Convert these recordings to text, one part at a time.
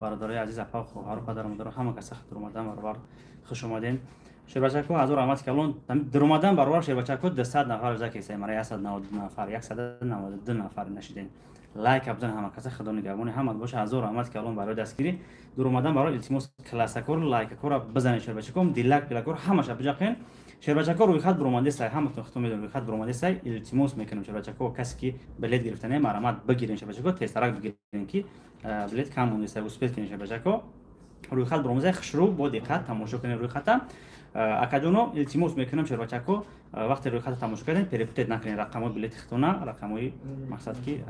برادرای عزیز اپا خواهر و پدر مادر همه کس خاطر اومدن برابر خوش اومدین. شیربچکو هزار رحمت کلون در اومدن برابر شیربچکو 200 نفر زکی سه مرا 192 نفر 192 نفر نشیدین. لایک ابزن همه کس خدا نگهبان همه باشه. هزار رحمت کلون برای دستگیری در اومدن برای التماس کلاسیکور لایک کور بزنید. شیربچکو دیلک پلاکور همش بجاقین. شیربچکو روی خط برومانده سای همه تختم میدون روی خط برومانده سای التماس میکنم. شیربچکو کسی که بلیت گرفتنه مرامت بگیرین. شیربچکو تسترک بگیرین که بلیت کم مونده سای وسپیت کنین. شیربچکو روی خط برومانده خشرو با دقت تماشا کنین. روی خط اکادونو التماس میکنم شیربچکو وقتی روی خط تماشا کردین پریپوتیت نکنین رقمای بلیت ختونه رقمای مقصد که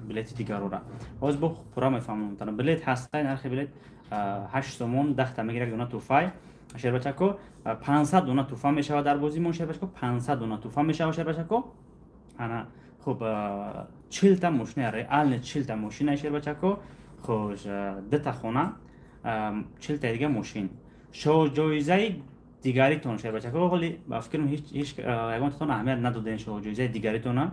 بلیت دیگر رو را باز بو پورا میفهمم. تن بلیت هست نرخ بلیت 8 سومون 10 تا میگیره دونه توفای. شیربچکو 500 دونه توفا میشه در بازی مون. شیربچکو 500 دونه توفا میشه. شیربچکو انا خوب 40 تا ماشین ریال 40 تا ماشین. شیربچکو خوش 2 تا خونه 40 تا دیگه ماشین شو جایزه دیگری تون. شیربچکو ولی با فکرم هیچ یگان تون اهمیت ندادین. شو جایزه دیگری تون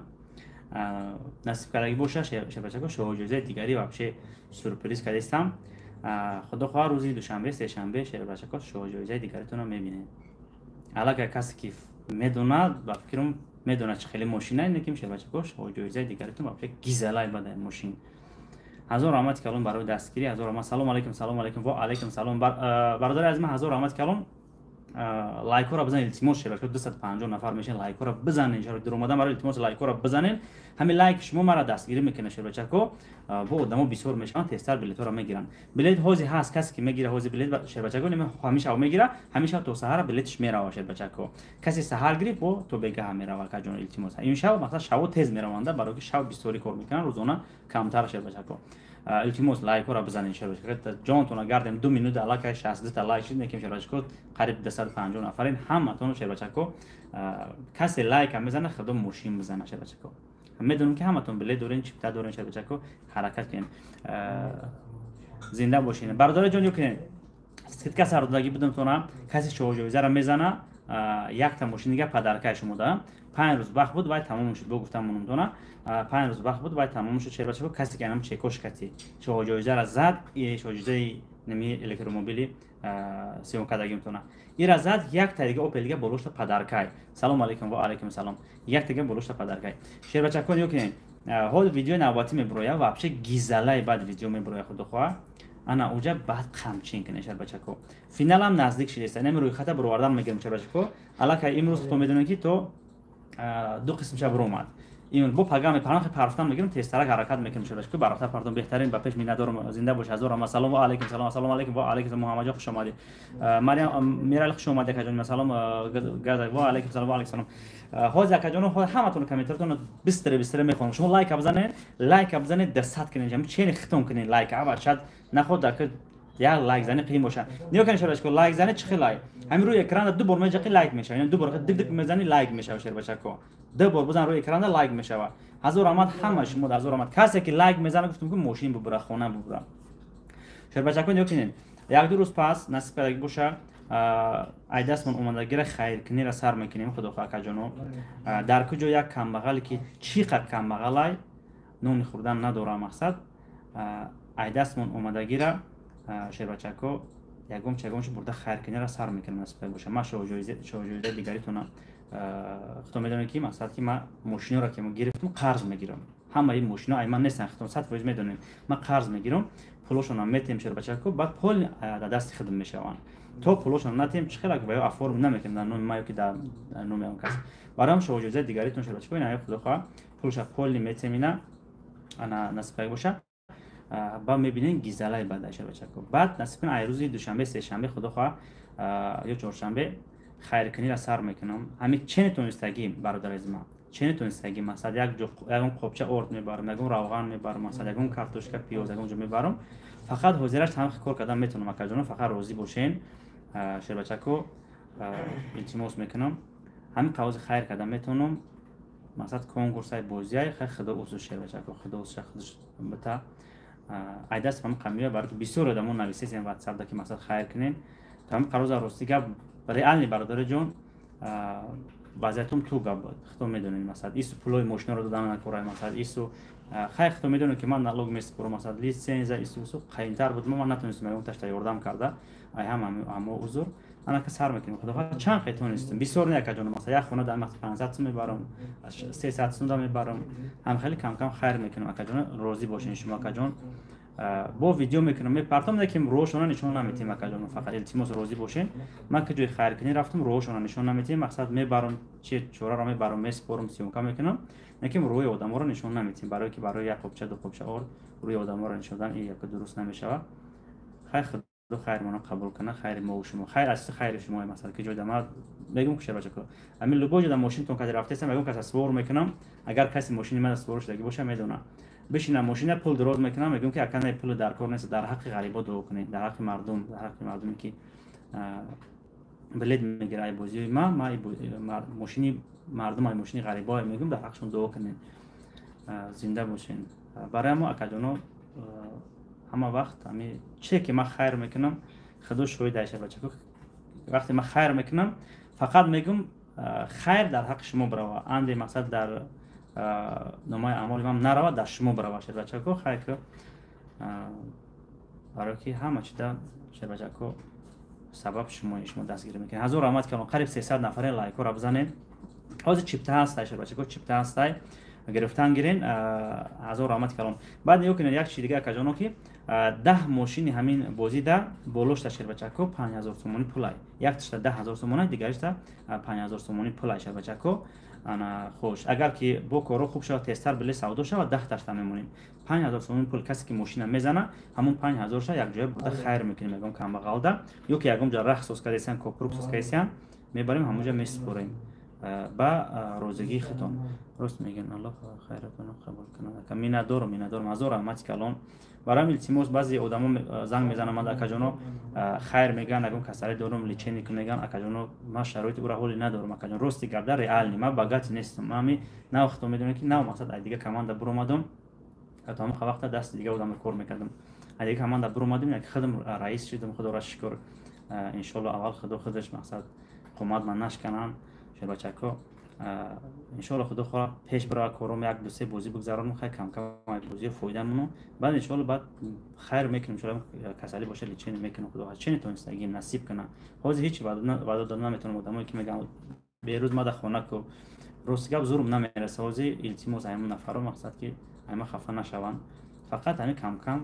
نصیب کردگی باشه. شیربچکو شو جایزه دیگری واقعا سورپرایز کردم. خدا خواه روزی دوشنبه سه شنبه شیربچکو شو جایزه دیگرتون رو میبینه. علاقه کسی که میدونه با فکرم میدونه چه خیلی ماشینه نکیم شیربچکو شو جایزه دیگرتون با فکر گیزلای بده ماشین. هزار رحمت کلون برای دستگیری. هزار رحمت. سلام علیکم و علیکم سلام. برادر از من هزار رحمت کلون لایک رو بزنید. التماس شیربچکو 250 نفر میشن. لایک رو بزنید. ان در اومدن برای التماس لایک رو بزنید. همین لایک شما مرا دستگیری میکنه. شیربچکو با آدمو بسیار میشن تستر بلیط رو میگیرن. بلیط حوزی هست کسی که میگیره حوزی بلیط شیربچکو نمی همیشه او میگیره. همیشه تو سحر بلیطش میره. شیربچکو کسی سحر گری با تو بگه هم میره واقعا جون التماس. این شب مثلا شب تیز میروانده برای که شب بسیاری کار میکنن روزانه کمتر. شیربچکو التماس لایک رو بزنید. شیربچکو جانتون گردم 2 منوت علاقه 60 تا لایک شد نکیم. شیربچکو قریب 250 نفرین همه تون. شیربچکو کسی لایک هم بزنه خدا ماشین بزنه. شیربچکو میدونم که همتون بلیط دورین چیپتا دورین. شیربچکو حرکت کنین زنده باشین. برادر جان یکنین سکت سرداگی بدم تونم کسی شو جایزه را میزنه. یک تا ماشین دیگه پدرکای شما دادم. 5 روز وقت بود باید تمام شد. گفتم مونم 5 روز وقت بود باید تمام شد. شیربچکو کسی که انم چکش کتی شو جایزه را زد. این شو جایزه نمی الکترومبیلی سیون کداگیم تونه این را زد. یک تا دیگه اوپل دیگه بلوشت پدرکای. سلام علیکم و علیکم سلام. یک دیگه بلوشت پدرکای. شیربچکو یکنین هول ویدیو نوبتی میبرویا و اپش گیزلای بعد ویدیو میبرویا. خود خوا انا اوجا بعد خمچین کنه. شیربچکو فینال هم نزدیک شده است. نمی روی خط بروردن میگم. شیربچکو الان امروز تو میدونی که تو 2 قسم شب رو اومد. این با پیغام پناه پرفتن میگیرم تسترک حرکت میکنم. شیربچکو براتر پردون بهترین با پیش میندارم زنده باش. هزار رحمت. سلام و علیکم سلام. سلام علیکم و علیکم محمد جان خوش اومدید. مریم میرال خوش اومدید. کجان سلام گذای و علیکم سلام و علیکم سلام. حاضر کجان همتون کامنتاتون بستر میخونم. شما لایک بزنید. لایک بزنید 200 کنین. چه ختم کنین لایک اول شاید نخود که یا لایک زنی قیم باشه. نیو کنین شیربچکو لایک زنی چه لایک همین روی اکران 2 بار میجقی لایک میشه. یعنی 2 بار دق میزنی لایک میشه. شیربچکو 2 بار بزن روی اکران لایک میشه. هزار رحمت همه شما. هزار رحمت کسی که لایک میزنه گفتم که ماشین ببره خونه ببره. شیربچکو نیو کنین یک 2 روز پس نصیب کردگی باشه ایداستمون اومدگی خیر کنی را سر میکنیم. خدا خواه کجانو در کجا یک کمبغل که چقدر کمبغلای نون خوردن نداره مقصد ایداستمون اومدگی را شیربچکو یگم چگمش برده خیر کنی را سر میکنم. نصیب باشه. ما شو جایزه دیگری تونم خدا میدونه که مقصد که ما ماشین را که ما گرفتم قرض میگیرم. همه این ماشینا ایمان نیستن. خدا 100% میدونیم ما قرض میگیرم. پولشون هم میتیم. شیربچکو بعد پول دست خودم میشوان. تو پولشون نتیم چه خیلی که افورم نمیکنم در نوم ما که در نوم اون کس برام شو جایزه دیگری تون. شیربچکو اینا خدا خواه پولش پول میتیم اینا انا نصیب باشه. با میبینین گیزلای بعد. شیربچکو بعد نصیب کنه روز دوشنبه سه شنبه خدا خواه یا چهارشنبه خیر کنی را سر میکنم. همین چه نتونستگی برادر از ما چه نتونستگی مثلا یک قبچه ارد میبرم یکم روغن میبرم مثلا یکم کارتوشک پیاز یکم جو میبرم. فقط حاضرش تمام کار کردن میتونم. مکجانو فقط راضی باشین. شیربچکو التماس میکنم همین قوز خیر کردن میتونم. مثلا کنکورسای بازیای خدا اوسو شیربچکو خدا اوسو خودش بتا ایداست هم قمیه برای که بسیار آدمون نویسید این واتساپ دا که مثلا خیر کنین. تمام قروز راستی که ریال برادر جون بعضیاتون تو گاب خودتون میدونین مثلا ایسو پولای ماشین رو دادن نکورای مثلا ایسو خیلی تو میدونی که من налог میسپرم مثلا لیسنزا ایسوسو قیمتر بود من نتونستم اون تاشتا یاردم کرده ای هم عذر انا که سر میکنم خدا چند قیتون نیستم بسیار نه که جون مثلا یک خونه در مثلا 500 سوم میبرم 300 سوم میبرم هم خیلی کم کم خیر میکنم که جون روزی باشین شما که جون با ویدیو میکنم میپرتم نکیم روشون نشون نمیتیم که جون فقط التماس روزی باشین من که جوی خیر کنی رفتم روشون نشون نمیتیم مقصد میبرم چه چورا رو میبرم میسپرم سیونکا میکنم نکیم روی آدم رو نشون نمیتیم برای که برای یک خوبچه دو خوبچه اور روی آدم رو نشون دادن این یک درست نمیشه خیر خدا خیر منو قبول کنه خیر ما و شما خیر از خیر شما مثلا که جوی دما میگم که بچه کو همین لوگو جدا ماشین تون که رفته هستم میگم که سوار میکنم اگر کسی ماشین من سوارش دیگه باشه میدونه بشینم ماشین پول دراز میکنم میگم که اکنه پول در کار نیست در حق غریبا دو کنید در حق مردمی که بلد میگیره ای بازی ما ماشین مردم ای ماشین غریبا میگم در حقشون دو کنید زنده باشین برای ما اکادونو همه وقت همین چه که من خیر میکنم خدا شوید داشته بچه وقتی من خیر میکنم فقط میگم خیر در حق شما بروا اند مقصد در نمای اعمال من نروا در شما بروا شد بچه کو خیر که برای که همه چی در شد بچه کو سبب شما دستگیری میکنه هزار رحمت کنم قریب 300 نفره لایک رو بزنین حاضر چیپته هست شد بچه کو چیپته هست گرفتن گیرین هزار رحمت کلام بعد یو کنه یک چیز دیگه که جانو که 10 ماشین همین بازی ده بولوش تشکیل بچه کو 5000 تومانی پولای یک تشت 10000 تومانی دیگرش تا 5000 تومانی پولای شد بچه کو انا خوش اگر که بو کارو خوب شد تستر بله سودا شد 10 تاشت میمونیم 5000 تومانی پول کسی که ماشین میزنه همون 5000 شد یک جای برده خیر میکنیم میگم کم بغالدا یو که یکم جا رخص کردیسن کوپروکس کردیسن میبریم همونجا میسپریم با روزگی ختم راست میگن الله خیرتون قبول کنه که مینا دارم از رحمت کلام برام التماس بعضی آدما زنگ میزنن من اکاجونو خیر میگن اگه کسری دارم لیچنی که میگن اکاجونو ما شرایط او را حالی ندارم اکاجون راستی گرده ریال نی ما باگات نیستم من نه وقت میدونم که نه مقصد دیگه کماندا برو اومدم تا هم وقت دست دیگه آدم کار میکردم دیگه کماندا برو اومدم یک خدم رئیس شدم خدا را شکر ان شاء الله اول خودش مقصد قومت من نشکنن بچه‌کو ان شاء الله خدا خدا پیش برای کارم یک دو سه بازی بگذارم خیلی کم کم بازی فایده منو بعد ان شاء الله بعد خیر میکنم ان شاء الله کسالی باشه لیچین میکنم خدا چین تو اینستاگرام نصیب کنه حاضر هیچ وعده دادن نمیتونم آدمایی که میگم به روز ما در خونه کو روزگاب زورم نمیرسه حاضر التماس همون نفر مقصد که همه خفه نشون فقط همین کم کم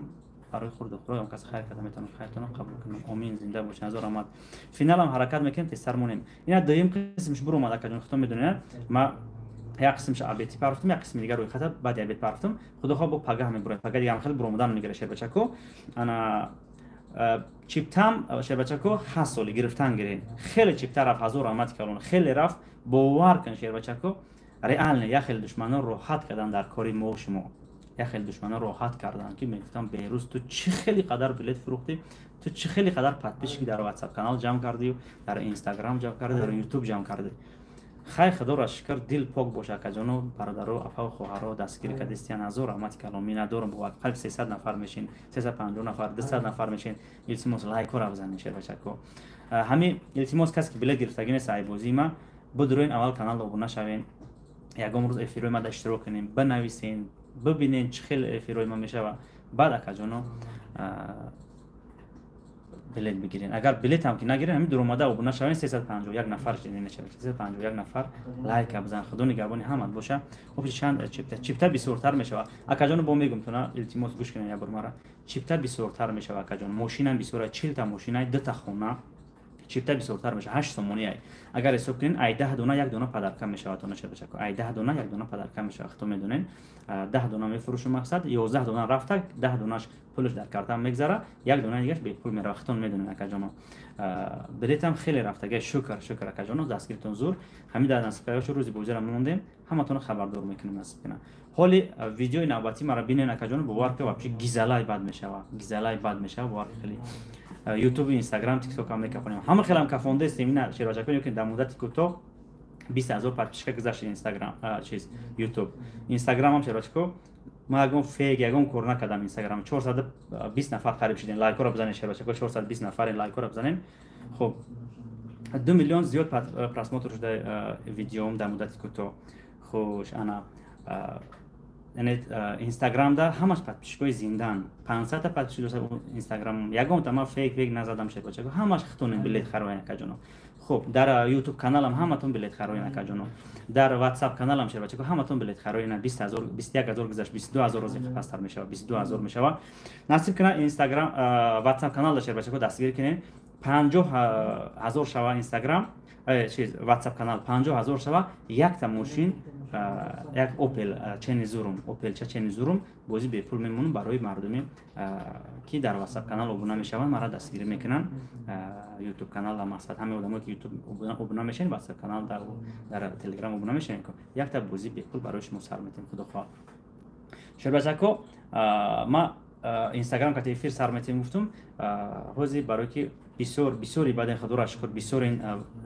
برای خود خدا هم کس خیر کرده میتونم خیرتون قبول کنم امین زنده باشین هزار رحمت فینال هم حرکت میکنیم تستر مونیم اینا دویم قسمش برو اومد که خودم میدونین ما یک قسمش ابیتی پرفتم یک قسم دیگه روی خط بعد ابیت پرفتم خدا خواه با پگاه میبره پگاه دیگه هم خیلی برومدن میگیره شیر بچکو انا چیپتام شیر بچکو 8 سال گرفتن گیرین خیلی چیپتر رفت هزار رحمت کردن خیلی رفت باور کن شیر بچکو ریال نه یا خیلی دشمنان راحت کردن در کاری ما و شما یا خیلی دشمنان راحت کردن که میگفتم بیروز تو چه خیلی قدر بلیت فروختی تو چه خیلی قدر پادپیشکی در واتساپ کانال جمع کردی و در اینستاگرام جمع کردی در یوتیوب جمع کردی خیر خدا را شکر دل پاک باشه که جانو برادر و اپا و خواهرها دستگیر کردستیان هزار رحمت کلامی ندارم با قلب 300 نفر میشین 350 نفر 200 نفر میشین التماس لایک رو بزنین شیر بچکو همین التماس کسی که بلیت گرفتگی نیست ای بازی ما بدروین اول کانال ابونه شوین یکم روز افیرو ما اشتراک کنین بنویسین ببینین چه خیلی افیروی ما میشه و بعد اکاجونو بلیت بگیرین اگر بلیت هم که نگیرین همین دروماده ابونه شوین 351 نفر جنین نشه 351 نفر لایک بزن خدا نگهبانی همت باشه خب چند چیپتا بسیارتر میشه اکاجونو با میگم تو نه التماس گوش کنین یا بر مرا چیپتا بسیارتر میشه اکاجون ماشین هم بسیاره 40 تا ماشین دو تا خونه چیپتا بسیارتر میشه 8 تومانی اگر حساب کنین ای 10 دونه یک دونه پدرکم میشه تو نشه بچه ای 10 دونه یک دونه پدرکم میشه خودتون میدونین 10 دونه میفروشم مقصد 11 دونه رفته 10 دونهش پولش در کارتم میگذره یک دونه دیگه به پول میره خودتون میدونین اکاجونو بلیتم خیلی رفته شکر اکاجونو دستگیرتون زور همین در نصفش روزی بوجرم موندیم همتون خبردار میکنیم نصیب کنه حالی ویدیو نوبتی مرا ببینین اکاجونو باور که واقعا گیزلای بد میشه واقعا خیلی یوتیوب اینستاگرام تیک توک هم میکفونیم همه خیلی هم کفونده استیمینا شیراجا کنیم که در مدت کوتاه 20000 پادپیشک گذاشت اینستاگرام چیز یوتیوب اینستاگرام هم شیراجا کو ما اگم فیک اگم کور نکردم اینستاگرام 420 نفر قریب شدین لایک رو بزنین شیراجا کو 420 نفر لایک رو بزنین خب 2 میلیون زیاد پراسموتر شده ویدیوم در مدت کوتاه خوش انا یعنی اینستاگرام دا همش подписчикои зиндан 500 та подписчик اینستاگрам ягон тама фейк назадам шед бача همش хтон билет хароян кажоно خب در یوتیوب کانالم همتون بلیت خرید نکجونو در واتساپ کانالم شده بچه همتون بلیت خرید نه 20000 21000 گذشت 22000 روز پستر میشه 22000 میشه نصیب کنه اینستاگرام واتساپ کانال داشته بچه دستگیر کنین 50000 شوا اینستاگرام چیز واتساپ کانال 50000 شوا یک تا ماشین یک اوپل چنی زورم بازی به پول میمونم برای مردمی که در واتساپ کانال ابونه میشون مرا دستگیری میکنن یوتیوب کانال مقصد همه آدمایی که یوتیوب ابونه میشن واتساپ کانال در تلگرام ابونه میشن یک تا بازی به پول برایش مصرف میتیم خدا خواه شد بچه‌کو ما اینستاگرام که افیر سر میتیم گفتم روزی برای که بسیاری بعد خدا شکر بسیار این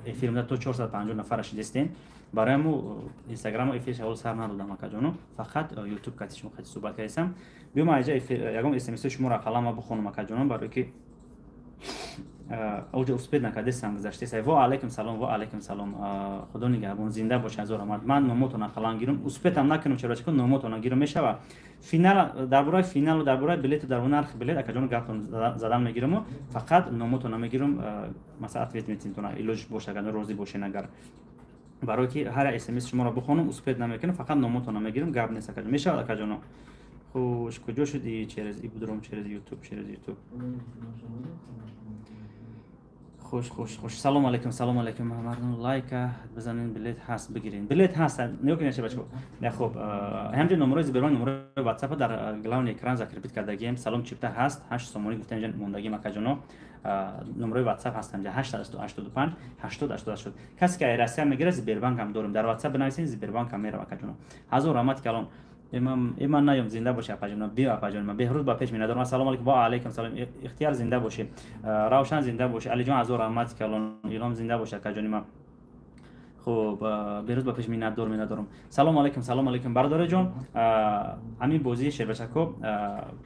افیر میاد تو 450 نفرش دستین برای مو اینستاگرام افیر شغل سر ندادم کجانو فقط یوتیوب کاتیش مخاطب صحبت کردم بیام اینجا یکم اس ام اس شما را کلام بخونم کجانو برای که اوج اسپید نکردستم گذشته سای و علیکم سلام خدا نگهبان زنده باش از رحمت من نموتون خلان گیرم اسپیدم نکنم چرا چون نموتون گیرم میشوه فینال درباره فینال و درباره بلیت در نرخ بلیت اکجون گفتم زدن میگیرم فقط نموتون میگیرم مثلا اتویت میتونم ایلوج باشه اگر روزی باشه نگر برای که هر اس ام اس شما را بخونم اسپید نمیکنم فقط نموتون میگیرم گپ نیست اکجون میشه اکجون خوش کجا شدی چرز ای بودم چرز یوتیوب خوش سلام علیکم مردم لایک بزنین بلیت هست بگیرین بلیت هست نیوکی نشه بچه‌ها نه خب همچنین نمره زیبران نمره واتساپ در گلاون اکران ذکر پیت کردگیم سلام چپتا هست 8 سومونی گفتن جن موندگی مکجونو نمره واتساپ هست اینجا 885 80 کسی که ایرسی هم میگیره زیبربانک هم دارم در واتساپ بنویسین زیبربانک هم میره مکجونو هزار رحمت کلام ایمان نایم زنده باشه پاجم بیا پاجم بهروز با پیش میاد سلام علیکم و علیکم سلام اختیار زنده باشه روشن زنده باشه علی جان هزار رحمت کلام ایران زنده باشه کجانی ما خب بهروز با پیش میاد دارم سلام علیکم برادر جان همین بازی شبچکو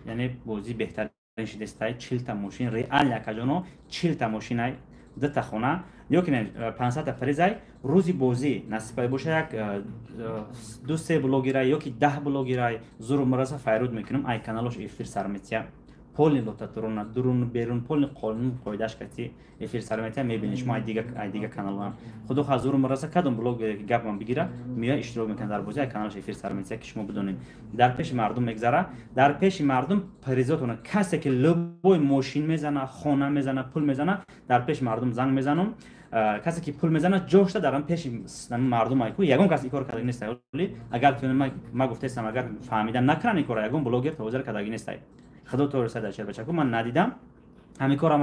یعنی بازی بهترین شده است 40 تا ماشین ریال کجانو 40 تا ماشین دتا خونه یکی 500 تا پریزای روزی بازی نصیب باشه یک دو سه بلوگرای یکی 10 بلوگرای زور مرسا فایرود میکنم ای کانالش افیر سر میتیا پول لوتاتورنا درون بیرون پول قانون قاعدهش کتی افیر سر میتیا میبینی شما ای دیگه کانال خود حضور مرسا کدوم بلوگ گپ من بگیره میاد اشتراک میکنه در بازی کانالش افیر سر میتیا که شما بدونین در پیش مردم میگذره در پیش مردم پریزاتون کسی که لبوی ماشین میزنه خونه میزنه پول میزنه در پیش مردم زنگ میزنم کسی که پول میزنه جوشته دارن پیش مردم ایکو یگون کسی کار کرده نیست ولی اگر تو ما گفتم اگر فهمیدن نکنن کار یگون بلوگر توزر کرده نیست خدا تو رسید شهر بچه‌کو من ندیدم همین کارا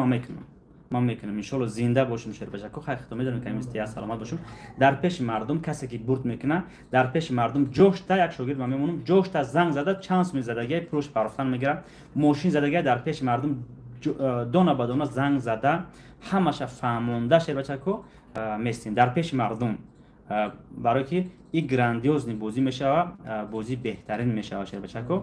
من میکنم ان شاء الله زنده باشیم شهر بچه‌کو خیلی خدا میدونم که امروز سلامت باشم در پیش مردم کسی که برد میکنه در پیش مردم جوشته یک شاگرد من میمونم جوشته زنگ زده چانس میزدگی پروش پرفتن میگیره ماشین زدگی در پیش مردم دونه به دونه زنگ زده همش فهمونده شهر بچه‌کو میستیم در پیش مردم برای که این گراندیوز بازی میشه بازی بهترین میشه شهر بچه‌کو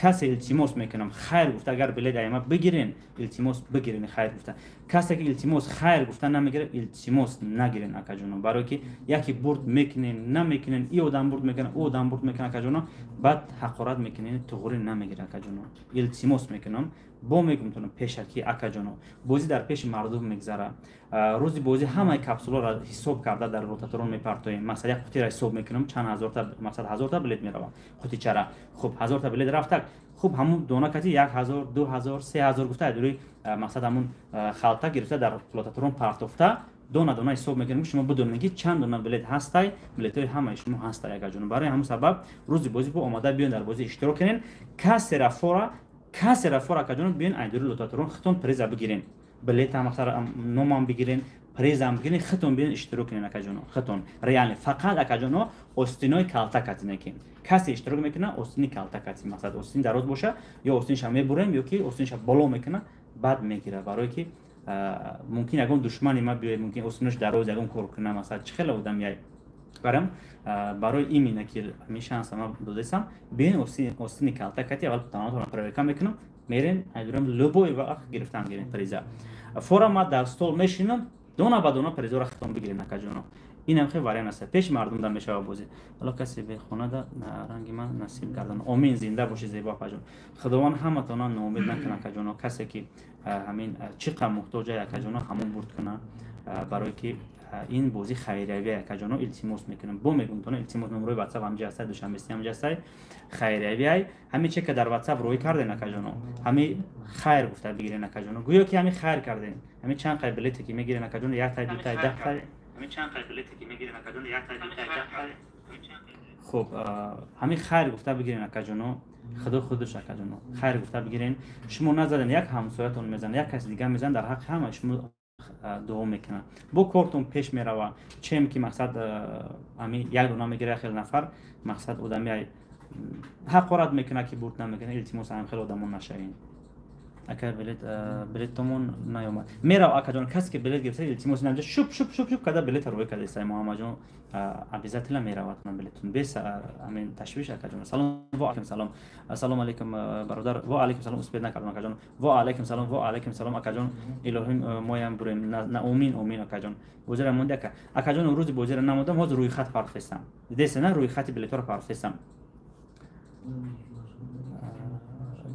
کسی التماس میکنم خیر گفته اگر بلیت ایما بگیرین التماس بگیرین خیر گفته کسی که التماس خیر گفته نمیگیره التماس نگیرین اکجونو برای که یکی برد میکنین نمیکنین ای آدم برد میکنه او آدم برد میکنه اکجونو بعد حقارت میکنین توغوری نمیگیره اکجونو التماس میکنم با میگم تونم پیشکی اکجونو بازی در پیش مردم میگذره روزی بازی همه کپسولا را حساب کرده در روتاتورون میپرتویم مثلا یک قطعه را حساب میکنم چند هزار تا مثلا 1000 تا بلیت میروه قطعه چرا خب 1000 تا بلیت رفت خب همون دونه کتی 1000 2000 3000 گفته دوری مثلا همون خالتا گرفته در روتاتورون پرتوفته دونه حساب میکنیم شما بدونید که چند دونه بلیت هستای بلیت های همه شما هستای اگه برای همون سبب روزی بازی با آماده بیان در بازی اشتراک کنین کسی رفورا کجون بیان ایدور لوتاتورون خطون پریز بگیرین بلیت هم مثلا نومام بگیرین پریز هم بگیرین خطون بیان اشتراک کنین اکجونو خطون ریال فقط اکجونو استینای کالتا کاتینه کین کسی اشتراک میکنه استینی کالتا کاتی مثلا استین دراز باشه یا استینش هم میبریم یا که استینش بالا میکنه بعد میگیره برای که ممکن اگه دشمنی ما بیاید ممکن استینش دراز اگه کار کنه مثلا چه خیلی بودم میای برای این مینه که میشن سما دودسم بین استین کالتا کاتی اول تمام پروژه میکنم میرین ایدورم لوبوی و گرفتن گیرین پریزا فورا ما در استول میشینم دونا با دونا پریزا را ختم بگیریم نکجونو این هم خیلی وریان است پیش مردم دم میشه بازی حالا کسی به خونه ده رنگ من نصیب کردن امین زنده باشی زیبا کجان خداوند همتون ناامید نکنه کجان کسی که همین چقدر محتاجه کجان همون برد کنه برای که این بازی خیریه کجان التماس میکنم بو میگم تو التماس نمره واتساپ همجا هست دوشنبه همجا هست خیریه همین چه که در واتساپ روی کردن کجان همین خیر گفته بگیرین کجان گویا که همین خیر کردین همین چند قبلیتی که میگیرین کجان یک تا دو تا 10 تا همین چند قبلیتی که میگیرین کجان یک تا دو تا 10 تا خب همین خیر گفته بگیرین کجان خدا خودش کجان خیر گفته بگیرین شما نزدن یک همسایتون میزنه یک کس دیگه میزنه در حق همه شما دوام میکنه با کارتون پیش میروه چیم که مقصد همین یک دونه میگیره خیلی نفر مقصد آدمی حقارت میکنه که برد نمیکنه التماس هم خیلی آدمون نشوین اگر بلیتمون نیامد میره اکا جان کسی که بلیت گرفته التماس نمیده شوب شوب شوب شوب کده بلیت روی کده سای محمد جان عبیزت الله میره وقتن بلیتون بس همین تشویش اکا جان سلام و علیکم سلام السلام علیکم برادر و علیکم سلام اسپید نکردم اکا جان و علیکم سلام و علیکم سلام اکا جان الهی مایم بریم نه امین امین اکا جان بوزر مونده که اکا جان روز بوزر نمودم باز روی خط پرفستم دیدی نه روی خط بلیت رو پرفستم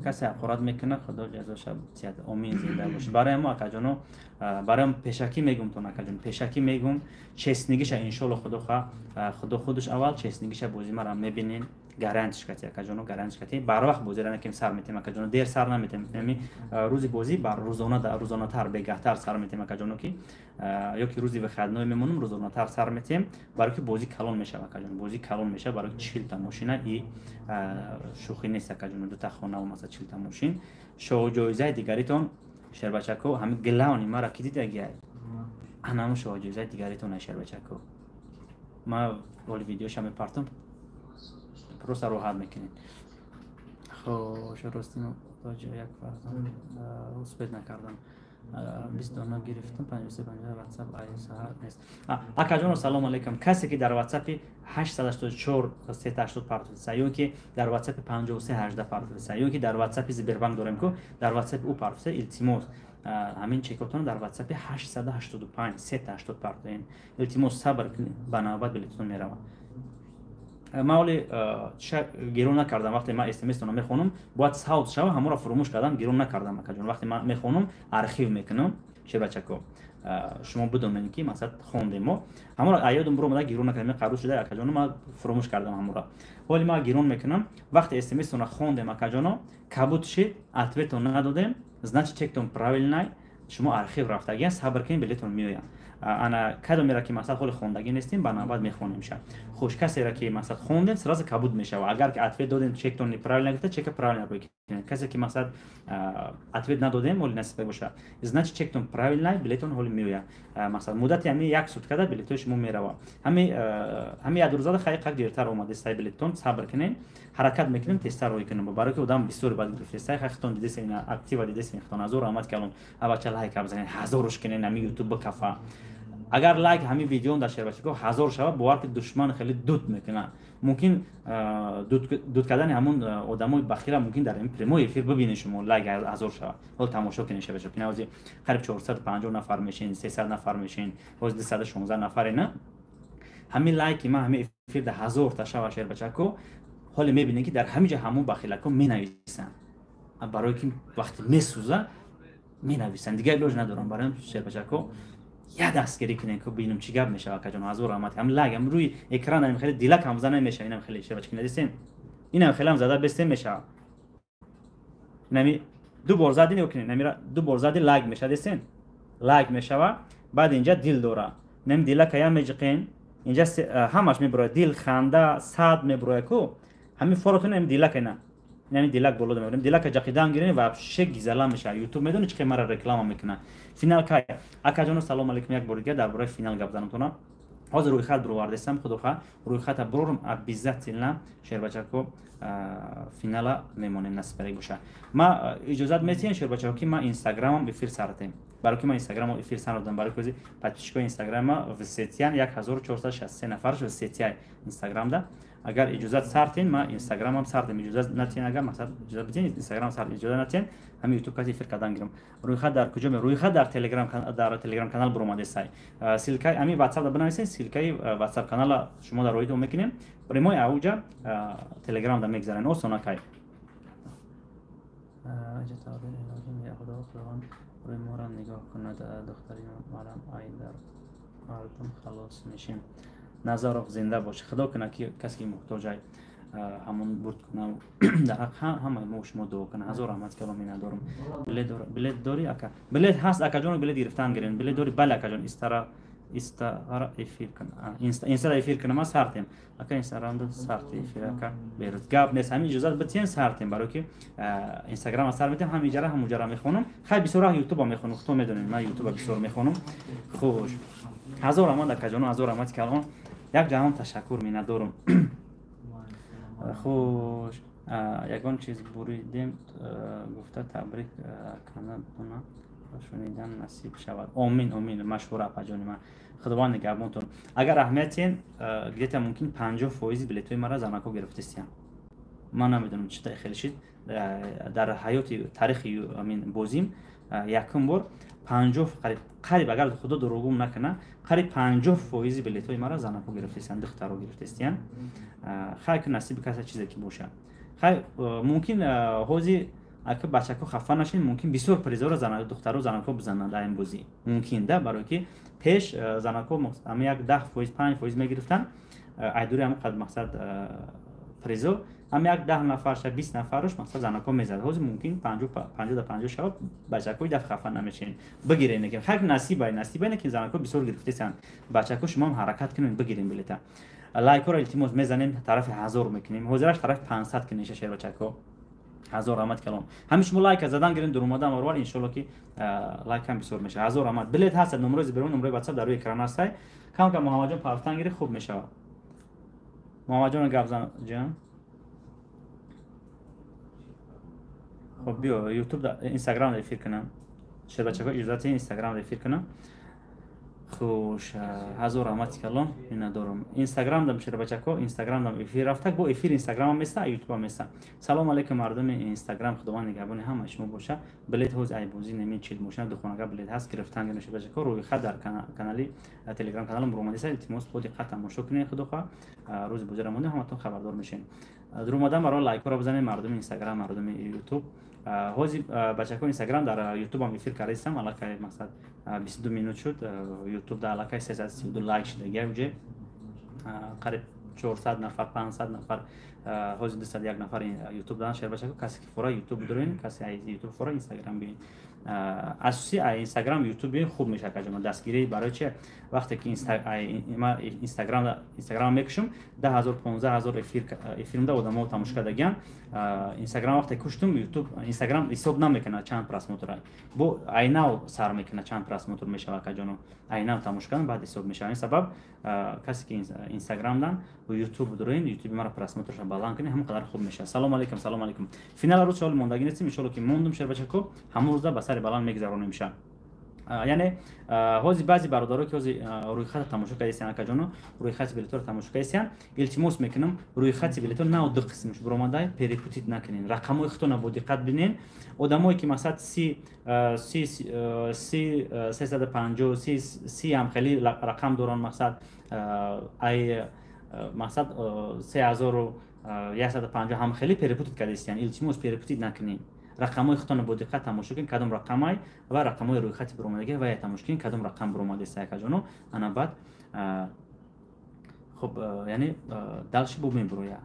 کسی حقارت میکنه خدا جزاش بده امین زنده باشه برای ما اکا جانو برای پیشکی میگم تو اکا جان پیشکی میگم چسنگیش ان شاء الله خدا خودش اول چسنگیش بازی ما را میبینین گارانتش کتی اکا جانو گارانتش کتی بر وقت بازی را نکیم سر میتیم اکا جانو دیر سر نمیتیم یعنی روزی بازی بر روزانه تر بگهتر سر میتیم اکا جانو که یا که روزی به خدمت میمونم روزانه تر سر میتیم برای که بازی کلان میشه اکا جان بازی کلان میشه برای 40 تا ماشینه ای شوخی نیست اکا جان دو تا خانه و مثلا 40 تا ماشین شو جایزه دیگریتون شهر بچکو همین گلاونی مرا کی دیده گیای انا شو جایزه دیگریتون شهر بچکو ما ول ویدیوش هم پارتم پروسه رو حل میکنین خوش راستیم تا جا یک فرزند اسپید نکردم 29 گرفتم 53 واتساپ ای ساعت نیست اکا جان سلام علیکم کسی که در واتساپ 884 380 پارتوسا یا که در واتساپ 53 18 پارتوسا یا که در واتساپ زبربانک دارم که در واتساپ او پارتوسا التماس همین چکاتون در واتساپ 885 380 پارتوین التماس صبر کنید بنابرای بلیتتون میروه ما ولی گیرون نکردم وقتی ما اس ام اس رو میخونم باید ساوت شو همون را فراموش کردم گیرون نکردم اکا جان وقتی ما میخونم آرخیو میکنم چه بچکو شما بدونید که مثلا خوندیم ما همون را یادم برو اومد گیرون نکردم قبول شده اکا جان ما فراموش کردم همون را ولی ما گیرون میکنم وقتی اس ام اس رو خوندم اکا جان کابوت شد اتویت ندادم значит чектон правильный شما آرخیو رفتگی صبر کنین بلیتون میآید انا کدوم میره که مثلا خود خوندگی نیستیم بنابراین میخونیم میشه خوش کسی را که مثلا خوندیم سراز کبود میشه و اگر که اتویت دادین چکتون پرایل نگفته چک پرایل روی کنین کسی که مثلا اتویت ندادیم ولی نصیب باشه значит چکتون پرایل نه بلیتون هول میآید مثلا مدت یعنی یک سوت کده بلیتون شما میره همین ادروزاد خیلی قد دیرتر اومده است بلیتون صبر کنین حرکت میکنیم تست روی کنیم برای که آدم بسیار بعد گرفته خختون دیدی سینا اکتیو دیدی سین خختون هزار آمد که الان اول چه لایک بزنین هزارش کنین نمی یوتیوب کافه اگر لایک همین ویدیو در شیر بچه که هزار شود باور که دشمن خیلی دود میکنه ممکن دود کردن همون آدمای بخیل ممکن در این پریمو افیر ببینید شما لایک هزار شود حال تماشا کنین شبکه که نوازی قریب 450 نفر میشین 300 نفر میشین باز 216 نفر نه همین لایک ما همین افیر در هزار تا شود شیر بچه که حال میبینید که در همین جا همون بخیل که مینویسن برای که وقتی میسوزه مینویسن دیگه لوج ندارم برای شیر بچه که یه دستگیری کنین که ببینم چی گپ میشه که جان هزار آمد هم لاگ هم روی اکران هم خیلی دیلک هم زنه میشه اینم خیلی شبکه که ندیسین اینم خیلی هم زده بستیم میشه نمی دو بار زدین اوکی نمیره دو بار زدی لاگ میشه دیسین لاگ میشه و بعد اینجا دل داره نم دیلک یا میجقین اینجا همش میبره دل خنده صد میبره کو همین فورتون هم دیلک نه یعنی دیلک بولو داریم دیلک جاکیدان گیرین و شک گیزلا میشه یوتیوب میدونی چه مرا رکلام میکنه فینال کای اکا جان سلام علیکم یک بار دیگه درباره فینال گپ زدم تونم حاضر روی خط برو واردستم خودخواه روی خط برورم ابیزت نه شهر بچه کو فینال میمونیم نسپری باشه ما اجازه میتین شهر بچه که ما اینستاگرامم بفیر سرتیم برای که ما اینستاگرام بفیر سرتیم برای که پاتیشکو اینستاگرام وسیتیان 1463 نفرش وسیتیای اینستاگرام ده اگر اجازه سارتین ما اینستاگرام هم سارتیم اجازه نتین اگر مثلا اجازه بدین اینستاگرام سارت اجازه نتین همین یوتیوب کسی افیر کردن گیرم روی خط در کجا روی خط در تلگرام کانال بروماده سای سیلکای همین واتساپ بنویسین سیلکای واتساپ کانال شما در رویتون میکنیم برای اوجا تلگرام در میگذارن او سوناکای اجازه دادن لازم یا خدا قرآن روی مورم نگاه کند دختری مارم آی در کارتون خلاص میشیم نظر زنده باشه خدا کنه که کسی محتاجه همون برد کنه در حق همه ما شما دعا کنه هزار رحمت کلامی ندارم بلیت داری اکا بلیت هست اکا جان بلیت گرفتن گرین بلیت داری بله اکا جان استرا افیر کنه اینستا افیر کنه ما سارتیم اکا اینستاگرام دو سارت افیر اکا بیروز گاب نیست همین اجازه بتین سارتیم برای که اینستاگرام سر میتیم هم اجاره هم اجاره میخونم خیلی بسیار یوتیوب میخونم خودم میدونین من یوتیوب بسیار میخونم خوش هزار رحمت اکا جان هزار رحمت کلام یک جهان تشکر می ندارم خوش یگان چیز بریدیم گفته تبریک کنه شنیدن نصیب شود آمین آمین مشهور اپاجانی من خداوند نگهبانتون اگر اهمیتین گیت ممکن 50% بلیتوی مرا زنکو گرفتستیم من نمیدونم چطور خیلی شد در حیات تاریخ امین بازیم یکم بار 50 قریب اگر خدا دروغم نکنه قریب 50% بلیتوی مرا زنکو گرفتستیم دخترو گرفتستیم خیلی نصیب کسی چیزی که باشه خیلی ممکن حوزی اگه بچه‌ها خفه نشین ممکن بسیار پریزا رو زنان دختر رو زنان کو بزنن در این بازی ممکن ده برای که پیش زنان کو هم یک 10% 5% میگرفتن ایدوری هم قد مقصد پریزو هم یک 10 نفرش 20 نفرش مقصد زنان کو میزد حوز ممکن 50 تا 50 شب بچه‌ها دفع خفه نمیشین بگیرین که خیلی نصیب اینه که زنان کو بسیار گرفتن بچه‌ها شما هم حرکت کنین بگیرین بلیط لایک رو التماس میزنین طرف 1000 میکنیم حوزش طرف 500 کنین شیر بچه‌ها هزار رحمت کلام همیشه لایک زدن گرین در اومدن اول ان شاء الله که لایک هم بسیار میشه هزار رحمت بلیت هست نمره برون نمره واتساپ در روی اکران هست کم محمد جان پافتن گیری خوب میشه محمد جان گفزن جان خب بیا یوتیوب اینستاگرام افیر کنم شیر بچه‌ها اجازه اینستاگرام افیر کنم خوش هزار رحمت کلام این ندارم اینستاگرام دم شیر بچه‌ها اینستاگرام دم افیر رفته با افیر اینستاگرام هم میسته یوتیوب هم میسته سلام علیکم مردم اینستاگرام خداوند نگهبان همه شما باشه بلیت حوز ایبوزی نمی چیل موشن دخونگا بلیت هست گرفتن گنش بچه‌ها روی خط در کانالی تلگرام کانالم رو اومدید التماس با دقت تماشا کنید خدا روز بزرگ مونده همتون خبردار میشین در اومدن برای لایک رو بزنید مردم اینستاگرام مردم یوتیوب حوزی بچه‌ها اینستاگرام در یوتیوب هم افیر کردم الان که مثلا 22 minut شد یوتیوب در علاقه 332 لایک شده گوجه قریب 400 نفر 500 نفر حوزه 201 نفر یوتیوب دارن شیر بچه‌ها کسی که فورا یوتیوب دارین کسی از یوتیوب فورا اینستاگرام ببین اساسی اینستاگرام یوتیوب خوب میشه که ما دستگیری برای چه وقتی که اینستاگرام میکشم 10000 15000 افیرم ده آدم‌ها تماشا کردن اینستاگرام وقتی کشتم یوتیوب اینستاگرام حساب نمیکنه چند پراسموتر بو اینا سر میکنه چند پراسموتر میشه که جانو اینا تماشا کردن بعد حساب میشه این سبب کسی که اینستاگرام دارن و یوتیوب دارین یوتیوب مرا پراسموترش بالان کنه هم قدر خوب میشه سلام علیکم فینال روز سوال موندگی نیست ان شاء الله که موندم شیر بچه‌ها همون روز به سر بالان میگذرونیم میشه یعنی حوزی بعضی برادرها که حوزی روی خط تماشا کردن که جانو روی خط بلیط رو تماشا کردن التماس میکنم روی خط بلیط نه دو قسمش برومادای پریپوتیت نکنین رقمای خودتون با دقت ببینین آدمایی که مثلا 350 30 هم خیلی رقم دوران مثلا ای مثلا 3150 هم خیلی پریپوتیت کردن التماس پریپوتیت نکنین رقمای خودتون با دقت تماشا کنین کدام رقمای و رقمای روی خط برومادگی و تماشا کنین کدام رقم بروماده است که جانو انا بعد خب یعنی دلش ببین برویا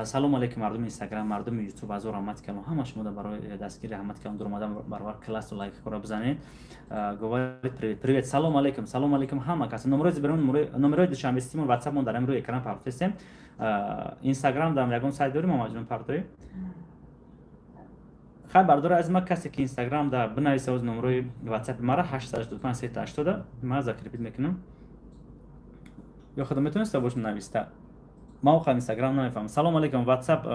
سلام علیکم مردم اینستاگرام مردم یوتیوب از رحمت کلام همه شما برای دستگیری رحمت کلام در اومدن برابر کلاس و لایک رو بزنید گوارید پریوت سلام علیکم همه کس نمره برون نمره دوشنبه استیمون واتساپ مون دارم روی اکران پرتستم اینستاگرام دارم یگان سایت داریم ماجون پرتوی خیلی بردار از ما کسی که اینستاگرام دا بنویسه از نمره واتساپ مرا 885 380 ما ذکر پیدا میکنم یا خودم میتونست باش نویسته ما خود اینستاگرام نمیفهم سلام علیکم واتساپ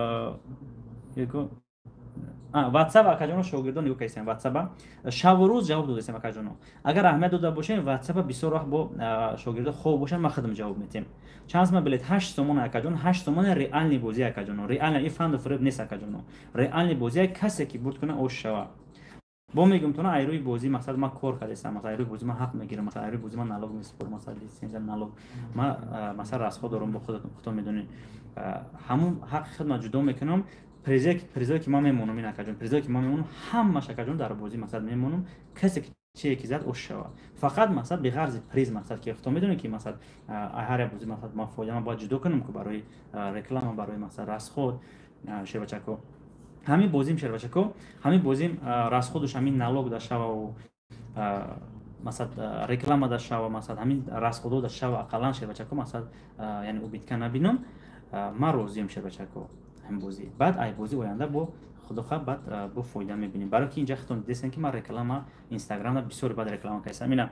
یکو WhatsApp акаҷоно шогирдон ё кайсен WhatsApp шабу рӯз ҷавоб додасем акаҷоно. Агар аҳамият дода бошем WhatsApp бисёр вақт бо шогирдо хоб бошанд ма худам ҷавоб медиҳем. Чанд сум билет 8 сомон акаҷон 8 сомон реальни бозӣ акаҷоно. Реальни ин фанду фиреб нест акаҷоно. Реальни бозӣ касе ки бурд куна ош шава. Бо мегум то на айрӯи бозӣ мақсад ма кор кардесам масалан айрӯи бозӣ ма ҳақ мегирам масалан айрӯи бозӣ ма налог месупорам масалан литсензия налог ма масалан расхо дорам бо худтон медонед ҳамун ҳаққи худма ҷудо мекунам. Призое ки ма мемонам ин акаҷон призое ки ма мемонам ҳамаш акаҷон дар бозӣ мақсад мемонам касе ки чие ки зад ош шава. Фақат мақсад беғарзи приз мақсад ки худтон медонед ки масалан ҳар як бозӣ мақсад ма фоидама бояд ҷудо кунам ки барои реклама барои масалан расход шербачако ҳамин бозим шербачако ҳамин бозим расходуш ҳамин налог да шававу масалан реклама да шава масалан ҳамин расходо да шава ақаллан шербачако масалан яъне убитка набинам ма розиам шербачако ҳамин бозӣ баъд ай бозӣ оянда бо худохоҳ баъд бо фоида мебинем барои ки инҷа худтон дидесем ки ма реклама инстаграмда бисёре баъд реклама кардам ина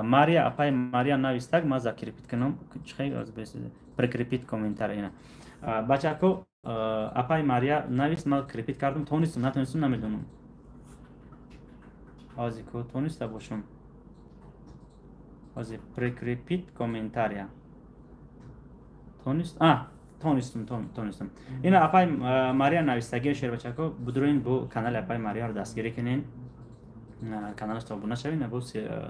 Мария апай Мария навистак ма закрепит кунам прикрепит комментар ина бачако апай Мария навист ма крепит кардам тонистам натонистам намедонам ҳозико тониста бошам ҳозир прикрепит комментария тонистам ина апай Мария навистаги шербачако будурин бо канали апай Марияро дастгирӣ кунен каналаш обуна шавед бо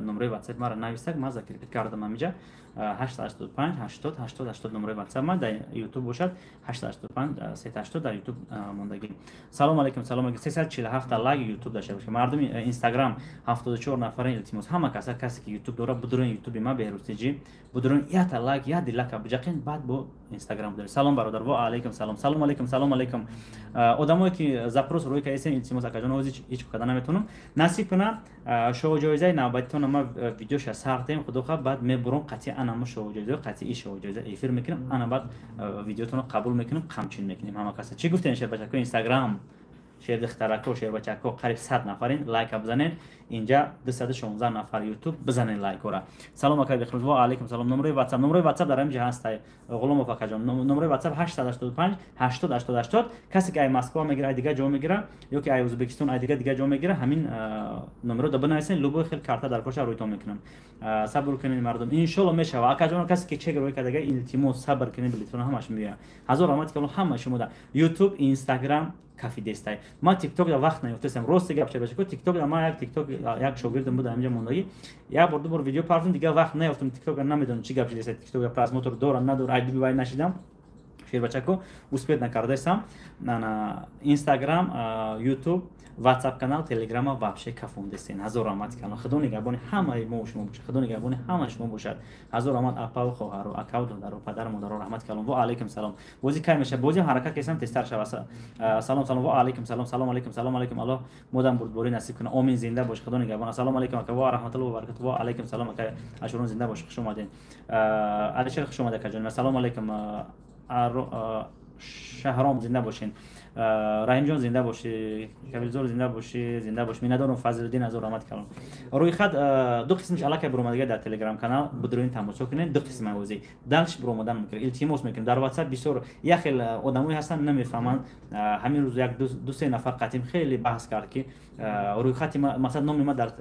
номраи WhatsApp мара навистак ма закрепит кардам амиҷа 885 80 80 80 номраи WhatsApp ма дар YouTube бошад 885 380 дар YouTube мондаги. Салом алейкум 347 лайк YouTube дашта бошад. Мардуми Instagram 74 нафарин илтимос ҳама касе ки YouTube дора будурин YouTube ма беҳрустиҷи будурин ята лайк я дилака бижақин баъд бо Instagram дори. Салом бародар ва алейкум салом. Салом алейкум. Одамое ки запрос рӯй кайсен илтимос акаҷон ҳозир ҳеҷ када наметонам. Насиб куна шоу ҷоизаи навбатитона ма видеоша сахтем худохоҳ баъд мебурам қатъи ана шоу ҷоиза қатъи шоу ҷоиза эфир мекунам ана баъд видеотона қабул мекунам қамчин мекунем ҳама каса чӣ гуфтен шербачако Instagram шердихтарако шербачако қариб 100 нафарин лайка бизанен инҷа 216 нафар YouTube бизанен лайкора. Салом ака бихрӯз ва алейкум салом. Номраи WhatsApp дар ҳамин ҷа ҳаст ғуломов акаҷон. Номраи WhatsApp 885 80 80 80 касе ки ай Москва мегира ай дига ҷо мегира ё ки ай Узбекистон ай дига ҷо мегира ҳамин номеро да бинависен любой хел карта дар коша рӯйтон мекунам. Сабр кунед мардум иншоалло мешава акаҷон касе ки чек рӯй кардага илтимос сабр кунед билетона ҳамаш меояд ҳазор раҳмати калон ҳама шумо да YouTube Instagram кафи дестай ма TikTok да вақт наёфтасам рости гап шербачако TikTok да ма як шогирдам буда амҷа мондаги як бор ду бор видео партам дига вақт наёфтам TikTok да намедонам чӣ гап шидеса TikTok да просмотр дора надора айдуби вай нашидам шербачако успеҳ накардасам на Instagram YouTube WhatsApp канал Telegram вообще кафон дестен ҳазор раҳмати калон худо нигоҳбони ҳамаи мо шумо бошад худо нигоҳбони ҳама шумо бошад ҳазор раҳмат апа ва хоҳару ака ва додару падару модаро раҳмати калон ва алейкум салом бозӣ кай меша бозӣ ҳаракат кесам тезтар шава салом ва алейкум салом алейкум аллоҳ модам бурдборӣ насиб куна омин зинда бош худо нигоҳбон ассалому алейкум ака ва раҳматуллоҳи ва баракатуҳу ва алейкум салом ака ашурон зинда бош хуш омадед алишер хуш омадед акаҷон салому алейкум шаҳром зинда бошин раҳимҷон зинда бошӣ кавилзор зинда бош минадорум фазлиддин ҳазор раҳмати калон рӯйхат ду қисмиш аллакай буромадага дар Telegram канал будурин тамосо кунед ду қисм авозӣ далш буромадан мекунед илтимос мекунед дар WhatsApp бисёр як хел одамои ҳастанд намефаҳманд ҳамин рӯз як ду се нафар қатим хеле баҳс кард ки рӯйхати мақсад номи ма дар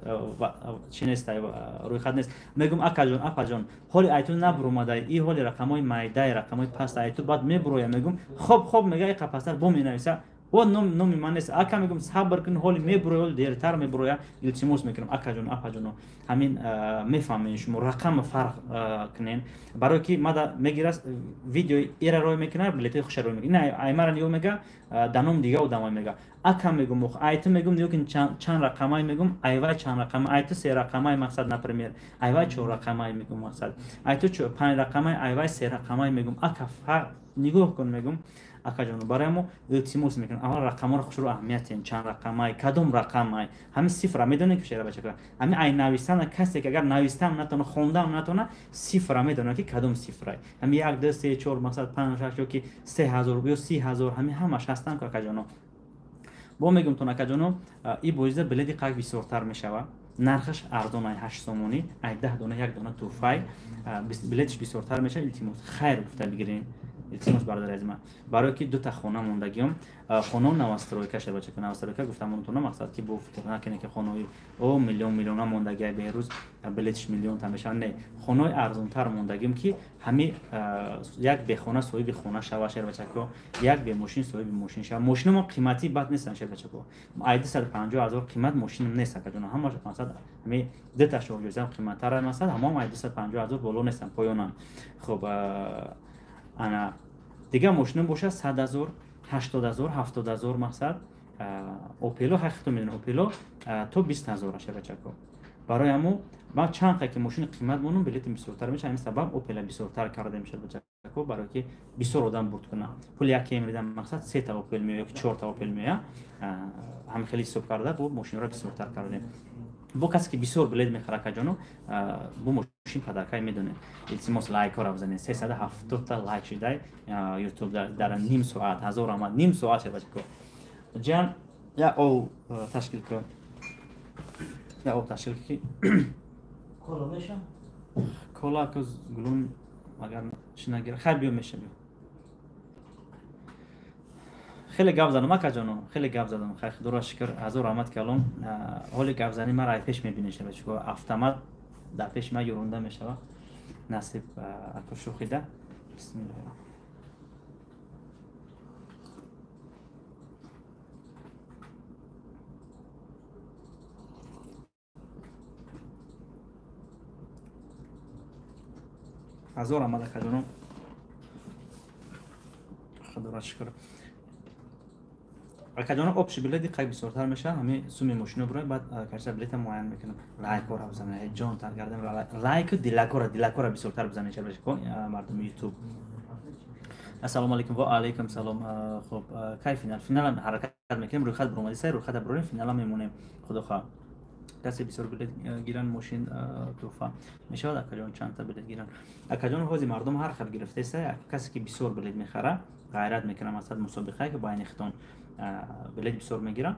чи нест рӯйхат нест мегум акаҷон апаҷон ҳоли айту набуромадай и ҳоли рақамои майдаи рақамои паст айту баъд мебуроя мегум хоб мега иқа пастар бо менависа о номи ман нест ака мегум сабр кун ҳоли мебуроя ҳоли дертар мебуроя илтимос мекунам акаҷон апаҷоно ҳамин мефаҳмед шумо рақама фарқ кунен барое ки мада мегирас видеои ира рой мекунад билетои хуша рой мекунад ина аймара нигоҳ мега даном дига одамай мега ака мегум айту мегум нигоҳ чанд рақамай мегум айвай чанд рақамай айту се рақамай мақсад например айвай чор рақамай мегум мақсад айту панҷ рақамай айвай се рақамай мегум ака фарқ нигоҳ кун мегум акаҷоно барои мо илтимос мекунам аввал рақамҳоро хушрӯ аҳамиятен чанд рақамай кадом рақамай ҳамин сифра медонед ки шерабачака ҳамин ай навистана касе ки агар навистан натона хондан натона сифра медонад ки кадом сифрай ҳамин 1 2 3 4 мақсад 5 6 ёки 3000 ё 30000 ҳамин ҳамаш ҳастанд ки акаҷоно бо мегумтон акаҷоно и боиса билети қайк бисёртар мешава нархаш арзон ай 8 сомонӣ ай 10 дона 1 дона туҳфай билетиш бисёртар мешава илтимос хайр гуфта бигирен التماس برادر از من برای که دو تا خانه موندگیم خانه نوسترویکا شده باشه که نوسترویکا گفتم اون تو مقصد که بو فکر نکنه که خانه او میلیون ها موندگی به روز بلیتش میلیون تا میشن نه خانه ارزان تر موندگیم که همین یک به خانه صاحب خانه شوا شده باشه که یک به ماشین صاحب ماشین شوا ماشین ما قیمتی بد نیستن شده باشه که 250,000 قیمت ماشین نیست که جون همش مثلا همین دو تا شو جزم قیمت تر مثلا همه 250,000 بالا نیستن پایانن خب انا دیگه ماشین باشه 100,000 80,000 70,000 مقصد اوپیلو 8 میلیون اوپیلو تو 20,000 شه بچکو برای همو ما چند که ماشین قیمت مونم بلیت بسیارتر میشه همین سبب اوپیل بسیارتر کرده میشه بچکو برای که بسیار آدم برد کنه پول یکی میدم مقصد 3 تا اوپیل میاد یا 4 تا اوپیل میاد هم خیلی سوپ کرده بو ماشین را بسیارتر کرده بو کسی که بسیار بلیت میخره که جانو بو ماشین پدرکای میدونه التماس لایک ها رو بزنید 370 تا لایک شده یوتیوب در نیم ساعت 1000 آمد نیم ساعت باشه که جان یا او تشکیل کن یا او تشکیل کی کلا میشه کلا که گلون اگر شنگیر خیلی بیو میشه بیو خیلی گپ زدم که جانو خیلی گپ زدم خیلی خدا شکر 1000 آمد کلام حال گپ زنی مرا پیش میبینی شده چون افتمد در پیش ما یورونده میشه نصیب اکو شوخیده بسم الله هزار آمده که جانو خدا شکر اگه جانو آبش بلیدی قیب بسیارتر میشه همین سومی ماشینو برای بعد کارچه بلیت معین میکنم لایک رو بزنه جان تر کردم لایک دیلاکو را بسیارتر بزنه چه بشه کن مردم یوتیوب السلام علیکم و علیکم سلام خب کی فینال حرکت میکنیم روی خط برومدی سر روی خط بریم فینال میمونیم خدا خواه کسی بسیار بلیت گیرن ماشین توفا میشه اگه جان چند تا بلیت گیرن اگه جان حوزی مردم هر خب گرفته سه کسی که بسیار بلیت میخره غیرت میکنه مثلا مسابقه که با این اختان بلیت بسیار میگیرن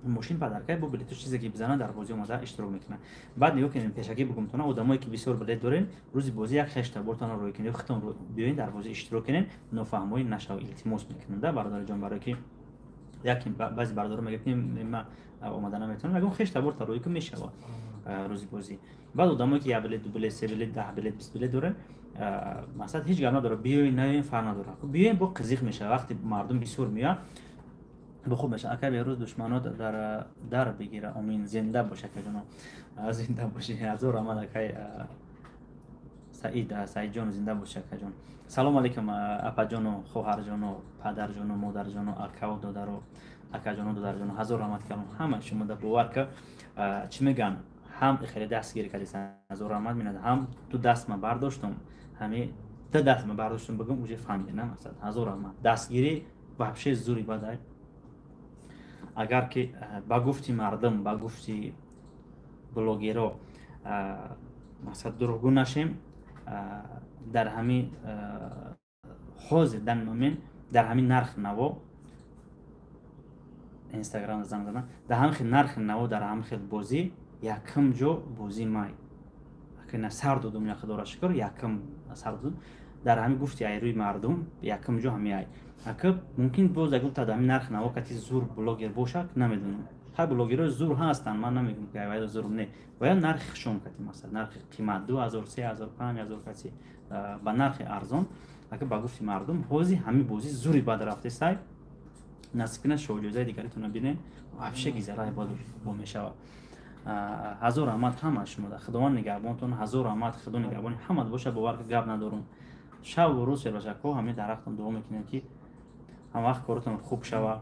ماشین پدرکای با بلیتش چیزی که بزنن در بازی اومده اشتراک میکنه بعد میگه که پیشکی بگم تو آدمایی که بسیار بلیت دارین روزی بازی یک خشت برتون روی کنین ختم رو بیاین در بازی اشتراک کنین نفهموی نشو التماس میکنن ده برادر جان برای که یکی بعضی برادر میگه که ما اومدن نمیتونن میگم خشت برت روی که میشه روزی بازی بعد آدمایی که یک بلیت دو بلیت سه بلیت 10 بلیت 20 بلیت دارن مثلا هیچ گپ نداره بیاین نه فرق نداره بیاین با قزیق میشه وقتی مردم بسیار میاد خوب میشه اگر یه روز دشمنات در بگیره امین زنده باشه که جناب زنده باشه 1000 آمد که سعید جان زنده باشه که جان سلام علیکم اپا جان و خواهر جان و پدر جان و مادر جان و اکا و دادر و اکا جان و دادر جان 1000 آمد کلام همه شما در باور که چی میگن هم خیلی دستگیری کردی 1000 آمد میاد هم تو دست ما برداشتم همه تا دست ما برداشتم بگم اوج فهمیدم نه مثلا 1000 آمد دستگیری وحشی زوری بدای اگر که با گفتی مردم با گفتی بلاگرها مثلا دروغگو نشیم در همین حوزه دن مومن در همین نرخ نوا اینستاگرام زنگ زدن در همین نرخ نوا در همین بازی یکم جو بازی مای که نه سر دادم یا خدا را شکر یکم سر دادم در همین گفتی ای روی مردم یکم جو همی ای اگه ممکن باز اگه تا دمی نرخ نوا کتی زور بلاگر باشه نمیدونم ها بلاگرها زور هستن من نمیگم که باید زور نه باید نرخشون کتی مثلا نرخ قیمت 2000 3000 5000 کتی با نرخ ارزان اگه با گفتی مردم حوزی همین بازی زوری بعد رفته سای نسکنه شو جزای دیگری تو نبینه افشه گذرای بالا بو میشه 1000 آمد همه شما خداوند نگهبانتون 1000 آمد خدا نگهبان همه باشه باور که گپ ندارم شب و روز باشه کو همه درختم دوام میکنن که هم وقت کارتون خوب شوه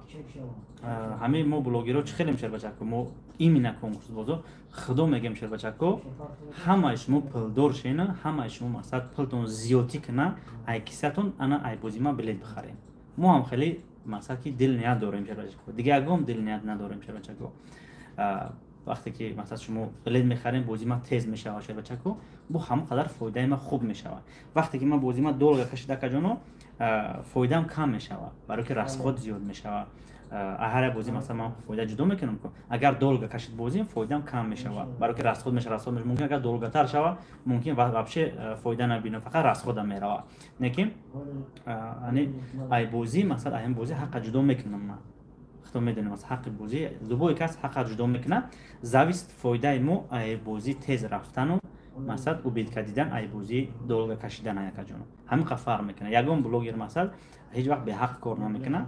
همه ما بلاگرها چه خیلی میشه بچه که ما این کنکورس بازو خدا میگم میشه بچه که همه شما پلدار شینه همه شما مثلا پلتون زیادی کنه ای کسیتون انا ای بازی ما بلیت بخریم ما هم خیلی مثلا که دل نیت داریم میشه بچه که دیگه اگه هم دل نیت نداریم میشه بچه که وقتی که مثلا شما بلیت میخرین بازی ما تیز میشه باشه بچه که بو هم قدر فایده ما خوب میشه وقتی که ما بازی ما دور کشیده که جانو فایده هم کم میشه برای که رسخود زیاد میشه هر بازی مثلا من فایده جدا میکنم که اگر دولگه کشید بازی فایدم کم میشه برای که رسخود میشه ممکن اگر دولگه تر شود ممکن واقعا فایده نبینم فقط رسخود میره لیکن ای بازی مثلا این بازی حق جدا میکنم من خودم میدونم از حق بازی زبوی کس حق جدا میکنه زاویست فایده مو ای بازی تیز رفتن و مثلا اوبید کردن ای بازی دولگه کشیدن یک جون همین فرق میکنه یگون بلوگر مثلا هیچ وقت به حق کار نمیکنه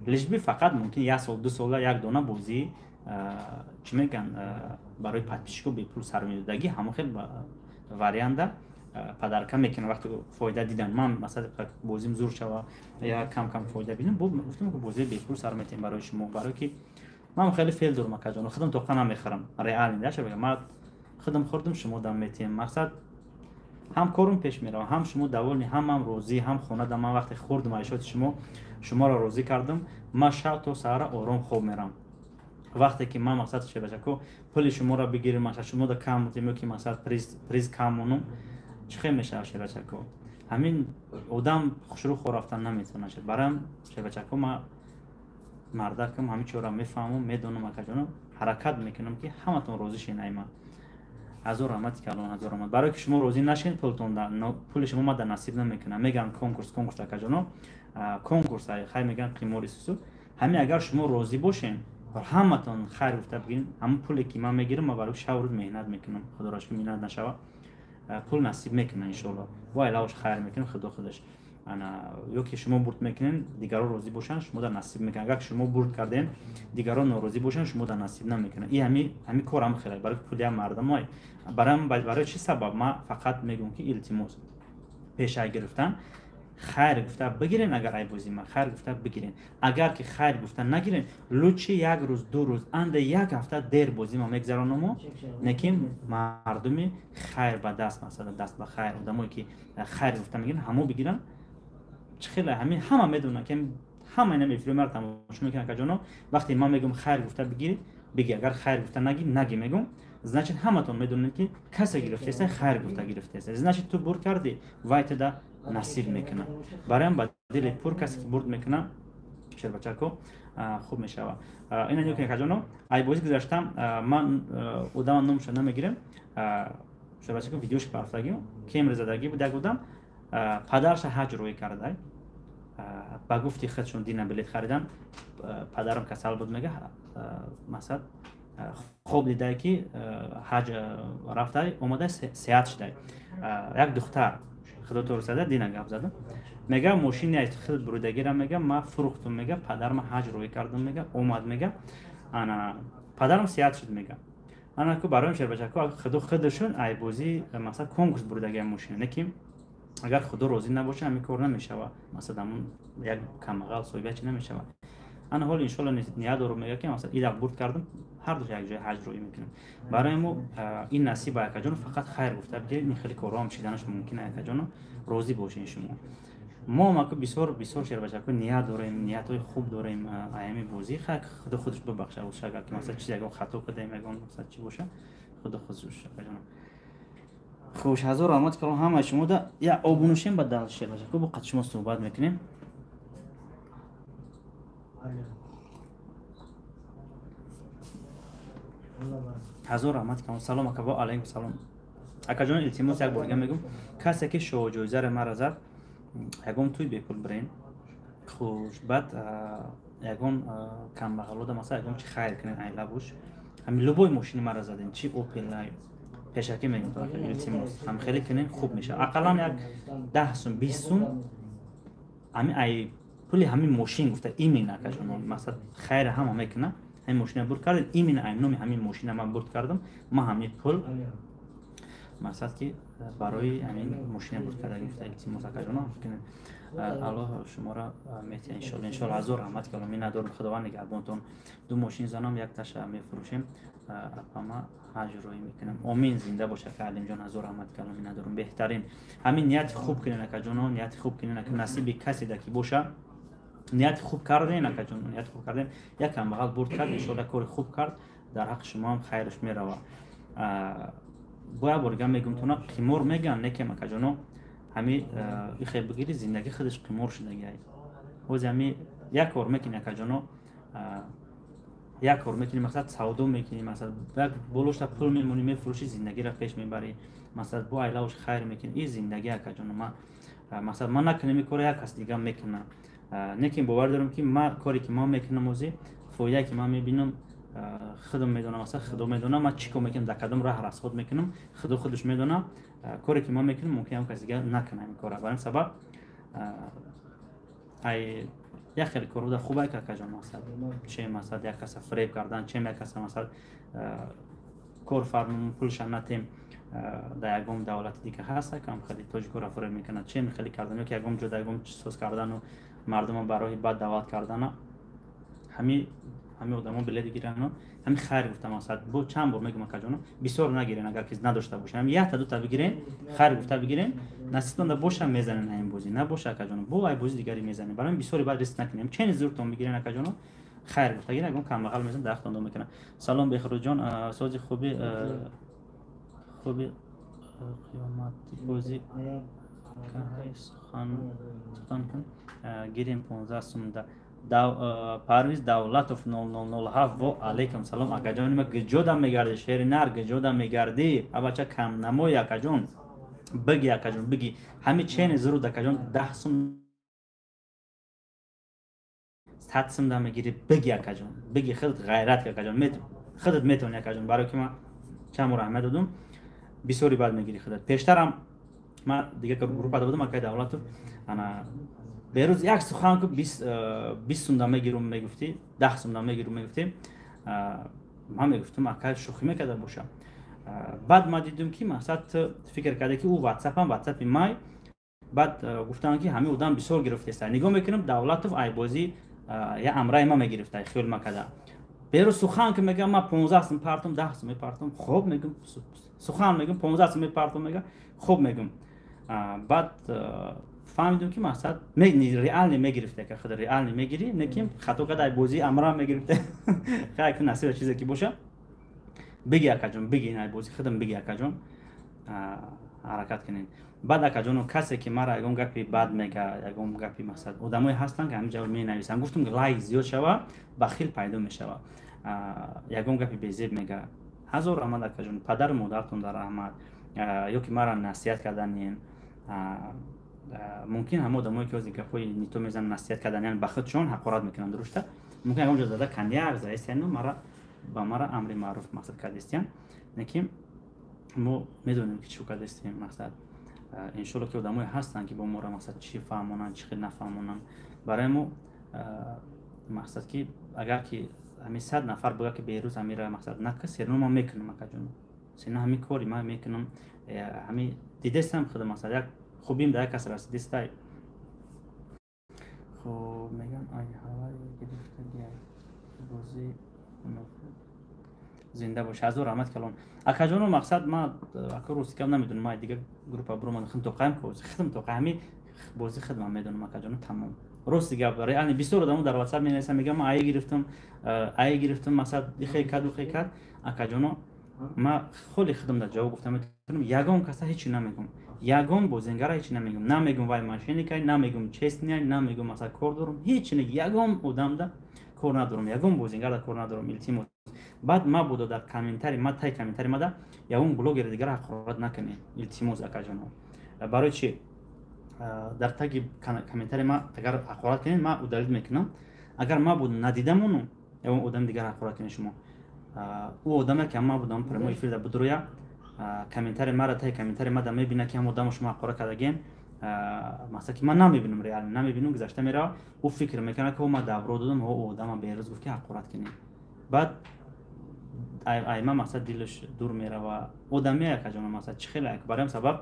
لجبی فقط ممکن یک سال دو سال یک دونه بازی چی میگن برای پادپیشکو به پول سرمایه‌داری همون خیلی واریانت پدرکم میکنه وقتی فایده دیدن من مثلا بازیم زور شوه یا کم کم فایده ببینم گفتم که بازی به پول سرمایه‌داری برای شما برای که من خیلی فیل دور مکجان خودم توقع نمیخرم ریال نیست بگم من خودم خوردم شما دم میتیم مقصد هم کارم پیش میره هم شما دوال هم روزی هم خونه دم من وقتی خوردم معیشت شما را روزی کردم من شب تا سحر آرام خوب میرم وقتی که من مقصد چه بچه کو پول شما را بگیریم مثلا شما دا کم میتیم که مثلا پریز کم مونم چه میشه چه بچه کو همین آدم شروع خور رفتن نمیتونه شد برام چه بچه کو ما مردکم همین چورا میفهمم میدونم که جانم حرکت میکنم که همتون روزی شینایما هزار رحمت کلان هزار رحمت برای که شما روزی نشین پولتون پول شما ما در نصیب نمیکنه میگن کنکورس که جانم کنکورس های خیلی میگن قیموری سوسو همین اگر شما روزی باشین و همتون خیر گفته بگین همون پولی که من میگیرم ما برای شب روز مهنت میکنم خدا راش که مهنت نشوه پول نصیب میکنه ان شاء الله وای لاش خیر میکنه خودش انا یکی شما برد میکنین دیگران روزی باشن شما در نصیب میکنه اگر شما برد کردین دیگران ناراضی باشن شما در نصیب نمیکنه این همین کارم خیلی برای پول مردم های برای چه سبب ما فقط میگم که التماس پیش گرفتن خیر گفته بگیرین اگر ای بازی ما خیر گفته بگیرین اگر که خیر گفته نگیرین لوچی یک روز دو روز اند یک هفته دیر بازی ما میگذرانم نکیم مردمی خیر به دست مثلا دست به خیر آدمایی که خیر گفته میگیرن همو بگیرن خیلی همه میدونن که همه نمیفهمن مرد تماشا میکنن که جانو وقتی ما میگم خیر گفته بگی اگر خیر گفته نگی میگم значит همتون میدونن که کسی گرفته است خیر گفته گرفته است значит تو بر کردی وایت دا نصیب میکنه برایم با دل پر کسی که برد میکنه شر بچه‌کو خوب میشه اینا نیو که کجانو ای بازی گذاشتم من اودام نمش نمیگیرم شر بچه‌کو ویدیوش پرفاگیم کیمر زدگی بودم پدرش حج روی کرده با گفتی خودشون دین بلیط خریدن پدرم کسل بود میگه مثلا خوب دیده که حج رفته اومده سیاحت شده یک دختر خدا تو رسیده دینا گپ زدم میگه ماشین از خود برودگی را میگه ما فروختم میگه پدرم حج روی کردم میگه اومد میگه انا پدرم سیاحت شد میگه انا کو برایم شر بچه کو خودشون ای بازی مثلا کنکورس برودگی ماشین نکیم اگر خدا روزی نباشه همین کار نمیشه مثلا یک کمغال سویبه چی نمیشه انا حال ان شاء الله نیاد رو میگه که مثلا ایده برد کردم هر دو یک جای حج روی میکنم برای ما این نصیب یک جون فقط خیر گفته بگید این خیلی کارام شدنش ممکنه یک جون روزی باشین شما ما که بسیار شیر بچه که نیت داریم نیت‌های خوب داریم ایامی بازی خدا خودش ببخشه و شاگر که مثلا چیزی اگه خطا کنیم میگم مثلا چی باشه خدا خودش جون خوش هزار رحمت کنم همه شما دا یا آبونوشین بدل شیر بچه که با قد شما صحبت میکنیم هزار رحمت کنم سلام اکبا علیکم سلام اکا جان التماس یک بار میگم کسی که شو جایزه را مرا زد یگم توی بپول برین خوش بعد یگم کم بغلوده مثلا یگم چی خیر کنین ایلا بوش همین لوبوی ماشین مرا زدین چی اوپل لای پیشکی میگم تو التماس هم خیلی کنین خوب میشه اقلا یک 10 سوم 20 سوم همین ای پولی همین ماشین گفته ایمین اکا جان مثلا خیر هم میکنه همین ماشین برد کردم ایمین ایمنوم همین ماشین من برد کردم ما همین پول مثلا که برای همین ماشین برد کردم گفته التماس اکا جان فکر الله شما را میته ان شاء الله هزار رحمت کنم می ندارم خداوند نگهبانتون دو ماشین زنم یک تاش میفروشیم اپاما حج روی میکنم امین زنده باشه که علیم جان هزار رحمت کنم می ندارم بهترین همین نیت خوب کنین اکا جان نیت خوب کنین که نصیب کسی دکی باشه نیت خوب کردین اکا جان نیت خوب کردین یکم بغل برد کرد ان شاء الله کار خوب کرد در حق شما هم خیرش میره باید برگم میگم تو نه قیمور میگن نکم اکا جانو همی خیلی بگیری زندگی خودش قیمور شده گیایی و همی یک کار میکنی اکا جانو یک کار میکنی مثلا سودا میکنی مثلا یک بولوش تا پول میمونی میفروشی زندگی را پیش میبری مثلا با علاوش خیر میکنی این زندگی اکا جان ما مثلا من نکنم این کار یک کس دیگه میکنه نکیم باور دارم که ما کاری که ما میکنم موزی فایده که من میبینم خودم میدونم مثلا خودم میدونم ما چیکار میکنم در کدام راه راست خود میکنم خودش میدونم کاری که ما میکنم ممکن هم کسی دیگه نکنه این کارا برای سبب ای یک خیلی کار بوده خوبه که کجا مثلا چه مثلا یک کس فریب کردن چه یک کس مثلا کار فرمون پولش نتیم در یکم دولت دیگه هست که هم خیلی توجه کار فریب میکنه چه خیلی کردن که یکم جدا یکم سوس کردن و مردم برای بعد دعوت کردن همین آدما بلد گیرن همین خیر گفتم مثلا بو چند بار میگم که جانو بسیار نگیرین اگر کس نداشته باشه هم یک تا دو تا بگیرین خیر گفته بگیرین نصیبتون باشه میزنن این بازی نباشه که جانو بو ای بازی دیگری میزنه برای بسیار بعد ریسک نکنیم چه زورتون بگیرین که جانو خیر گفته گیرین اگه کم بغل میزنن درختون دو میکنه سلام بخیر جان سوزی خوبی قیامت بازی خان گیریم 15 سوم پرویز دولتوف 0007 و علیکم سلام اکا جان ما گجودم میگردی شهر نر گجودم میگردی بچه کم نموی اکا جان بگی اکا جان بگی همین چین زرو اکا جان 10 سوم 100 سوم دم میگیری بگی اکا جان بگی خودت غیرت اکا جان خودت میتونی اکا جان برای که ما چند ماه رحمت دادم بسیاری بعد میگیری خودت پیشترم ما دیگه گروه پاده بودم اکا دولتوف انا بیروز یک سخن که 20 سوم دام میگیرم میگفتی 10 سوم دام میگیرم میگفتی ما میگفتم اکا شوخی میکرده باشه بعد ما دیدم که مثلا فکر کرده که او واتساپ مای بعد گفتن که همه آدم بسیار گرفته است نگاه میکنم دولت و ای بازی یا امرای ما میگرفته خیلی مکده بیروز سخن که میگم ما 15 سوم پارتم 10 سوم پارتم خوب میگم سخن میگم 15 سوم پارتم میگم خوب میگم بعد فهمیدم که مثلا ریال نمیگرفته که خود ریال نمیگیری نکیم خطا کرده بازی امرا میگرفته خیلی نصیب چیزی که باشه بگی اکا جون بگی این بازی خودم بگی اکا جون حرکت کنین بعد اکا جون کسی که مرا یگون گپی بد میگه یگون گپی مثلا آدمایی هستن که همینجا می نویسن گفتم لایک زیاد شوه بخیل پیدا میشه یگون گپی بیزیب میگه هزار رحمت اکا جون پدر مادرتون در رحمت یا که مرا نصیحت کردن ممکن هم آدمایی که از اینکه پای نیتو میزنن نصیحت کردن یعنی به خودشون حقارت میکنن درسته ممکن اونجا زده کنیا ارزایستن و مرا امر معروف مقصد کردستین نکیم ما میدونیم که چی کردستیم مقصد ان شاء الله که آدمایی هستن که با ما را مقصد چی فهمونن چی نفهمونن برای ما مقصد که اگر که همین 100 نفر بگه که بیروز امیر مقصد نکس ما میکنم اکا جون سینا همین کاری ما میکنم همین دیدستم خود مقصد یک خوبیم در کس رسید استای خب میگم آی هوای گرفته دیگه بازی زنده باشه از رحمت کلام اکا جون مقصد ما اکا روز کم نمیدونم ما دیگه گروپ برو من خدمت توقعم کو خدمت توقعمی بازی خدمت میدونم اکا جون تمام روز دیگه برای یعنی 20 آدمو در واتساپ می نویسم میگم ما ای گرفتم مثلا خیلی کد اکا جون ما خیلی خدمت جواب گفتم میتونم یگام کسا هیچی نمیگم یگام بازنگر هیچی نمیگم وای ماشینی که نمیگم چیست نمیگم مثلا کار دارم هیچ نه یگام آدم ده کار ندارم یگام بازنگر ده کار ندارم التماس بعد ما بود در کامنتاری ما تای کامنتاری ما ده یگام بلوگر دیگر حقارت نکنه التماس اکا جان برای چی در تگ کامنتاری ما اگر حقارت کنین ما دلیل میکنم اگر ما بود ندیدم اونو یگام آدم دیگر حقارت کنه شما او آدمی که ما بودم پرموی فیلد بود رویا کامنتاری ما را تای کامنتاری ما دم میبینه که هم آدم شما حقارت کردگین مثلا که من نمیبینم ریال نمیبینم گذشته میره او فکر میکنه که ما دعوا دادم او آدم بیروز گفت که حقارت کنین بعد ما مثلا دلش دور میره و آدمی که جان مثلا چه خیلی برام سبب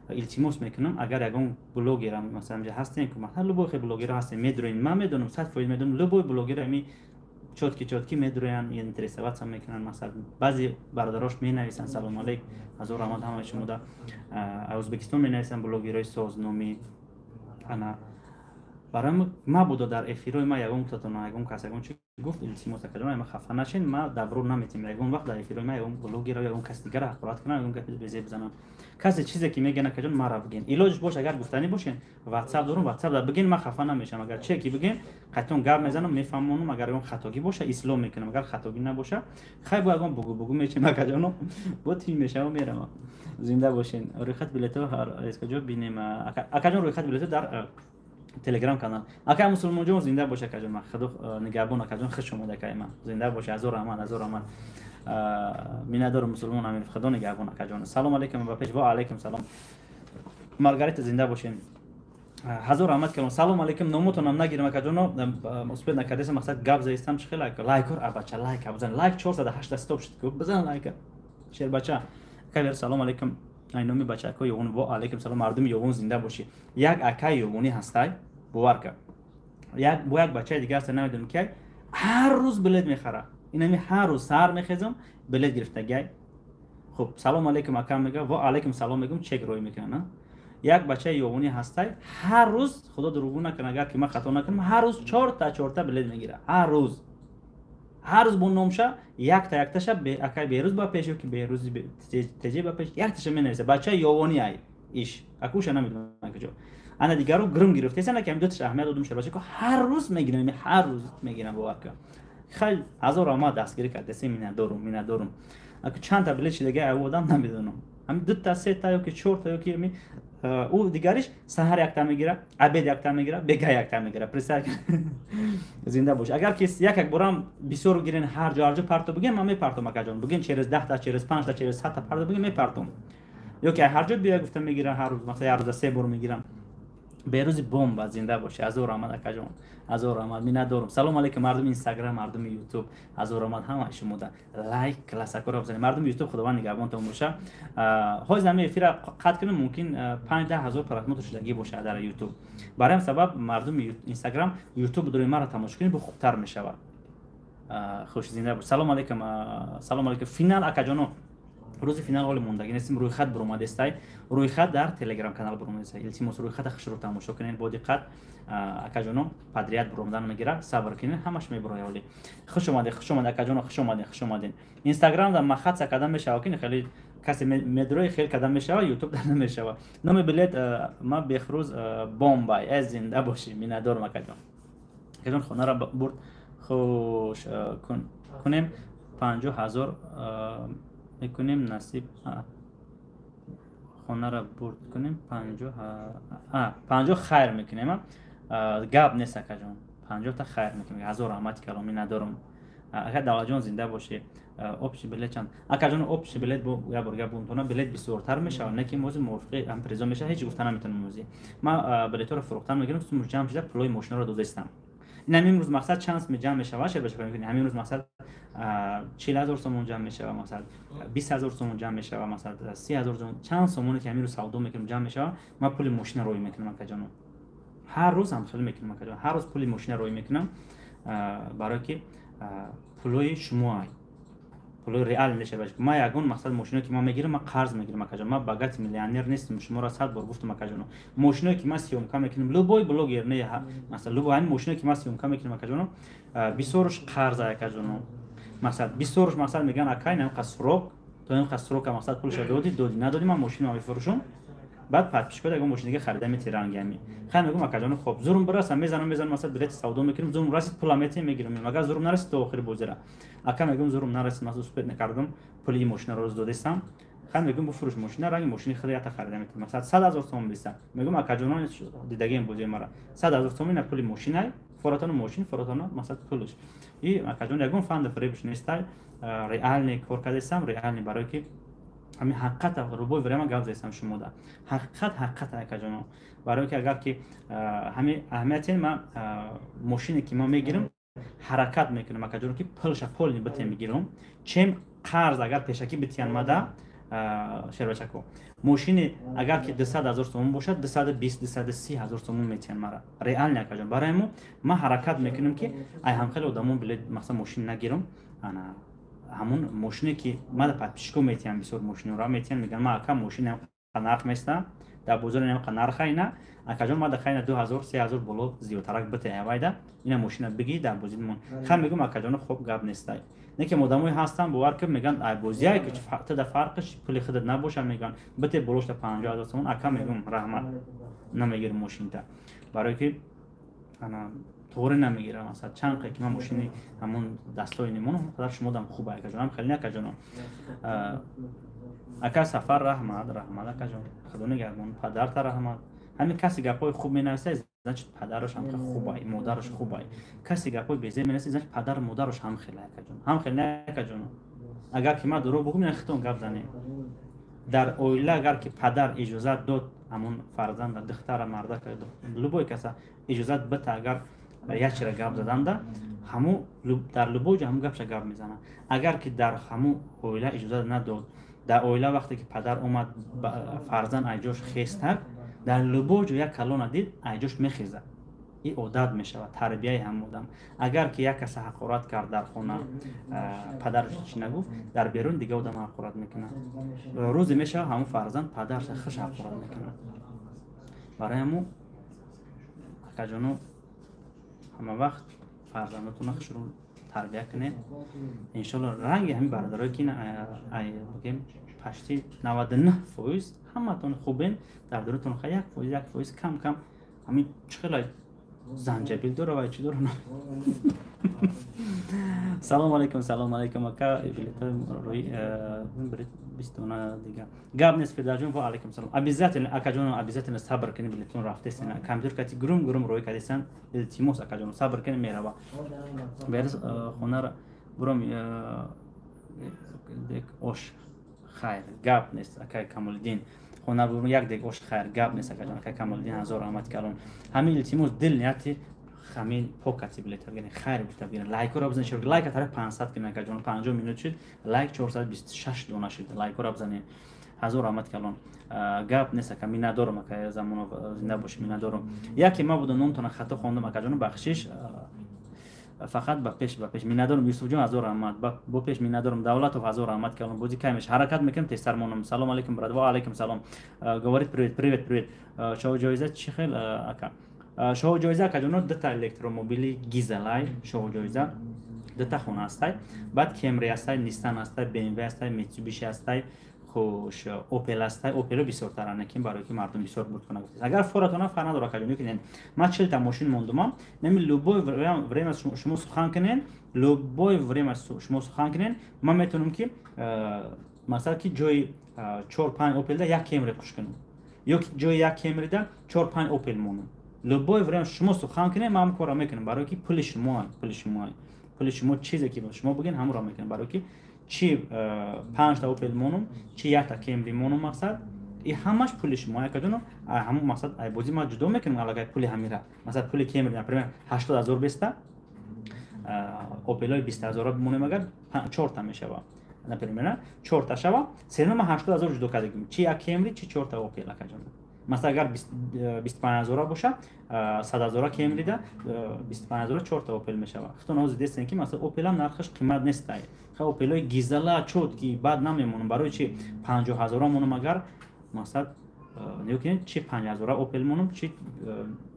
التماس میکنم اگر یگان بلوگر مثلا اینجا هستین که مثلا لبو خیلی بلوگر هستین میدونین من میدونم 100% میدونم لبو بلوگر می چوتکی میدونن این تریسوات هم میکنن مثلا بعضی برادراش می نویسن سلام علیک از رحمت همه شما در ازبکستان می نویسن بلوگرای سازنامی انا برام ما بود در افیروی ما یگان تا یگان کس یگان گفت التماس کردم ما خفه نشین ما دبرو نمیتیم اون وقت در فیلم ما اون بلوگر یا اون کس دیگر حقارت کنن اون گپ بزه بزنن کسی چیزی که میگن کجون ما را بگین علاجش باشه اگر گفتنی باشه واتساپ دارم واتساپ دا بگین ما خفه نمیشم اگر چه کی بگین قطعا گپ میزنم میفهمونم اگر اون خطاگی باشه اسلام میکنم اگر خطاگی نباشه خیلی باگم بگو میشه ما کجونو با تیم میشه و میرم زنده باشین رویخت بلیتو هر از کجا ببینیم اکجون رویخت بلیتو در تلگرام کانال اکا مسلمان جون زنده باشه کجون ما خدا نگهبان کجون خوش اومده که ما زنده باشه از رحمان میندار مسلمان امیر خدا نگهبان کجون سلام علیکم و پیش و علیکم سلام مارگاریت زنده باشین هزار رحمت کردم سلام علیکم نومتون هم نگیرم کجون مثبت نکردیم مقصد گپ زیستم چه لایک کر بچا لایک بزن لایک 408 استاپ شد بزن لایک شیر بچا کبیر سلام علیکم اینومی بچه اکای یوون و علیکم سلام مردم یوون زنده باشی یک اکای یوونی هستای باور کن یک بچه دیگه است نمیدونم که هر روز بلیت میخره اینمی هر روز سر میخزم بلیت گرفته گای خب سلام علیکم اکا میگه و علیکم سلام میگم چک روی میکنه یک بچه یوونی هستای هر روز خدا دروغ نکنه اگر که من خطا نکنم هر روز 4 تا بلیت میگیره هر روز بون نامشه یک تاشه به اکای بیروز با پیشو که بیروز تجی با پیش یک تاشه مینویسه بچه یوونی ای ایش اکوش نمیدونم کجا انا دیگه رو گرم گرفته سن که دو تا اهمیت دادم شر باشه که هر روز میگیرم هر روز میگیرم باور کن خیلی هزار ما دستگیری کرده سی مینا دارم اگه چند تا بلیت دیگه آوردم نمیدونم هم دو تا سه تا یا که 4 تا یا که می او دیگریش سحر یک تا میگیره عبید یک تا میگیره بگه یک تا میگیره پرسر زنده باش اگر کسی یک برام بسیار گیرن هر جا پرتو بگین من میپرتم مکجان بگین چرز 10 تا چرز 5 تا چرز 7 تا پرتو بگین میپرتم یا که هر جا بیا گفتم میگیره هر روز مثلا هر روز 3 بار میگیرم به روز بمب زنده باشه از رحمت اکجان از رحمت می ندارم سلام علیکم مردم اینستاگرام مردم یوتیوب از رحمت همه شما ده لایک کلاسیک رو بزنید مردم یوتیوب خداوند نگهبانتون باشه های زمین افیر قطع کنم ممکن 5-10 هزار پراتموت شدگی باشه در یوتیوب برای سبب مردم اینستاگرام یوتیوب دور ما را تماشا کنید خوبتر میشه خوش زنده باش سلام علیکم فینال اکجانو روز فینال حال موندگی نیستیم روی خط برآمده است روی خط در تلگرام کانال برآمده است التماس روی خط خش رو تماشا کنین با دقت اکجانو پادریات برآمدن میگیره صبر کنین همش میبره ولی خوش اومده اکجانو خوش اومدین اینستاگرام در مخاط قدم میشه که خیلی کسی مدروی خیلی قدم میشه یوتیوب در نمیشه نام بلیت ما بخروز بمبای از زنده باشی می ندارم اکجان خونه را برد خوش کنیم 50,000 میکنیم نصیب خونه را برد کنیم 50 خیر میکنیم گاب نیست اکجان 50 تا خیر میکنیم هزار رحمت کلامی ندارم اگر دالا جان زنده باشه اپش بلیت چند اکجان اپش بلیت بو یا برگا بونتونا بلیت بسیارتر میشه نه که موضوع موافقه امپریزا میشه هیچ گفتن نمیتونم موضوع ما بلیت رو فروختم میگیرم تو جمع شده پلوی ماشین رو دادستم این همین روز مقصد چانس می جمع میشه باشه بشه کنید همین روز مقصد 40,000 تومان جمع میشه و مثلا 20,000 تومان جمع میشه و مثلا 30,000 تومان چند تومانی که همین روز سودا میکنم جمع میشه ما پول ماشین روی میکنم کجانو هر روز هم خیلی میکنم کجانو هر روز پول ماشین روی میکنم برای که پولای شما پول ریال نشه باشه ما یگون مقصد ماشینی که ما میگیرم ما قرض میگیرم کجا ما باگت میلیونر نیستم شما را 100 بار گفتم کجا ماشینی که ما سیوم کم میکنیم لوبوی بلوگر نه مثلا لوبو این ماشینی که ما سیوم کم میکنیم کجا بیسورش قرض کجا مثلا بیسورش مثلا میگن اکای نه قصروک تو این قصروک مقصد پولش دادی ندادی من ماشین رو میفروشم بعد پات پیش اگه ماشین دیگه خریدم میتیرانگمی خیلی میگم کجا خب زورم برسم میزنم مثلا بلیت سودا میکنیم زورم رسید پولامتی میگیرم مگر زورم نرسید تو آخر بوزره اکا میگم زورم نرسید مثلا سوپر نکردم پولی ماشین رو دادستم خیلی میگم بفروش ماشین رنگ ماشین خیلی تا خریدم مثلا 100,000 تومان بیستم میگم اکا جون دیدگی بوزه مرا 100,000 تومان پولی ماشین فراتون ماشین فراتون مثلا پولش این اکا جون میگم فاند فریبش نیست ریال نه کار کردم ریال برای که همین حقیقت رو باید برای ما گفت زیستم شما ده حقیقت اکجانو برای که اگر که همین اهمیت ما ماشینی که ما میگیریم حرکت میکنیم اکجانو که پولش پول نبته میگیرم چیم قرض اگر پیشکی بتیان ماده شربچکو ماشین اگر که 200,000 تومان باشد 220,000-230,000 تومان میتین مرا ریال نه اکجان برای ما حرکت میکنیم که ای هم خیلی آدمون بلیت مثلا ماشین نگیرم انا همون ماشینی که ما در پیشکو میتیم بسیار ماشین را میتیم میگن ما اکا ماشین نرخ میسته در بازار نمیخواد نرخ اینا اکجان ما دخاینا 2000 3000 بالا زیادترک بته وایدا اینا ماشین بگی در بازی من خم میگم اکجان خوب گپ نیستای نه که مداموی هستن باور که میگن ای بازیه که فقط در فرقش پول خودت نباشه میگن بته بروش 50000 تومان اکا میگم رحمت نمیگیر ماشین تا برای که انا طوری نمیگیرم مثلا چند که من ماشینی همون دستای نمونه خدا شما دم خوبه اکجان هم خیلی اکجان اکا سفر رحمت اکجان خدا نگهدار پدر تا رحمت همین کسی گپای خوب مینویسه زنش پدرش هم خوبه مادرش خوبه کسی گپای بیزه مینویسه زنش پدر مادرش هم خیلی اکجان هم خیلی اکجان اگر که ما دروغ بگم نختون گپ زنه در اویله اگر که پدر اجازه داد همون فرزند دختر مرد که لبوی کسا اجازه بده اگر یک چیز گپ زدن ده همو در لبوج هم گپش گپ میزنه اگر که در همو اویله اجازه نداد در اویله وقتی که پدر اومد فرزند ایجاش خیسته در لبوج یک کلون دید ایجاش میخیزه این عادت میشه و تربیه هم بودم اگر که یک کس حقارت کرد در خونه پدرش چی نگفت در بیرون دیگه آدم حقارت میکنه روز میشه همون فرزند پدرش خوش حقارت میکنه برای همون اکجانو همه وقت فرزندتون رو تربیه کنین انشالله رنگ همین برادرایی که بگیم پشتی 99% همه تون خوبین در دورتون خیلی 1% کم کم همین چخلای زنجبیل داره و چی داره سلام علیکم اکا بلیت روی برید 29 دیگه گاب نیست پیدا جون و علیکم سلام ابیزات اکا جون ابیزات صبر کنی بلیتون رفته سن کامپیوتر کتی گروم روی کردیسن التیموس اکا جون صبر کنی میروا برس خونه بروم دک اوش خیر گاب نیست اکا کمالدین خونه بروم یک دیگه اوش خیر گاب نیست اکا جون اکا کمالدین هزار رحمت کلون همین التیموس دل نیاتی همین پوکتی بلیت بگیرین خیر بلیت بگیرین لایک رو بزنید شروع لایک طرف 500 کنه که جون 50 مینوت شد لایک 426 دونه شد لایک رو بزنید هزار رحمت کلون گپ نیست که می ندارم که زمان زنده باشه می ندارم یکی ما بود نون تون خطا خوندم که جون بخشش فقط با پیش می ندارم یوسف جون هزار رحمت با پیش می ندارم دولت و هزار رحمت کلون بودی کمش حرکت میکنم تستر مونم سلام علیکم برادر و علیکم سلام گوارید پریوت شو جایزه چی خیل اکا شو جایزه که جنو دتا الکتروموبیلی گیزلای شو جایزه دتا خونه هستای بعد کمری هستای نیستان هستای بی ام و هستای میتسوبیشی هستای خوش اوپل هستای اوپل بسیار ترانه که برای که مردم بسیار بود کنه اگر فورتونا فرنا داره که جنو کنین ما 40 تا ماشین موندم نمی لوبوی وریم شما سخن کنین لوبوی وریم شما سخن کنین ما میتونم که مثلا که جای 4 5 اوپل ده یک کمری خوش کنم یا جای یک کمری ده 4 5 اوپل مونم لبوی وریم شما سخن کنین ما هم کارا میکنیم برای که پول شما چیزی که شما بگین هم را میکنیم برای که چی 5 تا اوپل مونم چی یک تا کمری مونم مقصد این همش پول شما کدونم همون مقصد ای بازی ما جدا میکنیم علاوه پول همیرا مثلا پول کمری مثلا 80000 بیستا اوپلای 20000 بمونه مگر 4 تا میشه نپرمینا 4 تا شوا سینما 80000 جدا کردیم چی یک کمری چی 4 تا اوپل کجا مثلا اگر 25000 باشه 100000 کمری ده 25000 4 تا اوپل میشه خودتون از دیدین که مثلا اوپل هم نرخش قیمت نیست خب اوپلای گیزلا چوت که بعد نمیمونن برای چی 50000 مونم اگر مثلا نیوکین چی 5000 اوپل مونم چی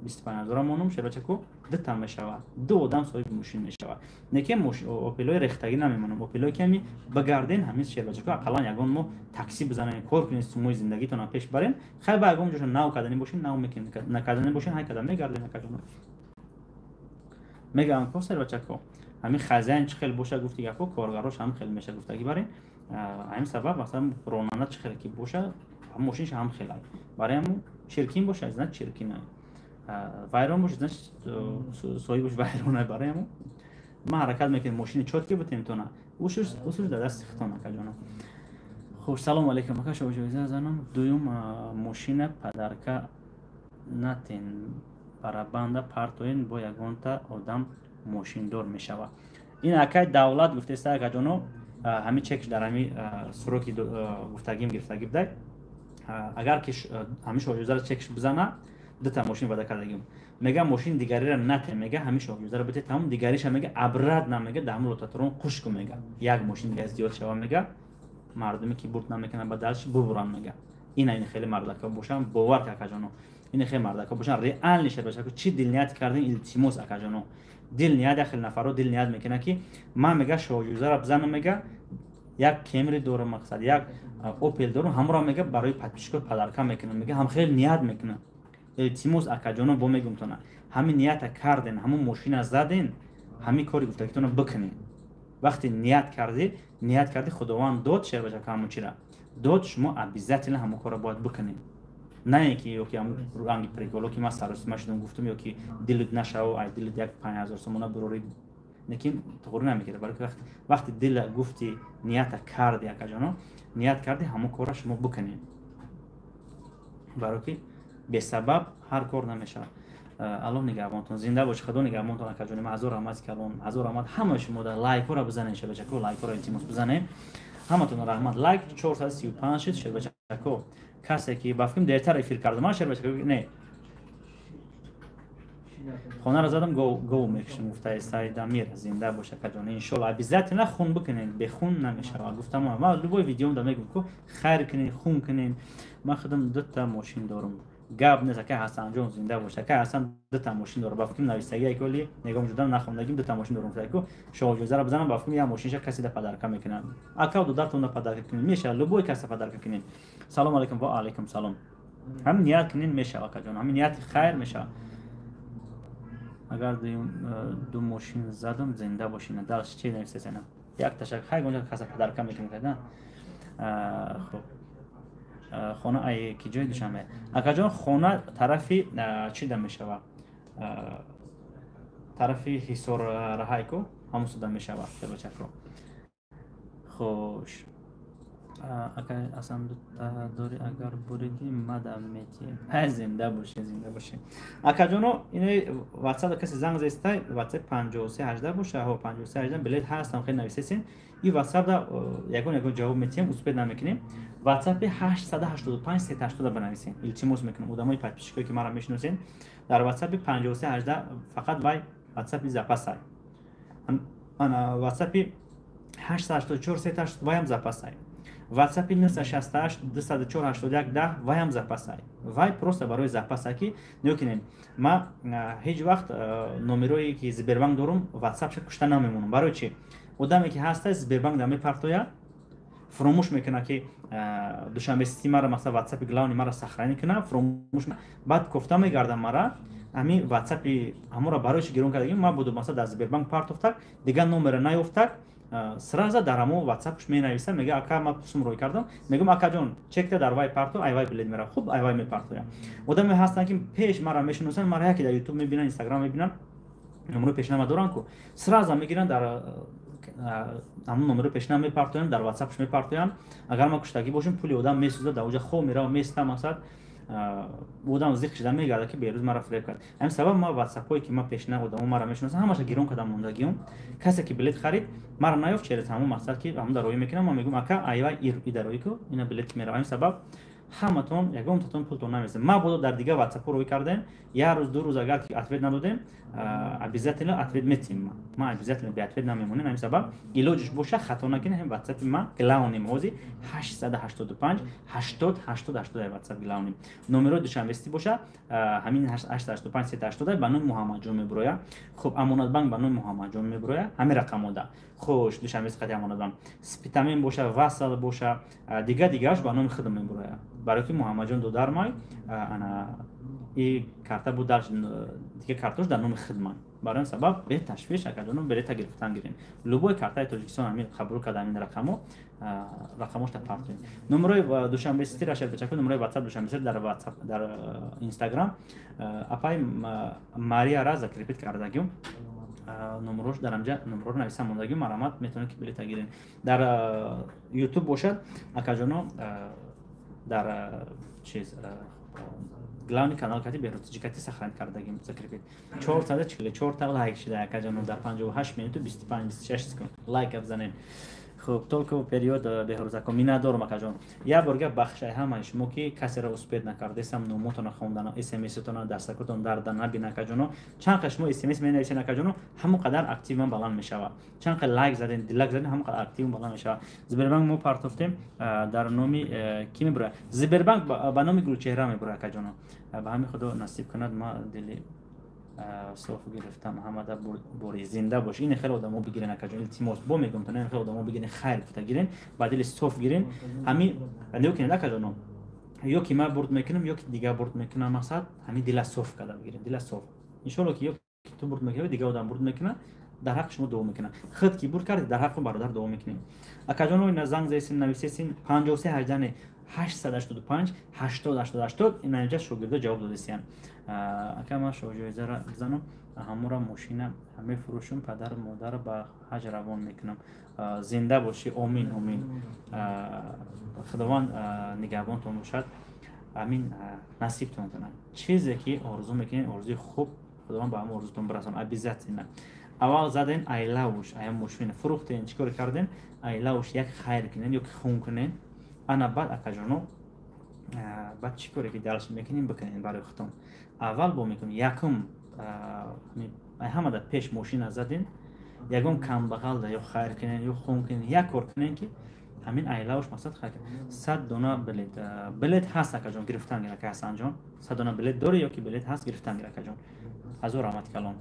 25000 مونم شبا چکو دتا میشه دو آدم صاحب ماشین میشه نه که اوپلای رختگی نمیمونم اوپلای کمی بگردین همین شبا چکو اقلا یگان مو تاکسی بزنین کار کنین سموی زندگیتون پیش برین خیر باگم جوش ناو کردنی باشین ناو میکنین نکردنی باشین های کدام میگردین نکردن میگم کو سر بچکو همین خزان چخل باشه گفتی گفت کارگراش هم خیلی میشه گفتگی برین همین سبب مثلا رونانه چخل کی باشه هم ماشینش هم خیلی برای همون چرکین باشه از نه چرکین وایرون باشه نه سوی باشه وایرونه برای همون ما حرکت میکنیم ماشین چوت که بتیم تو نه اوشش در دست خطانه کجانا خوش سلام علیکم اکا شو جویزه زنم دویم ماشین پدرکه نتین برابنده پرتوین با یگان تا آدم ماشین دار میشوه این اکای دولت گفته است که جانو همین چکش در همین سروکی گفتگیم گرفتگی بده اگر که همین شوجوزر چکش بزنه دو تا ماشین وعده کردگیم میگه ماشین دیگری را نته میگه همین شوجوزر بده تمام دیگریش میگه ابرد نمیگه دامو روتاتورون خشک میگه یک ماشین دیگه زیاد شوه میگه مردمی که برد نمیکنن با دلش ببرن میگه این خیلی مردکا باشن باور که اکاجانو این خیلی مردکا باشن ریال نشه باشه که چی دل نیت کردن التماس اکاجانو دل نیت خیلی نفرو دل نیت میکنه که ما میگه شوجوزا را بزنم میگه یک کیمری دور مقصد یک اوپل دور همراه میگه برای پادپیشکو پدرکا میکنه میگه هم خیلی نیت میکنه التماس اکاجانو با میگم تو نه همین نیت کردن همون ماشین زدین همین کاری گفته که تو بکنین وقتی نیت کردی خداوند داد شر بچه که همون چی را داد شما عبیزت همون کار باید بکنین نه اینکه یکی هم رنگ پریکولو که ما سراسیمه شدم گفتم یا که دلت نشه و ای دلت یک 5000 سومونه بروری نکیم تغییر نمیکنه برای که وقتی دل گفتی نیت کردی اکاجانو نیت کردی همون کار شما بکنین برای که به سبب هر کار نمیشه الله نگهبانتون زنده باشه خدا نگهبانتون اکاجانو هزار رحمت کلام هزار رحمت همه شما در لایک رو بزنین شه بچکو لایک رو التماس بزنین همتون رحمت لایک 435 شد شه بچکو کسی که بافکم دیرتر افیر کردم ما شه بچکو نه خونه رو زدم گو میکشم مفتای سعید امیر زنده باشه اکاجانو ان شاء الله عزت نه خون بکنین بخون نمیشه گفتم ما لوبای ویدیوم دا میگم که خیر کنین خون کنین ما خودم دو تا ماشین دارم گاب نیست که حسن جون زنده باشه که حسن دو تا ماشین داره بافکم نویسگی کلی نگام جدام نخوندگیم دو تا ماشین دارم فکر شو جوزر بزنم بافکم یا ماشینش کسی ده پدرکا میکنه اکاو دو داتون پدرکا کنین میشه لوبای کسی پدرکا کنین سلام علیکم و علیکم سلام هم نیت کنین میشه اکاجون هم نیت خیر میشه اگر دو ماشین زدم زنده باشین درش چی نمیشه نه یک تشک خیر اونجا کسی پدرکا میکنه نه خب خانه ای کی جای دوشنبه اکاجان خانه طرفی چی دم میشوه طرفی حصار رهایکو همون سودم میشوه در بچکرو خوش اگر اصلا داری اگر بریدی مدام میتی زنده باشه اکاجانو این واتساپ کسی زنگ زسته واتساپ 5318 باشه ها 5318 بلیت هستم خیلی نویسین این واتساپ دا یگون جواب میتیم اسپید نمیکنیم واتساپ 885 380 بنویسین التماس میکنم آدمای پادپیشکایی که مرا میشناسین در واتساپ 5318 فقط وای واتساپ زاپاسای انا واتساپ 884 380 وایم زاپاسای واتساپ 968 204 81 10 وایم زاپاسای وای просто برای زاپاساکی نکنین ما هیچ وقت نمرویی که زبربانک دارم واتساپ ش کشته نمیمونم برای چی آدمی که هست زبربانک دمی پرتویا فراموش میکنه که دوشنبه سیتی مرا مثلا واتساپ گلاونی مرا سخرانی کنه فراموش بعد گفته میگردم مرا همین واتساپ همورا برایش گیرون کردیم ما بود مثلا از زبربانک پارت افتاد دیگه نمره نیافتاد سرازا در همون واتساپش می نویسه میگه اکا ما پسم روی کردم میگم اکا جون چک در وای پارتو ای وای بلد میره خوب ای وای می پارتویا آدمی هستن که پیش مرا میشناسن مرا یکی در یوتیوب میبینن اینستاگرام میبینن نمره پیشنامه دارن کو سرازا میگیرن در همون نمره پیشنامه میپارتوین در واتساپش میپارتوین اگر ما کشتگی باشیم پولی آدم میسوزه در اوج خو میره و میسته مثلا بودم زیخ شدم میگرده که بیروز مرا فریب کرد همین سبب ما واتساپ هایی که ما پیشنه بودم مرا میشناسن همش گیرون کردم موندگیم کسی که بلیت خرید مرا نیافت چهره تمام مقصد که همون دروی میکنم ما میگم اکا ایوا ایدروی کو اینا بلیت میره همین سبب همتون یگم تاتون پولتون نمیزه ما بود در دیگه واتساپ روی کردن یا روز دو روز اگر که اتوید ندادیم ابیزاتنا اتوید میتیم ما ابیزاتنا به اتوید نمیمونیم همین سبب ایلوجش باشه خطا نکنه هم واتساپ ما گلاونیم موزی 885 80 80 80 واتساپ گلاونیم نمره دوشنبه باشه همین 885 380 بانو محمد جون میبرویا خب امانت بانک بانو محمد جون میبرویا همین رقم ده خوش دوشنبه قضیه امانت بانک سپیتامین باشه واسل باشه دیگهش بانو خدمت میبرویا برای که محمد جان دو در مای انا این کارت بود در دیگه کارتش در نام خدمت برای سبب به تشویش کردن بلیط گرفتن گیرین لوگوی کارت تاجیکستان همین قبول کرد همین رقمش تا پارتین نمره دوشنبه سیتی را شیر بچکو نمره واتساپ دوشنبه سیتی در واتساپ در اینستاگرام اپای ماریا را ذکر پیت کردگیم نمروش در اینجا نمره رو نویسم موندگی مرامت میتونه که بلیط گیرین در یوتیوب باشد اکاجانو در چیز گلاونی کانال کتی بیروتی کتی سخن کردگیم ذکر بید 444 تا لایک شده اکاجانو در 58 منیت و 25 26 سکند لایک بزنین خب только период беҳрӯзако минадорум акаҷон як борга бахшай ҳамаи шумо ки касеро успед накардесам номотона хондан смс-тона дастакотон дарда набина акаҷоно чанқа шумо смс менависен акаҷоно ҳамон қадар активан баланд мешава чанқа лайк заден дилак заден ҳамон қадар активан баланд мешава Сбербанк мо партофтем дар номи ки мебура Сбербанк ба номи гулчеҳра мебура акаҷоно ба ҳамин худо насиб кунад ма дили صاف گرفتم محمد بوری زنده باش این خیلی آدمو بگیرن اکاجون التماس با میگم تا نه خیلی آدمو بگیرن خیر فتا گیرن بعد دل صاف گیرن همین اندیو که نکاجونم یا کی ما برد میکنم یا کی دیگه برد میکنم مقصد همین دل صاف کردم بگیرن دل صاف ان شاء الله که یا تو برد میکنی دیگه آدم برد میکنه در حق شما دوام میکنه خود کی برد کرد در حق برادر دوام میکنیم اکاجون این زنگ زیسین نویسین 53 18 885 80 این اینجا شاگردا جواب دادن اکا ما شوجویزه را بزنم همورا ماشینا همه فروشم پدر مادر با حج روان میکنم زنده باشی آمین آمین خداوند نگهبانتون باشد امین نصیبتون کنه چیزی که آرزو میکنین آرزوی خوب خداوند با هم آرزوتون برسون عزت نه اول زدن ایلاوش ایم ماشین فروختین چیکار کردین ایلاوش یک خیر کنین یا خون کنین انا بعد اکاجونو بعد چیکاری که دلش میکنین بکنین برای خودتون اول با میکنین یکم همه در پیش ماشین زدین یکم کم بغل ده یا خیر کنین یا خون کنین یک کار کنین که همین ایلاوش مقصد خیر کنین 100 دونه بلیت هست اکاجون گرفتن گیره که حسن جان 100 دونه بلیت داره یا که بلیت هست گرفتن گیره اکاجون از او رحمت کلام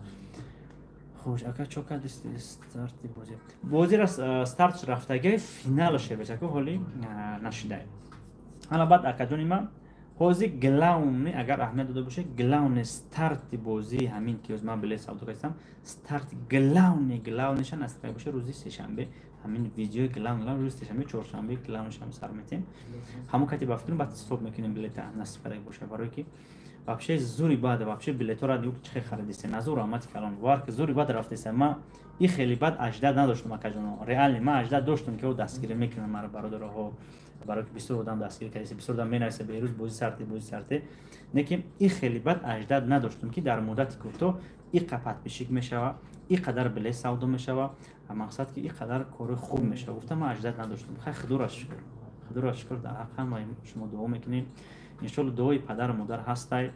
خوش اکا چوکا استارت بازی را استارت رفتگی فینالش بشه که حالی نشده حالا بعد اکاجونی من حوزی گلاونی اگر اهمیت داده باشه گلاون استارت بازی همین که از من بلیت ساوتو کردم استارت گلاونیشان است که باشه روزی سه‌شنبه همین ویدیو گلاون روز سه‌شنبه چهارشنبه گلاونش هم سر میتیم همون کتی بافتیم بعد استوب میکنیم بلیت نصب کرده باشه برای که вообще зури бад вообще билетора диюк чихе харидисен азур рамати калон вар ки зури бад рафтесен ма и хели бад ажда надоштум акаҷоно реални ма ажда доштум ки о дастгирӣ мекунам мара бародароҳо барои ки бисёр одам дастгирӣ кардисе бисёр одам менависа берӯз бози сарте лекин и хели бад ажда надоштум ки дар муддати кӯтоҳ и қапат бишик мешава и қадар билет савдо мешава мақсад ки и қадар кори хуб мешава гуфтам ма ажда надоштум хай худоро шукр дар ҳақ ҳамаи шумо дуо мекунем иншалло дуои падару модар ҳастай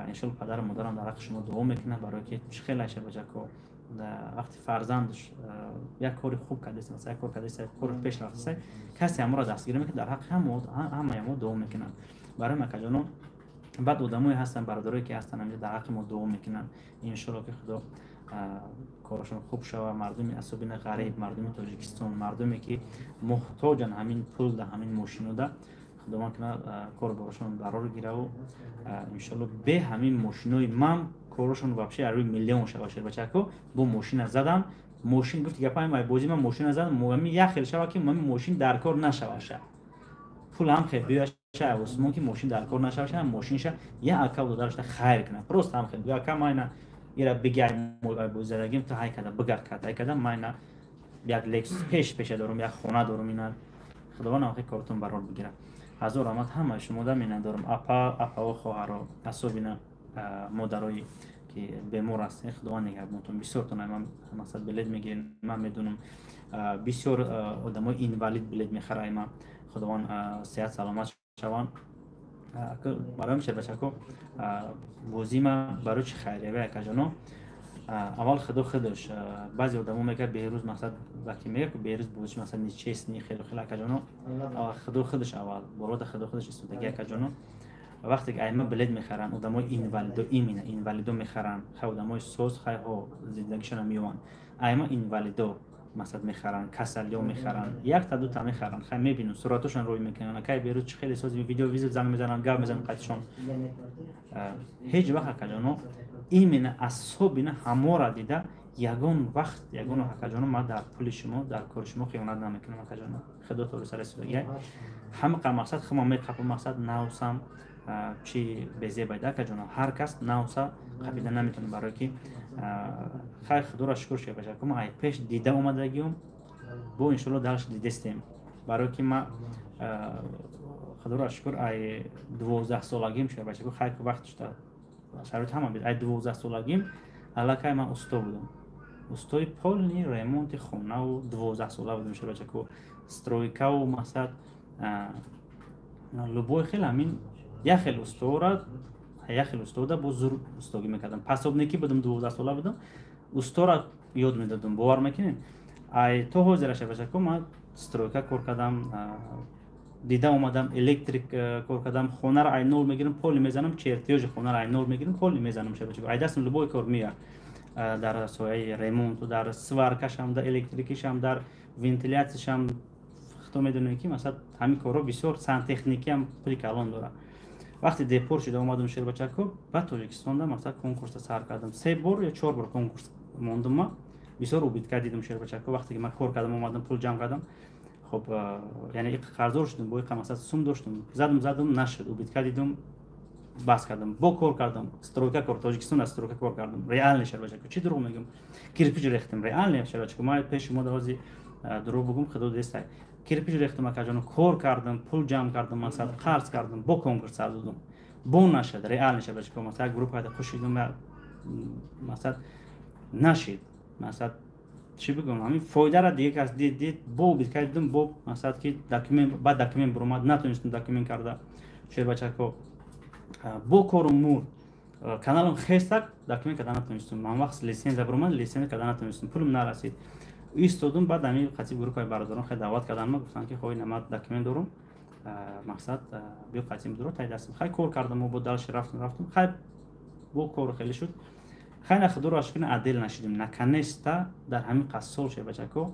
иншалло падару модарам дар ҳаққи шумо дуо мекунад барое ки хелаша бачако вақти фарзандш як кори хуб кардеса масалан як кор кардеса як кор пеш рафтеса касе ҳаморо дастгирӣ мекунад дар ҳаққи ҳамаи мо дуо мекунад барои макаҷоно баъд одамое ҳастанд бародарое ки ҳастанд ҳамиҷа дар ҳаққи мо дуо мекунанд иншалло ки худо корашон хуб шава мардуми асобини ғариб мардуми тоҷикистон мардуме ки муҳтоҷанд ҳамин пулда ҳамин мошинуда خداوند کنه کار براشون قرار گیره و انشالله به همین ماشینای من کارشون واپسی روی میلیون شده باشه بچه که با ماشین زدم ماشین گفت که پای بازی من ماشین زدم مهمی یک خیلی شده که من ماشین در کار نشوه شه پول هم خیلی بیاشه اسمون که ماشین در کار نشوه شه ماشینش یه اکاو داشته خیر کنه پروست هم خیلی بیا که ما اینا ایرا بگیر بازی زدگیم تا های کده بگر کده ما اینا یک لکس پیش دارم یک خونه دارم اینا خداوند هم خیلی کارتون برار بگیره ҳазор рамат ҳама шумода менадорам апао хоҳаро асобина модарои ки бемор ҳастен худованд нигҳабонтон бисёртона ман мақсад билет мегирем ман медонам бисёр одамои инвалид билет мехарай ман худованд сеҳат саломат шаванд барои мешавад бачако бозӣ ма барои чи хайриява якаҷоно аввал худо худаш баъзе одамо мегӯяд беҳрӯз мақсад вақте мегӯяд ки беҳрӯз бозиш мақсад нечест ни хело акаҷоно худо худаш аввал борода худо худаш истодаги акаҷоно вақте ки айма билет мехаранд одамои инвалидо имина инвалидо мехаранд хай одамои соз хайҳо зиндагишона меёванд айма инвалидо мақсад мехаранд касалиё мехаранд якта дута мехаранд хай мебинам суратошон рӯй мекунанд акай беҳрӯз чи хеле сози видео занг мезананд гап мезананд қайтишон ҳеҷ вақт акаҷоно именно асобина ҳамора дида ягон вақт ягон акаҷоно ма дар пули шумо дар кори шумо хиёнат намекунам акаҷоно худо торо сари судагия ҳама мақсад хама меқапу мақсад наусам чи безебайда акаҷоно ҳар кас науса қапида наметавонад барое ки хай худоро шукр шуя баша ки ма ай пеш дида омадагиам бо иншалло далш дидестем барое ки ма худоро шукр ай 12 солагим шуя баша ки хай вақт шуда шароит ҳама бед ай 12 солагим аллакай ман усто будам устои полни ремонти хонаву 12 сола будем шо бача ко стройкаву масад любой хел амин як хел устора як хел устода бо зур устогӣ мекардам пасобникӣ будам 12 сола будам устора ёд медодам бовар мекунед ай то ҳозира шо бача ко ман стройка кор кардам дида омадам электрик кор кардам хонаро ай нол мегирам поли мезанам чертёжи хонаро ай нол мегирам поли мезанам шо бача ко ай дастам любой кор мия дар сояи ремонту дар сваркашам дар электрикишам дар вентиляцияшам хто медонем ки масалан ҳамин корро бисёр сантехникиам пули калон дорад вақте депор шуда омадам шербачако ба тоҷикистонда масалан конкурса сар кардам 3 бор ё 4 бор конкурс мондам ма бисёр убитка дидам шербачако вақте ки ман кор кардам омадам пул ҷамъ кардам хоб яъне қарздор шудам бо иқа масалан сум доштам задам нашуд убитка дидам бас кардам бо кор кардам стройка кор тоҷикистон стройка кор кардам реальный шербачако чи дурӯғ мегӯям кирпич рехтам реальный шербачако ман пеши шумо ҳозир дурӯғ бигӯм худо дестай кирпич рехтам акаҷоно кор кардам пул ҷамъ кардам масалан қарз кардам бо конкурс сар додам бо нашуд реальный шербачако масалан як группа хушидам масалан нашид масалан чӣ бигӯм ҳамин фоидара дига кас дид бо убитка дидам бо масалан ки документ ба документ буромад натонистам документ карда шербачако бо кору мур каналам хестак документ карда натонистам ман вақт лисензия буромад лисензия карда натонистам пулам нарасид истодум баъд ами қатъи группаи бародарон хеле даъват карданд гуфтанд ки хои нама документ дорум мақсад биё қатъи мудиро тай дастам хай кор кардам бо далши рафтам хай бо кору хеле шуд хайна худоро шукрин адел нашидем наконец-то дар ҳамин қас сол шербачако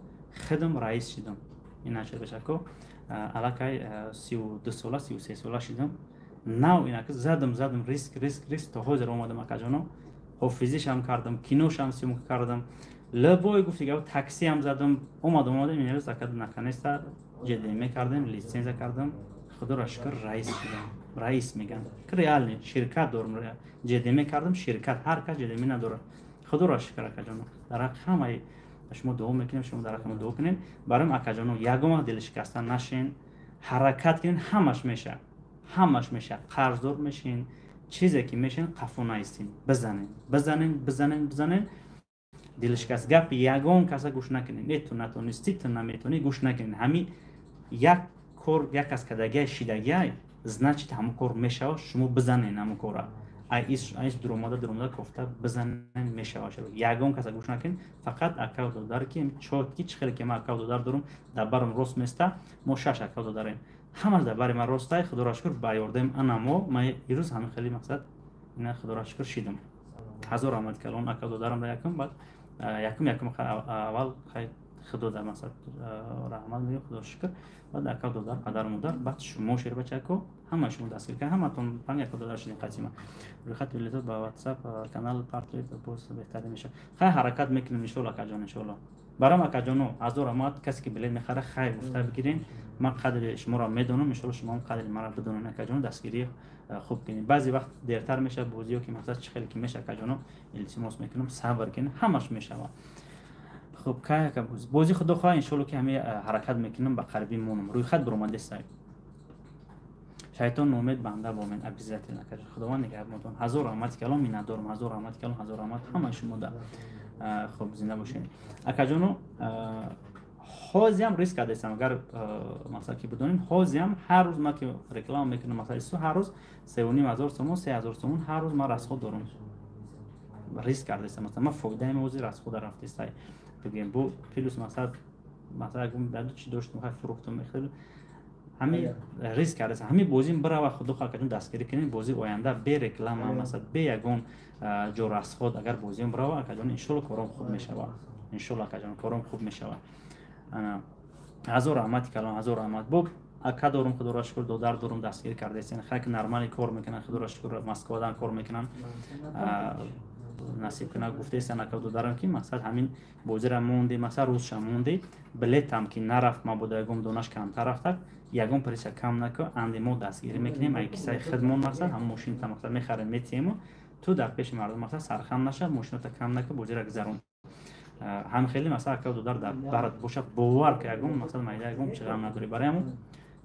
худам раис шидам ина шербачако аллакай 32 сола 33 сола шидам нав инаки задам риск то ҳозир омадам акаҷоно ҳофизишам кардам киношам сёмка кардам лабой гуфтига таксиам задам омадам инарӯз акад наконец-то ҷдм кардем лисензия кардам худоро шукр раис шидам раис меган ки реальный ширкат дорам ҷдм кардам ширкат ҳар кас ҷдм надорад худоро шукр акаҷоно дар ҳаққи ҳамаи шумо дуо мекунем шумо дар ҳаққи дуо кунем барои акаҷоно ягон вақт дили шикаста нашин ҳаракат кунен ҳамаш меша қарздор мешин чизе ки мешин қафо наистин бизанен дилшикаст гапи ягон каса гӯш накунед ту натонистӣ ту наметонӣ гӯш накунед ҳамин як кор як кас кардагиай шидагиай значит ҳамон кор мешава шумо бизанен ҳамон кора айс дуромада кофта бизанен мешава ягон каса гӯш накунед фақат акав додар ки чотки чӣ хеле ки ман акав додар дорум дар барам рост места мо 6 акав додарем ҳамаш дар бари ман ростай худоро шукр ба ёрдаи анамо ман ирӯз ҳамин хеле мақсад ина худоро шукр шидам ҳазор раҳмат калон акав додарам якум баъд якум аввал хай худо дар масад раҳмат мегӯям худо шукр баъд акав додар падару модар баъд шумо шербачако ҳама шумо дастгир кардед ҳаматон пан акав додар шудем қатъи ман рӯйхат билетот ба ватсап канал партои боз беҳтарин мешавад хай ҳаракат мекунем иншоалло акаҷон иншоалло барам акаҷоно ҳазор раҳмат касе ки билет мехара хай гуфта бигирен ман қадри шуморо медонам иншоалло шумо ҳам қадри маро бидонед акаҷоно дастгирии хуб кунед баъзе вақт дертар мешавад бозиҳо ки мақсад чӣ хеле ки меша акаҷоно илтимос мекунам сабр кунед ҳамаш мешавад хуб каяка бози худо хоҳад иншоалло ки ҳамин ҳаракат мекунам ба қарибӣ монам рӯйхат буромадестай шайтон номед банда бо мен обязательно акаҷон худованд нигаҳбонтон ҳазор раҳмати калон миннатдорам ҳазор раҳмати калон ҳазор раҳмат ҳамаи шумо да хуб зинда бошед акаҷоно ҳозиам риск кардастам агар масалан ки бидонем ҳозиам ҳар рӯз ман ки реклама мекунам масалан исто ҳар рӯз 3500 сомон 3000 сомон ҳар рӯз ман расход дорам риск кардастам масалан ман фоидаи мавози расхода рафтистай бигем бу плюс масалан даду чи доштам хай фурӯхтам хеле ҳамин риск кардастам ҳамин бозим бирава худо хоҳад акаҷон дастгирӣ кунем бози оянда бе реклама масалан бе ягон ҷо расход агар бозим бирава акаҷон иншоалло кором хуб мешавад иншоалло акаҷон кором хуб мешавад ҳазор раҳмати калон ҳазор раҳмат бо ака дорум худоро шукр додар дорум дастгирӣ кардастен хайки нормали кор мекунанд худоро шукр москвадан кор мекунанд насиб кунад гуфтаистан ака додарам ки мақсад ҳамин бозира монди масалан рӯзша монди билетам ки нарафт мабода ягон донаш камтар рафтак ягон приса кам нако анди мо дастгирӣ мекунем ай кисаи хидмон мақсад ҳам мошинта мақсад мехарем метиҳему ту дар пеши мардум мақсад сархам наша мошинота кам нако бозира гузарон ҳам хеле масалан ака додар дар барат бошад бовар ки ягон мақсад майда ягон чиғам надори бароямо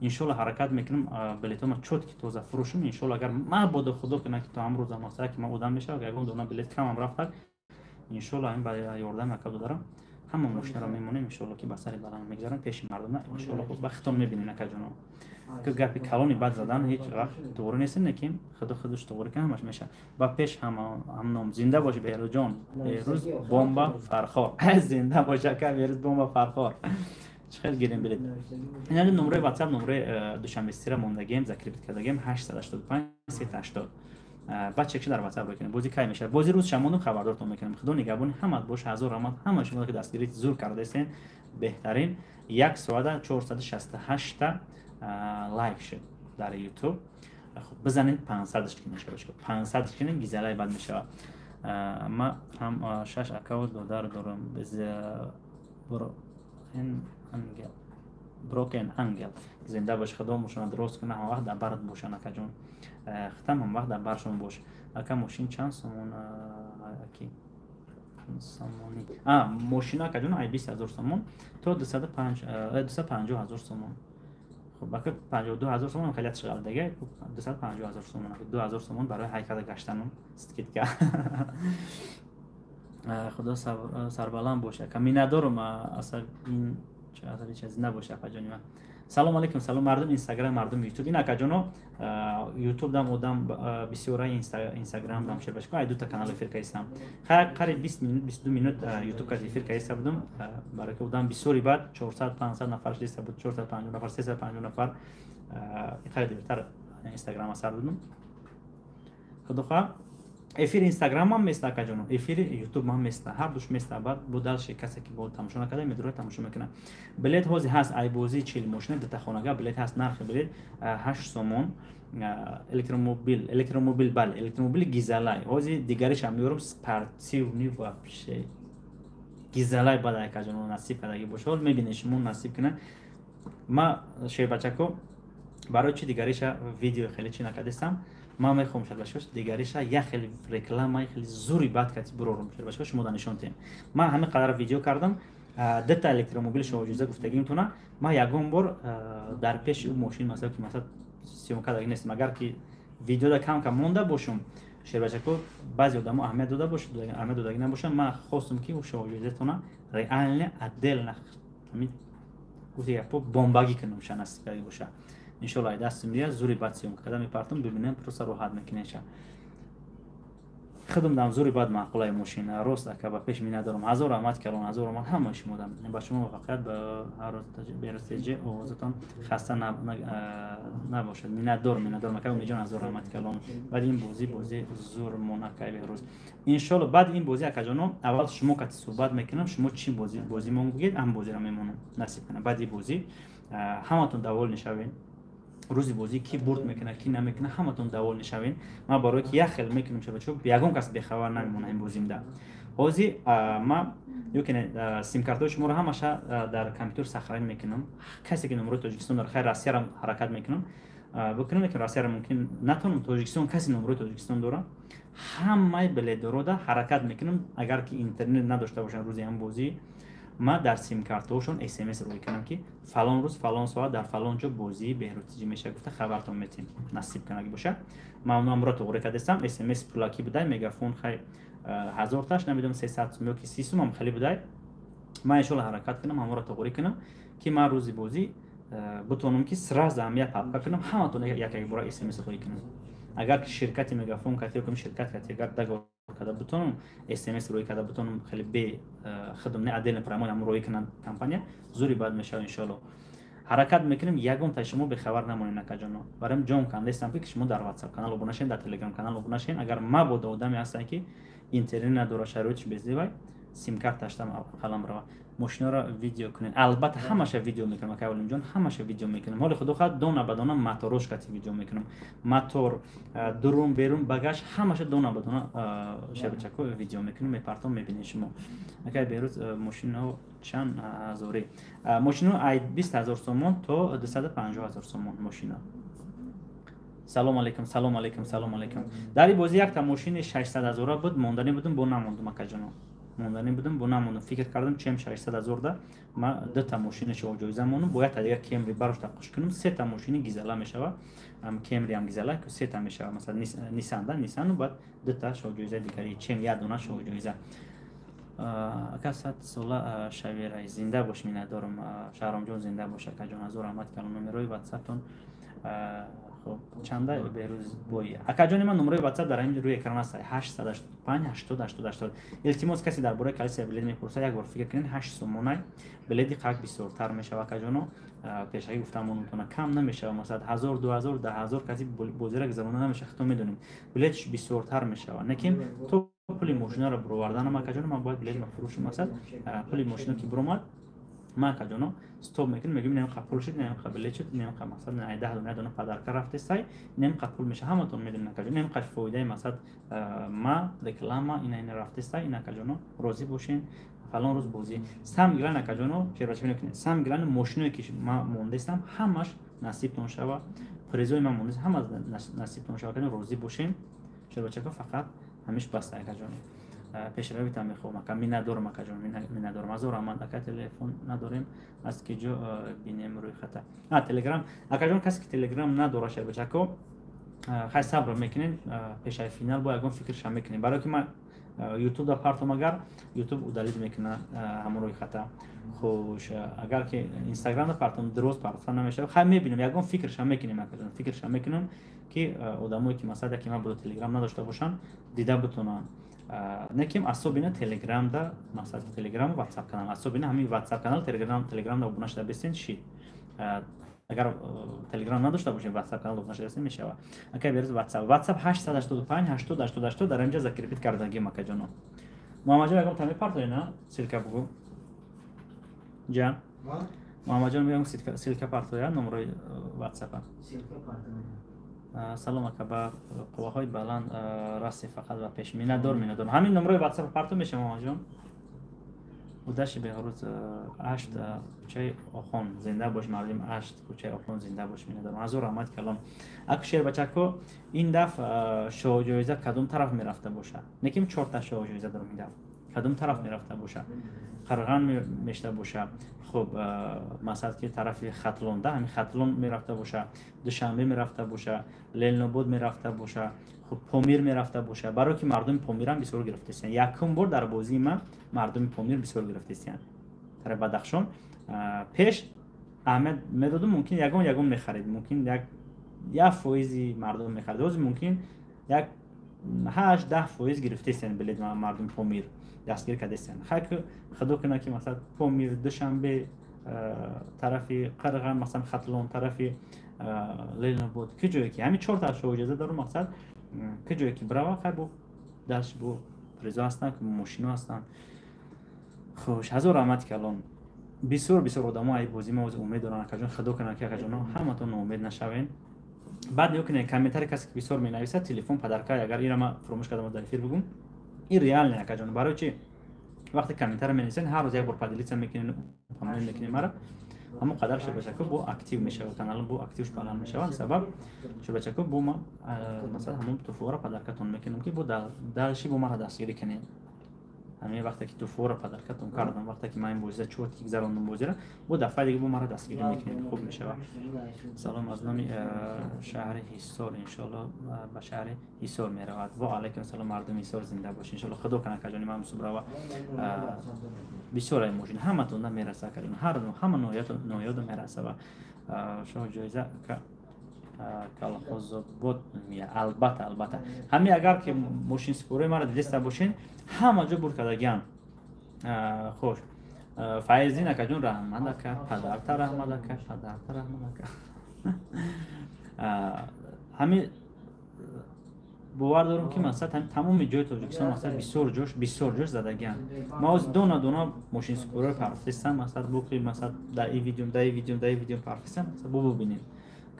иншоалло ҳаракат мекунам билетома чотки тоза фурӯшим иншоалло агар мабода худо кунад ки то амрӯза масалан ки ман одам мешавам ягон дона билет камам рафтак انشالله این برای یاردم اکادو دارم همه ماشین را میمونیم انشالله که بسری بلند میگذارم پیش مردم نه انشالله خود بختون میبینین اکاجونو که گپی کلونی بد زدن هیچ وقت دوره نیست نکیم خودش دوره که همش میشه با پیش هم نام زنده باشه بهروز جان بهروز بمب فرخار زنده باشه که بهروز بمب فرخار خیلی گیریم برید این نمره واتساپ نمره دوشنبه سیر موندگیم ذکر کردگیم 885 380 بعد چک در واتساپ بکنید بازی کی میشه بازی روز شمونو خبردارتون میکنم خدا نگهبان همه باش هزار رحمت همه شما که دستگیری زور کرده هستین بهترین 1 ساعت 468 لایک شد در یوتیوب خب بزنید 500 ش کنید باشه 500 ش کنید گیزلای بعد میشه ما هم 6 اکانت دارم از برو این انگل بروکن انگل زنده باش خدا مشون درست کنه هم وقت در برات باشن که جون ختم هم وقت در برشون باش اگه ماشین چند سومون اکی سومونی ماشینا که جون ای 20000 سومون تو 250000 سومون خب باید 52000 سومون خیلی شغال دیگه 250000 سومون 2000 سومون برای حرکت گشتن استکیت که خدا سربلند باشه که می ندارم اصلا این چیز نباشه پجانی من سلام علیکم سلام مردم اینستاگرام مردم یوتیوب این اکاجونو یوتیوب دام ودام بسیاری اینستاگرام دام شربش که دو تا کانال افیر کردم قریب 20 minut 22 minut یوتیوب کاری افیر کردم بودم برای که بودم بسیاری بعد 400 500 نفر لیست بود 450 نفر 350 نفر خیلی دیرتر اینستاگرام اثر دادم خدا افیر اینستاگرام هم مثل اکاجونو افیر یوتیوب هم مثل هر دوش مثل بعد بودالش کسی که بود تماشا نکرده میدونه تماشا میکنه بلیت هازی هست ای بازی 40 ماشین دتا خانگاه بلیت هست نرخ بلیت 8 سومون الکتروموبیل بله الکتروموبیل گیزالای هازی دیگریش هم میورم سپارتیونی واپشه گیزالای بعد اکاجونو نصیب کردگی باشه حال میبینه شما نصیب کنه ما شی بچکو برای چی دیگریش ویدیو خیلی چی نکردم ما میخوام شد باشش دیگریش یه خیلی رکلام خیلی زوری بعد کتی برورم شد باشش شما نشون تیم ما همه قدر ویدیو کردم دتا الکتروموبیل شما اجازه گفتگی میتونه ما یگون بار در پیش اون ماشین مثلا که مثلا سیون کداگی نیست مگر که ویدیو دا کم مونده باشم شیر بچکو بعضی آدمو اهمیت داده باشه اهمیت داده نباشه ما خواستم که شما اجازه تونه ریال عدل نخ همین گفتی یا بمباگی کنم شناسی کاری باشه انشالله دست میاد زوری بعد سیون کردم میپرتم ببینم پروسه راحت میکنه چه خدم دام زوری بعد معقوله ماشین راست که با پیش می ندارم هزار رحمت کردم هزار رحمت همش مودم با شما موفقیت به هر روز برسیجه اوزتون خسته نباشد می ندارم که میجان هزار رحمت کردم بعد این بازی زور منعکای به روز انشالله بعد این بازی اکجانو اول شما که صحبت میکنم شما چی بازی مونگید هم بازی را میمونم نصیب کنه بعد این بازی همتون دوال نشوین روزی بازی کی برد میکنه کی نمیکنه همتون دوال نشوین ما برای که یه خیلی میکنم شب چوب یگم کس بخبر نمیمونه این بازیم ده بازی ما یکنه سیم کارت شما رو همش در کامپیوتر سخرین میکنم کسی که نمره تاجیکستان در خیر راستی را حرکت میکنم بکنم که راستی را ممکن نتونم تاجیکستان کسی نمره تاجیکستان داره همه بله دروده حرکت میکنم اگر که اینترنت نداشته باشن روزی هم بازی ما در سیم کارتوشون اس ام اس روی کنم که فلان روز فلان ساعت در فلان جا بازی بهروزی میشه گفته خبرتون میتین نصیب کنه باشه ما نمره تو وری کردم اس ام اس پلاکی بوده مگافون خیلی 1000 تاش نمیدونم 300 میلیون 300 هم خیلی بوده ما ان شاء الله حرکت کنم نمره تو وری کنم که ما روزی بازی بتونم که سر زمینه پاک کنم همتون یک بار اس ام اس روی کنم اگر که شرکت مگافون کاتیو کم شرکت کاتیو اگر کدا بتونم اس ام اس روی کدا بتونم خیلی به خدمت عدل پرامون هم روی کنم کمپانی زوری بعد میشه ان شاء الله حرکت میکنیم یگون تا شما به خبر نمونین نکجانو برام جون کاندستم که شما در واتساپ کانال ابونه شین در تلگرام کانال ابونه شین اگر ما بود آدمی هستن که اینترنت نداره شرایطش بزدی سیم کارت داشتم قلم را ماشینا را ویدیو کنین البته همش ویدیو میکنم که اولین جان همش ویدیو میکنم حالا خود خود دونه به دونه موتورش کتی ویدیو میکنم موتور درون بیرون باگاژ همش دونه به دونه شبچکو ویدیو میکنم میپرتم میبینید شما اگر بیروز ماشینا چند هزاری ماشینا ای 20000 سومون تا 250000 سومون ماشینا سلام علیکم سلام علیکم سلام علیکم در این بازی یک تا ماشین 600000 بود موندنی بودم با نموندم کجانو موندنی بودم با نموندم فکر کردم چم 600000 ده ما دو تا ماشین شو جایزه مونم باید تا دیگه کمری براش تاقش کنم سه تا ماشین گیزلا میشه هم کمری هم گیزلا که سه تا میشه مثلا نیسان ده نیسان بعد دو تا شو جایزه دیگه چم یا دونه شو جایزه اگر 100 ساله شویره زنده باش میندارم شهرام جان زنده باشه که جان از رحمت کلام نمره واتساپتون خب چنده بهروز بوی اکا جان من نمره واتساپ در همین روی اکران است 885 80 80 80 التماس کسی درباره کلیسا بلد میپرسه یک بار فکر کنین 8 سومونه بلدی قاق بسیارتر میشه اکا جانو پیشگی گفتم اونتون کم نمیشه مثلا 1000 2000 10000 کسی بوزرگ زمانه نمیشه خودت میدونیم بلدش بسیارتر میشه نکیم تو پولی ماشینا رو بروردن ما کجا من باید بلد مفروش مثلا پولی ماشینا که برومد ما کجا استوب میکنیم میگیم نیم قبول شد نیم قبول شد نیم مثلا 10 دونه پدر کار رفته سای نیم قبول میشه همتون میدونین کجا نیم قش فایده مثلا ما رکلام اینا رفته سای اینا کجا روزی باشین فلان روز بازی سم گران کجا چه راچ میکنین سم گران ماشینی که ما موندستم همش نصیبتون شوا پریزوی ما موندست هم نصیبتون شوا کنین روزی باشین چه راچ فقط همیش بسته کجا پیش روی تام میخوام که می ندارم کجا می ندارم از اون من اکا تلفن نداریم از کجا بینیم روی خط تلگرام اکا کسی که تلگرام نداره شر بچکو خیلی صبر میکنین پیش فینال با یکم فکرش میکنین برای که من یوتیوب دا پارتم اگر یوتیوب ودالید میکنه همون روی خط خوش اگر که اینستاگرام دا پارتم درست پارتم نمیشه خیلی میبینم یکم فکرش میکنیم اکا فکرش میکنم که آدمایی که مثلا که من بود تلگرام نداشته باشن دیده بتونن نکیم اسوبینا تلگرام دا مثلا تلگرام و واتساپ کانال اسوبینا همین واتساپ کانال تلگرام دا ابونه شده بسین شید اگر تلگرام نداشته باشین واتساپ کانال ابونه شده بسین میشه اگر برید واتساپ 885 80 80 80 در اینجا ذکر پیت کردگی مکه جانو محمد جان اگه تمی پارتوی نه سیلکا بگو جان محمد جان میگم سیلکا پارتوی نمره واتساپ سیلکا پارتوی سلام اکبر قواهای بلند راستی فقط و پیش میندار همین نمره واتساپ پارتو میشه مامان جان بودش به روز 8 کوچه آخون زنده باش مردم 8 کوچه آخون زنده باش میندارم از رحمت کلام اگه شیر بچکو این دفعه شو جایزه کدوم طرف میرفته باشه نکیم 4 تا شو جایزه دارم این دفعه کدوم طرف میرفته باشه قرغان میشته باشه خب مثلا که طرف خطلون ده همین خطلون میرفته باشه دوشنبه میرفته باشه لیل نبود میرفته باشه خب پامیر میرفته باشه برای که مردم پامیر هم بسیار گرفته است یکم بار در بازی ما مردم پامیر بسیار گرفته است در بدخشان پیش احمد میدادم ممکن یگم میخرید ممکن یک فایزی مردم میخرید روز ممکن یک 8-10% گرفته است بلد مردم پامیر دستگیر کرده است خدا کنه که مثلا پامیر دوشنبه طرف قرغان مثلا خطلون طرف لیل نبود که جایی که همین 4 تا شو اجازه دارم مقصد که جایی که برای خیلی بو داشت بو پریزا هستن که ماشینا هستن خوش هزار رحمت کلان بسیار آدم های بازی ما امید دارن که خدا کنه که همه تون امید نشوین بعد یو کنه کامنتر کسی که بسیار می نویسه تلفن پدرکای اگر اینا ما فراموش کردم در افیر بگم این ریال نه که برای چی وقتی کامنتر می نویسن هر روز یک بار پدلیت میکنین کامنت میکنین مرا اما قدر شو بچه که بو اکتیو میشه و کانال بو اکتیوش پالان میشه و سبب شو بچه که بو ما مثلا همون تو فورا پدرکتون میکنم که بو دلشی بو ما دستگیری کنین همین وقتی که تو فورا پدرکتون کردم وقتی که من این بوزه چوت که گذروندم بوزه بو دفعه دیگه بو ما دستگیری میکنین خوب میشه. سلام از نام شهر حصار ان شاء الله به شهر حصار میرود و علیکم سلام مردم حصار زنده باشین ان شاء الله خدا کنه که جانی ما صبح و بسیار ایموشن همه تون میرسه کردن هر نوع همه نوعیات میرسه و شما جایزه که کالخوز بود البته همین اگر که ماشین سپوره ما را دیسته باشین همه جا بر کردگان خوش فایزی نکجون رحمت که پدرت رحمت که همین باور دارم که مثلا تمام جای تاجیکستان مثلا بسیار جوش زدگان ما از دونا ماشین سپورر پرفستم مثلا بوقی مثلا در این ویدیو پرفستم مثلا بو ببینید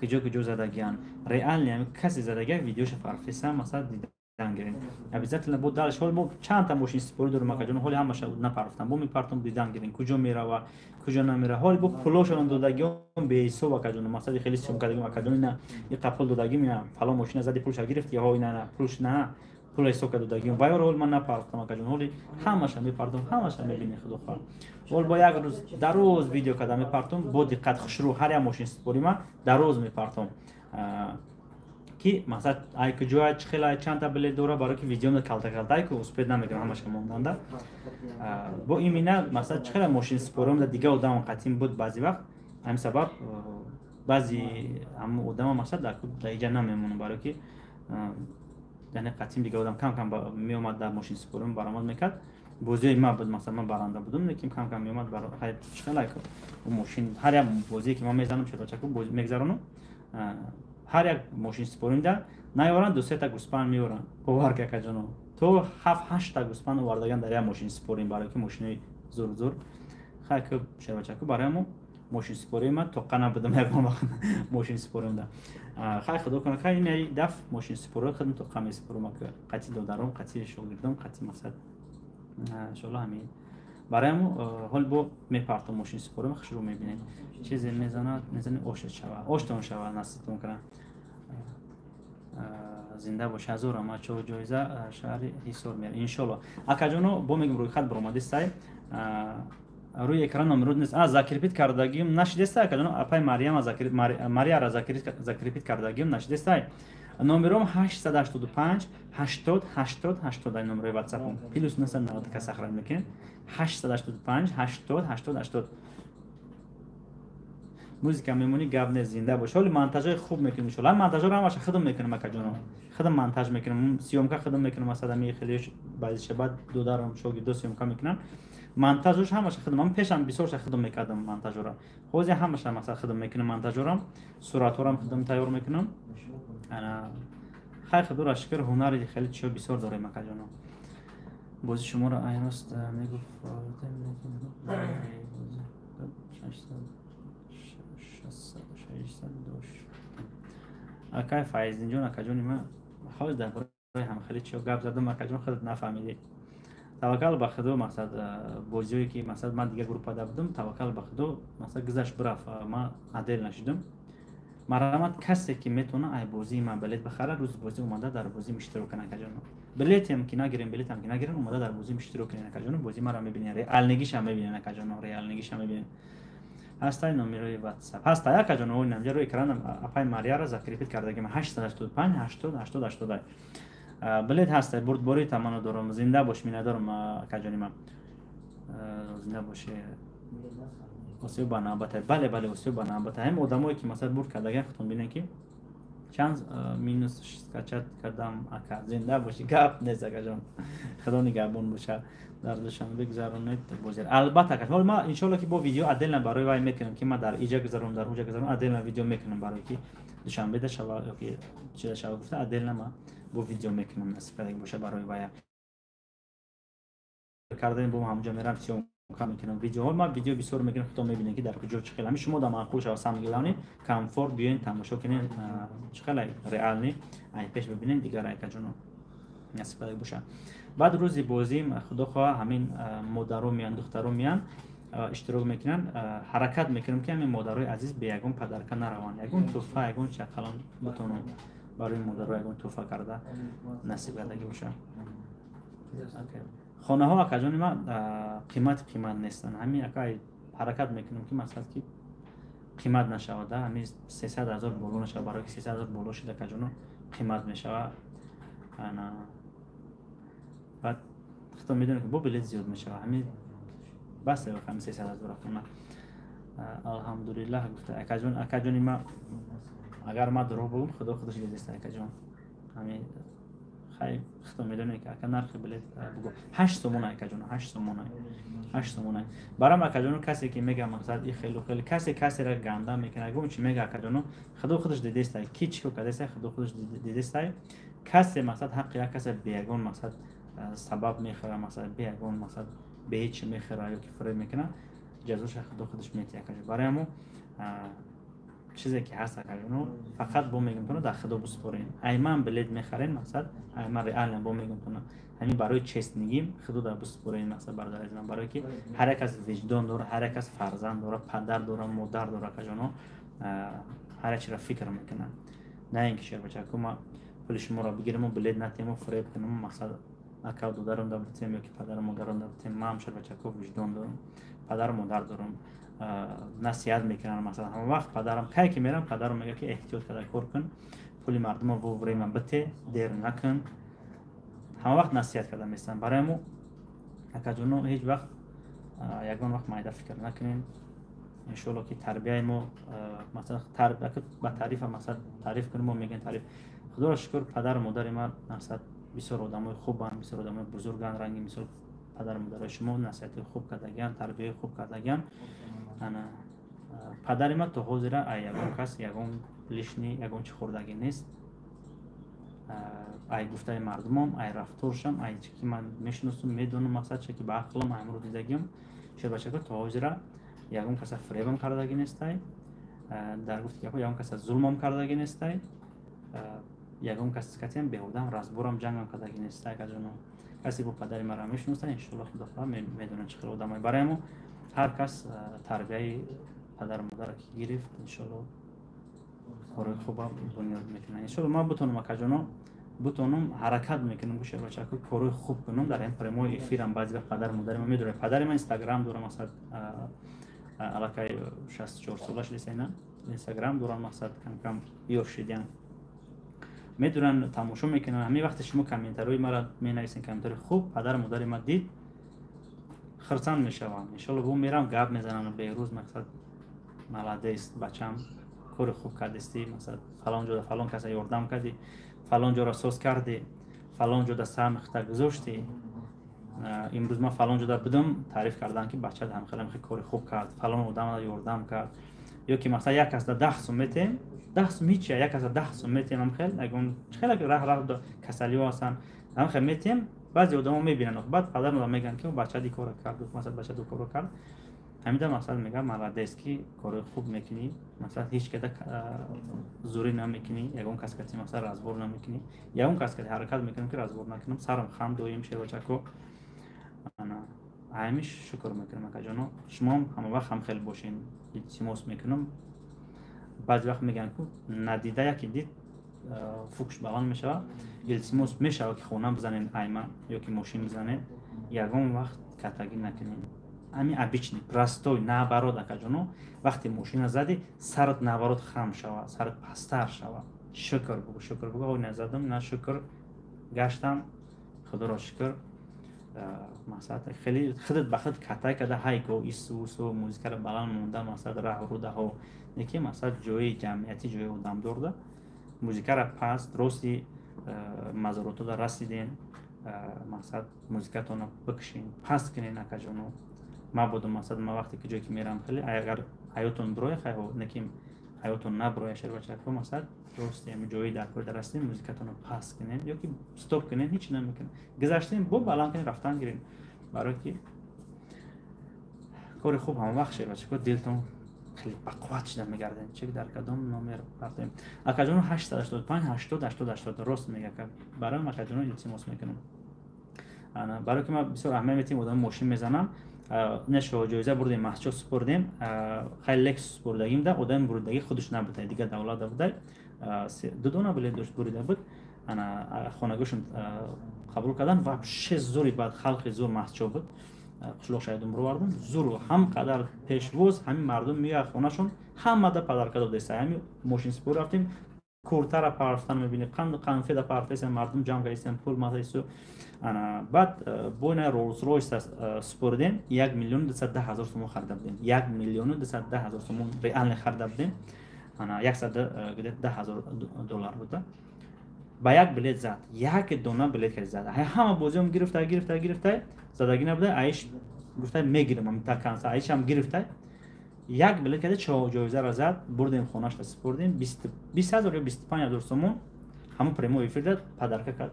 که جو زدگان ریال نمی کسی زدگان ویدیوش پرفستم مثلا دیدن ابزت لبود دالش حال بو چند تا ماشین سپورر دارم مکجون حالی همش نپرفتم بو میپرتم دیدن گیرین کجا میره و کجا نمیره حالی بو پلوشون دادگان به حساب کجون مثلا خیلی سوم کردیم مکجون نه این قپل دادگی میام فلان ماشین زدی پولش گرفت یا های نه پولش نه پول حساب دادگی و حال من نپرفتم مکجون حالی همش میپرتم همش میبینی خدا خواهد حال با یک روز در روز ویدیو کردم میپرتم با دقت خوشرو هر یک ماشین سپوری ما در روز میپرتم که مثلا ای کجا چخلا چند تا بلیت داره برای که ویدیو کالتا که اسپید نمیگم همش مونده با این مینا مثلا چخلا ماشین سپورم دیگه آدم قطیم بود بعضی وقت همین سبب بعضی هم آدم مثلا در اینجا نمیمونه برای که یعنی قطیم دیگه آدم کم کم می اومد در ماشین سپورم برآمد میکرد بازی ما بود مثلا من برنده بودم لیکن کم کم می اومد برای چخلا که ماشین هر یک بازی که ما میزنم چرا چکو بازی میگذرونم هر یک ماشین سپوریم ده نیارن دو سه تا گوسپند میورن باور که جانو تو 7 8 تا گوسپند آوردگان در یک ماشین سپوریم برای که ماشین زور خاک شرا چکو برای ما ماشین سپوریم ما تو قنا بدم یک ماشین سپوریم ده خاک خدا کنه که این دف ماشین سپور خدم تو قمی سپورم که قطعی دادرم قطعی شغلم قطعی مقصد ان شاء الله همین برای ما حال با میپرتم ماشین سپورم شروع میبینید چیزی میزنه اوشت شوه اوشتون شوه نستون کنه زنده باشه هزار ما چه جایزه شهر حصار میره ان شاء الله اکاجونو با میگم روی خط برآمده است روی اکران نمرود نیست از ذکرپیت کردگیم نشده است اکاجونو اپای مریم از ماریا را ذکرپیت کردگیم نشده است نمرم 885 80 80 80 نمره واتساپم پلوس نسن 90 که سخران میکن 885 80 80 80 موزیکا میمونی گاب زنده باشه حالا مونتاژ خوب میکنیم ان مونتاژ رو همش خودم میکنم اکاجونو خودم مونتاژ میکنم سیومکا خودم میکنم مثلا می خیلیش بعضی شبات دو دارم شوگی دو سیومکا میکنم مونتاژش همش خودم من پیشم بسیار خودم میکردم مونتاژ رو خوزی همش مثلا خودم میکنم مونتاژ رو صورت رو خودم تیار میکنم انا خیر خدا شکر هنری خیلی چیو بسیار داره اکاجونو بازی شما رو ایناست میگفت اکای فایز جون اکاجونی ما خواهد در برای هم خیلی چیو گپ زدم اکاجون خودت نفهمیدی توکل به خدا مقصد بازیایی که مثلا من دیگه گروه پدا بودم توکل به خدا مثلا گذشت برفت ما عدل نشدم مرامت کسی که میتونه ای بازی من بلیت بخره روز بازی اومده در بازی اشتراک کنه اکاجون بلیت هم که نگیریم بلیت هم که نگیریم اومده در بازی اشتراک کنه اکاجون بازی ما رو میبینین ریال نگیش هم میبینین اکاجون ریال نگیش هم میبینین هستای نمره واتساپ هست یک جان اون نمجه روی اکران اپای ماریا را ذکرپیت کردگیم 885 80 80 80 بلیت هست بردباری تمام دارم زنده باش می ندارم کجانی من زنده باشه واسه بنابت بله واسه بنابت هم آدمایی که مثلا برد کردگی خودتون ببینن که چند مینوس کچات کردم اکا زنده باشی گپ نیست جان خدا نگهبان باشه در دوشنبه بگذرونید بازار البته که ما ان شاء الله که با ویدیو عدل برای وای میکنم که ما در اینجا گذرون در اونجا گذرون عدل ویدیو میکنم برای که دوشنبه ده شب که چه شب گفته عدل ما با ویدیو میکنم نسبت باشه برای وای کردن با همونجا میرم سیو کام میکنم ویدیو ما ویدیو بسیار میکنم خودتون میبینید که در کجا چه خیلی شما در خوش و سامگلانی کامفورت بیاین تماشا کنین چه خیلی ریال نی ای پیش ببینین دیگه رای کجونو نسبت باشه بعد روزی بازیم خدا خواه همین مادرو میان دخترو میان اشتراک میکنن حرکت میکنم که همین مادرای عزیز به یگون پدرکه نروان یگون توفه یگون چقلان بتونم برای مادرو یگون توفه کرده نصیب دادگی باشه خانه ها اکاجون ما قیمت نیستن همین اکای حرکت میکنم که مثلا که قیمت نشوده همین 300,000 بولو نشوده برای که 300,000 بولو شده اکاجون قیمت میشوه انا بعد خودم میدونم که با بلیت زیاد میشه همین بس بخوام 300,000 رقم الحمدلله گفته اکاجون ما اگر ما دروغ بگم خدا خودش دیدست اکاجون همین خیلی خودم میدونم که اگر نرخ بلیت بگم 8 سومون اکاجون 8 سومون برام اکاجون کسی که میگه مقصد این خیلی کسی را گنده میکنه گم چی میگه اکاجون خدا خودش دیدست کی چیکو کرده خدا خودش دیدست کسی مقصد حق یک کسی بیگون مقصد سبب میخوره مثلا بیگون مثلا به هیچ میخوره یا که فرید میکنه جزوش خودش میتیه برای همون چیزی که هست اکاجونو فقط با میگم کنه در خدا بسپرین ایمان بلیت میخرین مثلا ایمان ریال با میگم کنه همین برای چست نگیم خدا در بسپرین مثلا برادر عزیزم برای که هر یک از وجدان داره هر یک از فرزند داره پدر داره مادر داره اکاجونو هر چی را فکر میکنه نه اینکه شیر بچه که ما پول شما را بگیریم و بلیت نتیم و فریب کنیم مثلا اکا دو دارم دارم یا که پدر مادرم دارم ما هم شیر بچه که وجدان دارم پدر مادر دارم نصیحت میکنن مثلا همه وقت پدرم کی که میرم پدرم میگه که احتیاط کده کار کن پولی مردم رو وری من بته دیر نکن همه وقت نصیحت کردم میستم برای مو اکجونو هیچ وقت یگان وقت مایده فکر نکنین انشالله که تربیه ما مثلا با تعریف مثلا تعریف کنیم ما میگن تعریف خدا را شکر پدر و مادر ما نصیحت بسیار آدمای خوبن بسیار آدمای بزرگان رنگی مثل پدر و مادر شما نصیحت خوب کردگان تربیه خوب کردگان انا پدر ما تو حاضر یگان کس یگان لیشنی یگان چی خوردگی نیست ای گفته مردمم ای رفتارشم ای چی که من میشناسم میدونم مقصد چه که با عقلم امروز دیدگیم شد بچه که تو حاضر یگان کس فریبم کردگی نیستی در گفت که یگان کس ظلمم کردگی نیستی یگان کس کتیم بهودم رازبورم جنگم کردگی نیستی کسی با پدر مرا میشناسه ان شاء الله خدا خدا میدونه چه خیلی آدمای برای ما هر کس تربیه پدر و مادر که گرفت ان شاء الله کار خوب بنیاد میکنه ان شاء الله ما بتونم کجانا بتونم حرکت میکنم گوشه بچه که کار خوب کنم در این پرمو افیرم بعضی وقت پدر مادر من میدونه پدر من اینستاگرام دارم مثلا علاقه 64 سالش لیسینا اینستاگرام دارم مثلا کم کم یورشیدن میدونن تماشا میکنن همین وقت شما کامنتروی مرا مینویسین کامنتر خوب پدر مادر ما دید خرسان میشوم ان شاء الله بو میرم گپ میزنم به روز مقصد ملاده است بچم کار خوب کردستی مثلا فلان جا فلان کسی یاردم کردی فلان جا را سوس کردی فلان جا سهم خطا گذاشتی امروز ما فلان جا بدم تعریف کردن که بچه هم خیلی کار خوب کرد فلان آدم را یاردم کرد یا که مثلا یک از 10 سوم میتیم 10 سوم هیچ یک از 10 سوم میتیم هم خیلی راه کسلی هستن هم خیلی میتیم بعضی آدما میبینن بعد پدر مادر میگن که بچه دی کار کرد مثلا بچه دو کار کرد همیشه مثلا میگم ملاده است که کار خوب میکنی مثلا هیچ کده زوری نمیکنی یگان کس کسی مثلا رازبور نمیکنی یا اون کس که حرکت میکنم که رازبور نکنم سرم خم دویم شه بچه کو انا همیشه شکر میکنم که جانو شما هم وقت هم خیلی باشین التماس میکنم بعضی وقت میگن که ندیده یکی دید فوکش بلند میشه التماس میشه که خونم بزنین ایما یا که ماشین بزنین یگان وقت کتگی نکنین همین ابیچنی پراستوی نبرود اکجانو وقتی ماشین زدی سرت نبرود خم شود سرت پستر شود شکر بگو او نزدم نه شکر گشتم خدا را شکر مثلا خیلی خودت به خود کتای کده های گو ایسو موزیک رو بلند مونده مثلا راه رو ده ها یکی مثلا جوی جمعیتی جوی آدم دورده موزیک رو پس درستی مزاراتو دا رسیدین مثلا موزیکتون رو بکشین پس کنین اکجانو ما بودم مثلا ما وقتی که جایی که میرم خیلی اگر حیاتون بروی خیلی نکیم حیاتون نبروی شر بچه که مثلا درستی همین جایی در کار درستین موزیکتون رو پس کنین یا که استاپ کنین هیچ نمیکنین گذاشتین بو بالان کنین رفتن گیرین برای که کار خوب هم وقت شد بچه که دلتون خیلی بقوت شده میگردین چه در کدام نمر رفتیم اکجانو 885 80 راست میگه که برای ما اکجانو التماس میکنم انا برای که ما بسیار اهمیتی مدام ماشین میزنم نشو جایزه بردیم محصول سپردیم خیلی لکس سپردگیم ده آدم بردگی خودش نبوده دیگه دولت بوده دو دونه بلیط داشت بریده بود انا خانگوشون قبول کردن و شش زوری بعد خلق زور محصول بود قشلوق شایدم رو بردن زور هم قدر پیشواز همین مردم میاد خونهشون همه ده پدر کده بوده همین ماشین سپور رفتیم کورتر را پرفتن میبینید قنفه ده پرفتن مردم جمع گریستن پول مدرسو انا بعد بوین رولز رویس سپردیم 1,210,000 سوم خرید بودیم 1,210,000 سوم ریال خرید بودیم انا 110,000 دلار بوده با یک بلیط زد یک دونه بلیط که زد همه بازیام گرفته زدگی نبوده ایش گفته میگیرم تا کنسل ایش هم گرفته یک بلیط که جایزه را زد بردیم خونه‌اش سپردیم 20,000 یا 25,000 سوم همه پرمو افیر داد پدر کرد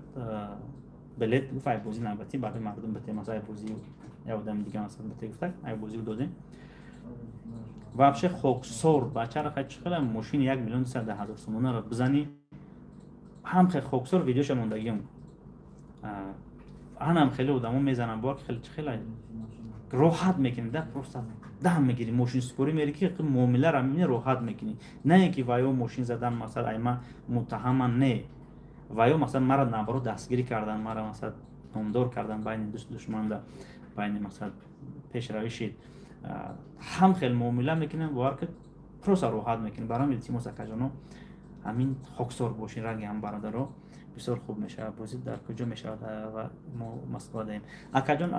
بلیط گفت ای بازی نباتی برای مردم بده مثلا بازی یا آدم دیگه مثلا بده گفت ای بازی رو دادیم و بشه خوکسور بچه را خیلی ماشین 1,210,000 سوم را بزنی هم خیلی خوکسور ویدیوش موندگیم هم خیلی آدمو میزنن با خیلی راحت میکنی ده پروسه ده میگیری ماشین سپوری میری که معامله را میبینی راحت میکنی نه اینکه وایو ماشین زدن مثلا ایما متهم نه وایو مثلا مرا نبرو دستگیری کردن مرا مثلا نامدار کردن بین دشمن ده بین مثلا پیش روشید هم خیلی معامله میکنن وارد پروسه راحت میکنی برام التماس کجانو همین خاکسار باشین رنگ هم برادرو بسیار خوب میشه. بازی در کجا میشه و ما مسئله داریم. اکا جان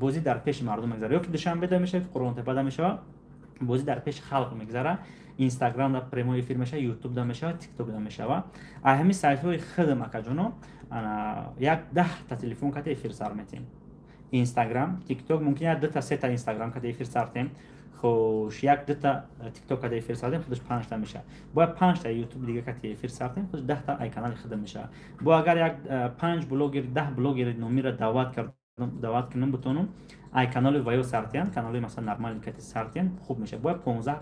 بازی در پیش مردم میگذره یا که دوشنبه ده میشه قرآن تپه میشه، بازی در پیش خلق میگذره. اینستاگرام دا پریمو افیر میشه، یوتیوب دا میشه، تیک توک دا میشه و همین سایت های خدم اکا جانو یک 10 تا تلفن کات افیر سر میتیم. اینستاگرام، تیک توک ممکنه 2 تا 3 تا اینستاگرام کات افیر سرتیم. خوش یک 2 تا تیک توک کات افیر سرتیم خودش 5 تا میشه. با 5 تا یوتیوب دیگه کات افیر سرتیم خودش 10 تا ای کانال خدم میشه. با اگر یک 5 بلاگر 10 بلاگر نومی را دعوت کنم بتونم ای کانال وایو سرتین، کانال مثلا نرمال کات سرتین خوب میشه. با 15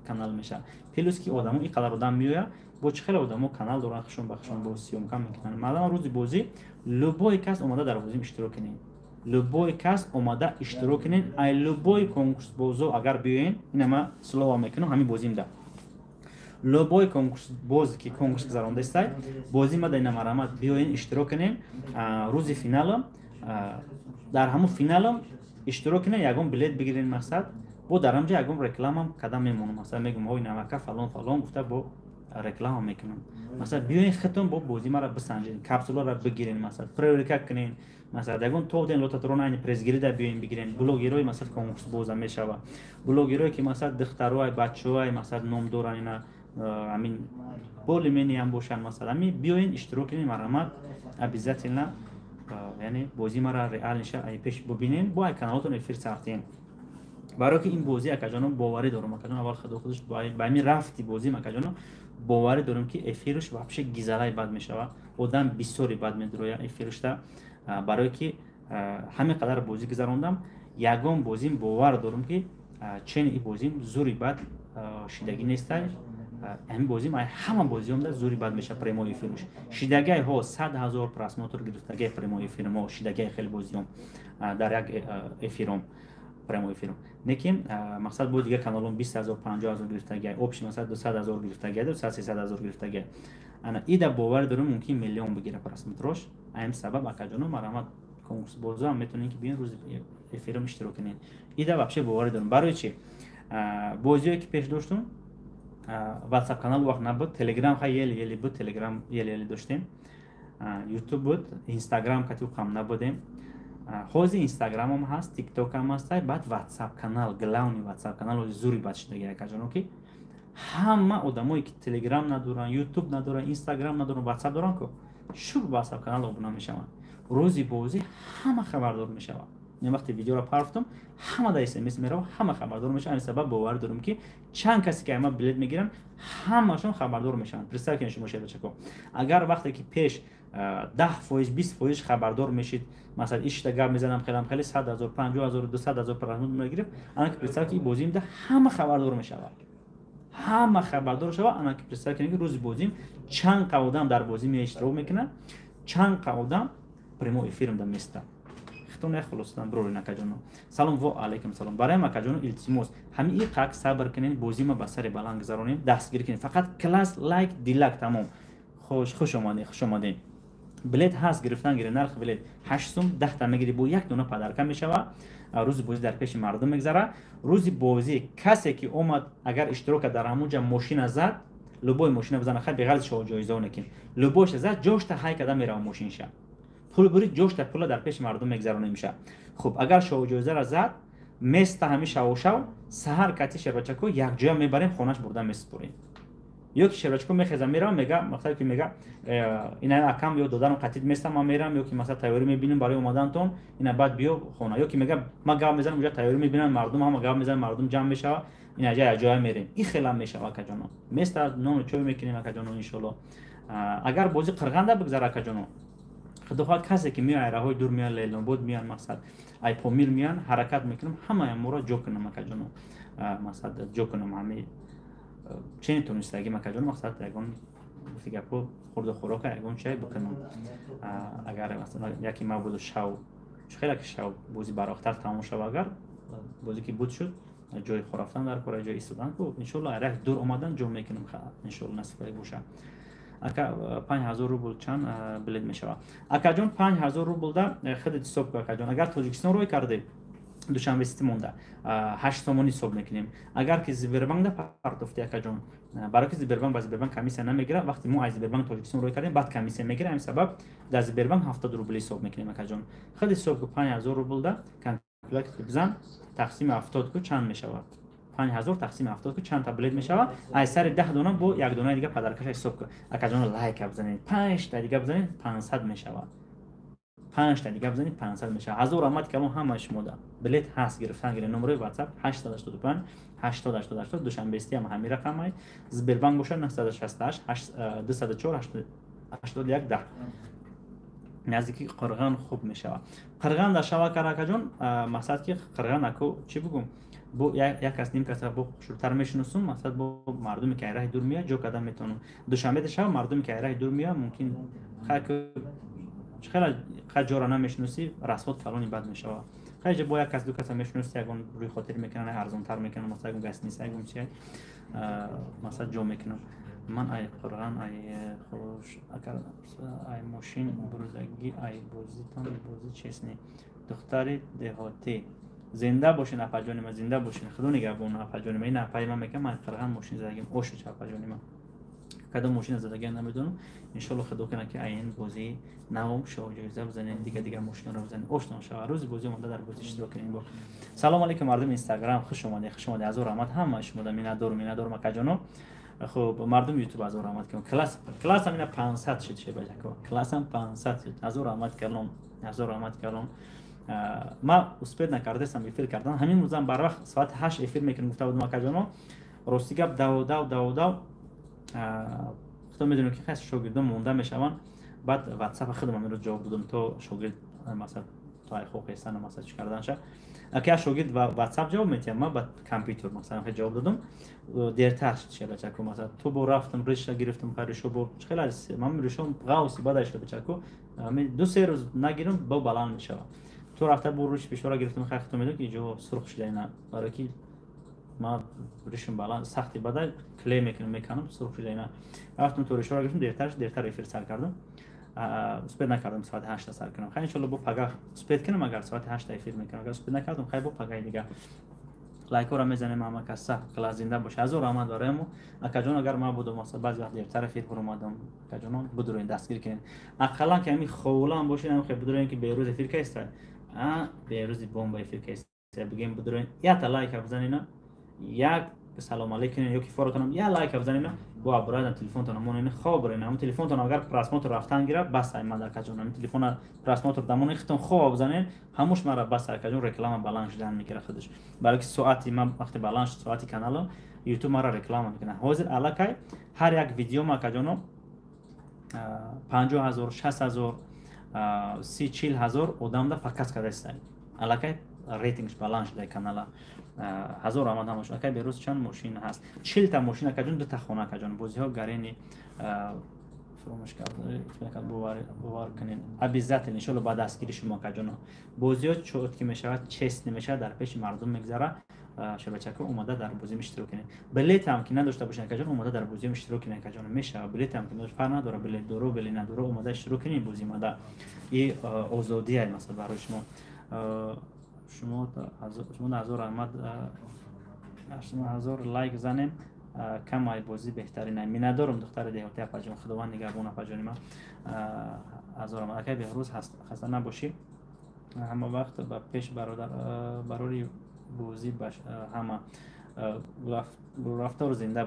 کانال میشه. پلوس کی آدمو این قدر آدم میویا با چه خیلی آدمو کانال دارن خشون بخشون با سیوم کم میکنن. مثلا روزی بازی لوبوی کس اومده در بازی اشتراک کنین. لوبوی کس اومده اشتراک کنین. ای لوبوی کنکورس بازو اگر بیاین اینما سلام میکنم همین بازیم ده. لوبوی کنکورس باز کی کنکورس گذرانده است. بازی ما در این مرامت بیاین اشتراک کنین. روزی فینالم در همون فینالم اشتراک کنین یکم بلیت بگیرین مقصد. با در همجا یکم رکلامم کدام میمونم مثلا میگم های نمکه فلان فلان گفته با رکلام میکنم مثلا بیاین ختم با بازی مرا بسنجین کپسولا را بگیرین مثلا پرورکا کنین مثلا یکم تو دین لوتاترون این پرزگیری دا بیاین بگیرین بلوگیروی مثلا کنکورس باز میشه بلوگیروی که مثلا دخترای بچهای مثلا نام دارن اینا همین بولی منی هم باشن مثلا می بیاین اشتراک کنین مرامت ابیزت اینا یعنی بازی مرا ریال نشه ای پیش ببینین با کانالتون افیر ساختین. برای که این بازی اکجانم باوری دارم اکجان اول خودش با همین رفتی بازی اکجانم باوری دارم که افیرش واپش گیزلای بد میشه و آدم بسیاری بد میدروه افیرش تا برای که همین قدر بازی گذروندم یگان بازیم باور دارم که چین این بازیم زوری بد شیدگی نیست. همین بازیم همه بازیام در زوری بد میشه پریموی فیلمش شیدگی ها 100,000 پراسماتور گرفتگی پریموی فیلم ها شیدگی خیلی بازیام در یک افیرم پریموی فیلم نکیم مقصد بود دیگه کانالم 20,000 50,000 گرفتگی اپشن مثلا 200,000 گرفتگی 200-300,000 گرفتگی انا ایده باور دارم ممکن میلیون بگیره پراسماتورش این سبب اکجانو مرامت کنکورس بازو هم میتونین که بیان روز افیرم اشتراک کنین ایده واپس باور دارم. برای چی بازیایی که پیش داشتم واتساپ کانال وقت نبود، تلگرام خیلی بود، تلگرام یلی داشتیم، یوتیوب بود، اینستاگرام کتو کم نبودیم. خوزی اینستاگرام هم هست، تیک توک هم هست، بعد واتساپ کانال گلاونی واتساپ کانال زوری بچ دیگه کجانو که همه آدمایی که تلگرام ندارن، یوتیوب ندارن، اینستاگرام ندارن، واتساپ دارن که شروع واتساپ کانال ابونه میشن. روزی بازی همه خبردار میشن. من وقتی ویدیو را پرفتم همه دا اس ام اس میره و همه خبردار میشن. این سبب باور دارم که چند کسی که ما بلیت میگیرن همه‌شون خبردار میشن. پرسر که شما شده چکو اگر وقتی که پیش 10% 20% خبردار میشید مثلا ایش گپ میزنم خیلی 100,000 50,000 200,000 پراسمات میگیرم انا که پرسر که بازیم ده همه خبردار میشه همه خبردار شده انا که پرسر که روز بازیم چند قوادم در بازی می اشتراک میکنن چند قوادم پریمو فیلم دم میسته خطون خلاصتن برو نکجانو سلام و علیکم سلام برای مکجانو التماس همین یک صبر کنین بازی ما به سر بلند گذارونیم دستگیر کنین فقط کلاس لایک دیلک تمام خوش اومدین بلیت هست گرفتن نرخ بلیت 8 سوم 10 تا میگیری با یک دونه پدرکم میشه و روز بازی در پیش مردم میگذره. روز بازی کسی که اومد اگر اشتراک در همونجا ماشین زد لوبوی ماشین بزنه خیلی بغل شو جایزه نکین لوبوش زد جوش تا های کدام میره ماشین شه پول برید جوش تا پول در پیش مردم میگذرونه میشه. خب اگر شو جایزه را زد مست همیشه شو سحر کتی شربچکو یک جا میبریم خونش بردن میسپریم یا که شربچکو میخزم میرم میگه مثلا که میگه اینا اکم یا دادن قطید میستم ما میرم یا که مثلا تیاری میبینیم برای اومدن تون اینا بعد بیو خونه یا که میگه ما گام میزنم اونجا تیاری میبینن مردم هم گام میزنن مردم جمع میشه اینا جای میریم این خیلی میشه واکجانو میست نون چوی میکنیم واکجانو ان شاء الله. اگر بازی قرغنده بگذره واکجانو خداها کسی که میاد راههای دور میان لیلون بود میان مقصد ای پامیر میان حرکت میکنم همه مورا جو کنم واکجانو مثلا جو کنم همین چه تونستگی مکجانو مقصد یگان فکر کنم خورده خوراک یگان چای بکنم اگر مثلا یکی ما بود شو خیلی که شو بازی براختر تمام شد اگر بازی که بود شد جای خرافتن در کار جای ایستادن کو ان شاء الله راه دور اومدن جو میکنم ان شاء الله نصیب باشه. اکا 5000 روبل چند بلیت میشه اکا جون 5000 روبل دا خودت حساب کن اکا جون اگر تاجیکستان روی کرده دوشنبه سیتی مونده 8 سومونی حساب میکنیم. اگر که زیبربانک ده پرداخت یک جان برای که زیبربانک با زیبربانک کمیسیون نمیگیره، وقتی ما از زیبربانک تاجیکستان روی کردیم بعد کمیسیون میگیره، همین سبب در زیبربانک 70 روبل حساب میکنیم یک جان. خود حساب کو 5000 روبل ده کالکولاتور بزن تقسیم 70 کو چند میشود؟ 5000 تقسیم 70 کو چند تا بلیت میشود؟ از سر 10 دونه با یک دونه دیگه پدرکش حساب کو یک جان لایک بزنید، 5 تا دیگه بزنید 500 میشود. 5 تا دیگه بزنید 500 میشه. 1000 آمد که همش مودا بلیت هست گرفتن گیره. نمره واتساپ 885 8088 دوشنبه استی هم همین رقم های زبربانک باشه 968 204 81 10 نزدیکی قرغان خوب میشه. قرغان در شوا کرده جون مقصد که قرغان اکو چی بگم بو یک از نیم کسا بو شورتر میشناسم، مثلا بو مردمی که راه دور میاد جو کدام میتونم دوشنبه شب مردمی که راه دور میاد ممکن خیلی جورا نمیشناسی رسوت کلانی بد میشه. خیلی با یک کس دو کس میشناسی اگه روی خاطر میکنن ارزان تر میکنن، مثلا اگه گس نیست اگه چیه مثلا جو میکنم من ای قرآن ای خوش اگر ای ماشین بروزگی ای بوزیتون بوزی چیزنی دختری دهاتی زنده باشین اپاجانی ما زنده باشین خدا نگهبان اپاجانی ما این اپای من میگم من قرآن ماشین زدگیم اوش چه اپاجانی ما کدام ماشین زدگی نمیدونم ان شاء الله خدا کنه که این بازی نوام شو جایزه بزنین دیگه ماشین رو بزنین آشنا شو روز بازی مونده در بازی اشتراک کنین. با سلام علیکم مردم اینستاگرام خوش اومدید از رحمت همه شما مینا دور مکجانو. خب مردم یوتیوب از رحمت کنم کلاس همین 500 شد چه بجا کلاس هم 500 شد از رحمت کردم ما اسپید نکرده سم افیر کردن همین روزم بر وقت ساعت 8 افیر میکنم گفته بودم مکجانو راستی گپ داو خودم میدونم که خیلی شاگردان مونده میشون. بعد واتساپ خودم امروز جواب دادم تو شاگرد مثلا تو ای خوب هستن مثلا چی کردن شه اگه شاگرد واتساپ جواب میتیم ما بعد کامپیوتر مثلا خیلی جواب دادم دیرتر شد بچکو مثلا تو با رفتم ریش گرفتم پریشو با خیلی من ریشم غوسی بعدش شد بچکو می دو سه روز نگیرم با بلند میشه تو رفته با روش فشار گرفتم خیلی تو میدونی که جو سرخ شده نه برای کی ما ریشم بالا سختی بعد کلی میکنم سرخ شده اینا رفتم تو ریش رو گرفتم دیرتر افیر سر کردم اسپید نکردم ساعت 8 سر کنم خیلی ان شاء الله با پگاه اسپید کنم اگر ساعت 8 افیر میکنم اگر اسپید نکردم خیلی با پگاه دیگه لایک رو میزنیم اما کسا کلاس زنده باشه از رحمت دارم اکجون اگر ما بودم مثلا بعضی وقت دیرتر افیر کنم اومدم اکجون بدرین دستگیر کنین اقلا که همین خولان باشین هم خیلی بدرین که بیروز افیر کیست بیروز بمب افیر کیست بگیم بدرین یا تا لایک بزنین یک سلام علیکم یا کی فالو کنم یا لایک بزنین با برادر تلفن تون مون خواب برین هم تلفن تون اگر پراسموت رفتن گیره بس من در کجون هم تلفن پراسموت دمون ختم خواب بزنین هموش مرا بس در کجون رکلام بالانس شدن میگیره خودش برای که ساعتی من وقتی بالانس ساعتی کانال یوتیوب مرا رکلام میکنه حاضر علاقه هر یک ویدیو ما کجونو 50000 60000 30000 آدم دا فکس کرده است علاقه ریتینگش بالانس در کانال 1000 آمد همش اکی بیروز چند ماشین هست 40 تا ماشین کجون دو تا خونه کجون بازی ها گرینی فراموش کرد باور کنین ابیزت ان شاء الله بعد دستگیری شما کجون بازی ها چوت که میشه چست نمیشه در پیش مردم میگذره شبکه اومده در بازی اشتراک کنه بلیت هم که نداشته باشن کجون اومده در بازی اشتراک کنه کجون میشه بلیت هم که نداشته فرق نداره بلیت دورو بلیت نداره اومده اشتراک کنه بازی اومده این آزادی است مثلا برای شما شما 1000 احمد شما 1000 لایک زنیم کم ای بازی بهترینه می ندارم دختر دهاتی اپاجان خداوند نگهبان اپاجانی ما 1000 احمد اگه به روز خسته نباشی همه وقت با پیش برای بازی باش همه رفتار زنده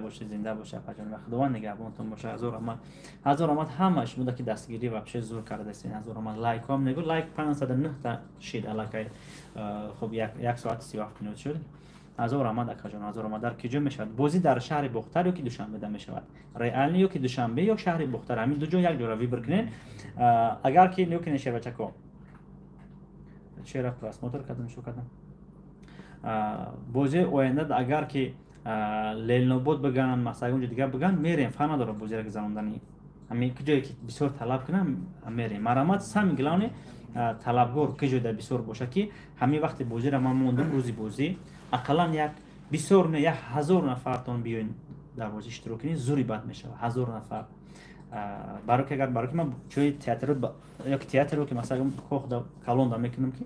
باشه اپاجانی و خداوند نگهبانتون باشه 1000 احمد همش بوده که دستگیری و بشه زور کرده است 1000 احمد لایک هم نگو لایک 509 تا شید علاقه خب یک ساعت 37 مینوت شد 1000 احمد اکجان 1000 احمد در کجا میشود بازی در شهر بختر یا که دوشنبه ده میشود ریال یا که دوشنبه یا شهر بختر همین دو جا یک جوراوی برکنین اگر که نیو کنه شهر بچکو چرا پلاس موتور کدام شو کدام بازی آینده اگر که لیل نوبود بگن مثلا اونجا دیگه بگن میریم فهم نداره بازی را گذروندنی همین کجایی که بسیار طلب کنم میریم مرامت سم گلانه طلبگار کجا در بسیار باشه که همین وقت بازی را من موندم روزی بازی اقلا یک بسیار نه 1000 نفر تون بیاین در بازی اشتراک کنین زوری بد میشه 1000 نفر برای که من چوی تئاتر یا تئاتر رو که مثلا کوخ دا کالون دا میکنم که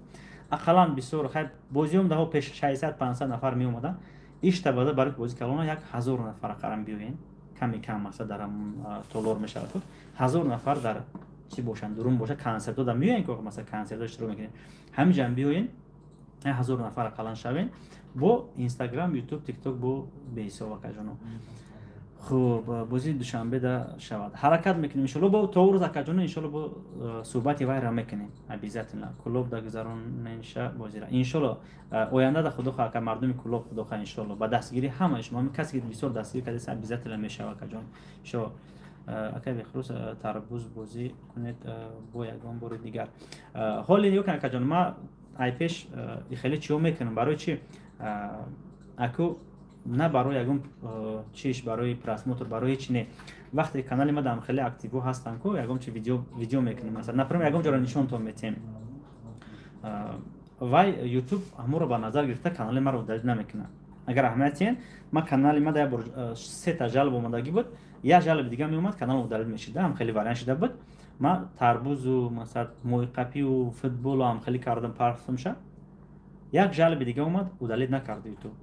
اقلا بسیار خیلی بازیوم ده پیش 600 500 نفر می اومدن ایشتا بعد برای بازی کلان 1000 نفر قرم بیوین کمی کم مثلا در تولور میشه تو 1000 نفر در چی باشن درون باشه کنسرت دادم میوین که مثلا کنسرت اشتراک میکنین همین جنب بیوین 1000 نفر قلان شوین با اینستاگرام یوتیوب تیک توک بو بیسا و کجانو خوب بازی دوشنبه ده شود حرکت میکنیم ان شاء الله با تو روز کجانو ان شاء الله با صحبت وای را میکنیم ابیزت الله کلوب ده گذرون انشا بازی را ان شاء الله آینده ده خدا خواه که مردم کلوب خدا خواه ان شاء الله با دستگیری همه شما کسی که بسیار دستگیر کرده ابیزت الله میشه و کجان شو اگه بخصوص تربوز بازی کنید با یگان بار دیگر حالی یو کنه کجان ما ای پیش خیلی چیو میکنم برای چی اکو نه برای یگان چیش برای پرسموتر برای چی نه وقتی کانال ما دام خیلی اکتیو هستن کو یگان چی ویدیو میکنیم مثلا نپرم یگان جورا نشون تو میتیم وای یوتیوب همو با نظر گرفته کانال ما رو درج نمیکنه اگر اهمیتین ما کانال ما در 3 تا جلب اومدگی بود یا جلب دیگه می اومد کانال مدل میشد هم خیلی وارن شده بود ما تربوز و مثلا موقپی و فوتبال هم خیلی کردم پرفم شه یک جلب دیگه اومد و دلیل نکرد یوتیوب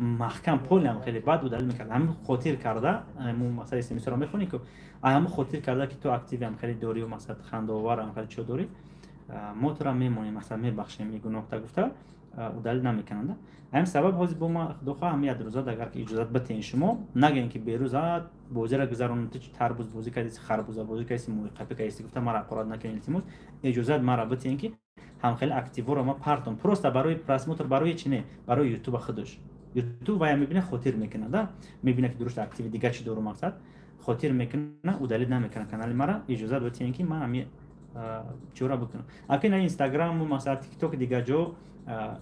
محکم پول هم خیلی بد و دلیل میکرد هم خاطر کرده همون مثلا اسم رو میخونی که هم خاطر کرده که تو اکتیو هم خیلی دوری و مثلا خنده‌آور هم خیلی چه دوری موتور هم میمونیم مثلا میبخشیم میگو نقطه گفته و دلیل نمیکنند هم سبب هاز با ما دو هم یاد روزا اگر که اجازه بتین شما نگین که بیروزا بوزه را گذارون تو تربوز بوزی کردی خربوزه بوزی کردی موقعی کردی گفته مرا قرار نکنین التماس اجازه مرا بتین که هم خیلی اکتیو رو ما پارتون پروستا برای پرسموتر برای چی نه برای یوتیوب خودش یوتیوب وای میبینه خاطر میکنه دا میبینه که درست اکتیو دیگه چی دور مقصد خاطر میکنه و دلیل نمیکنه کانال مرا اجازه بتین که من هم چورا بکنم اگه نه اینستاگرام و مثلا تیک توک دیگه جو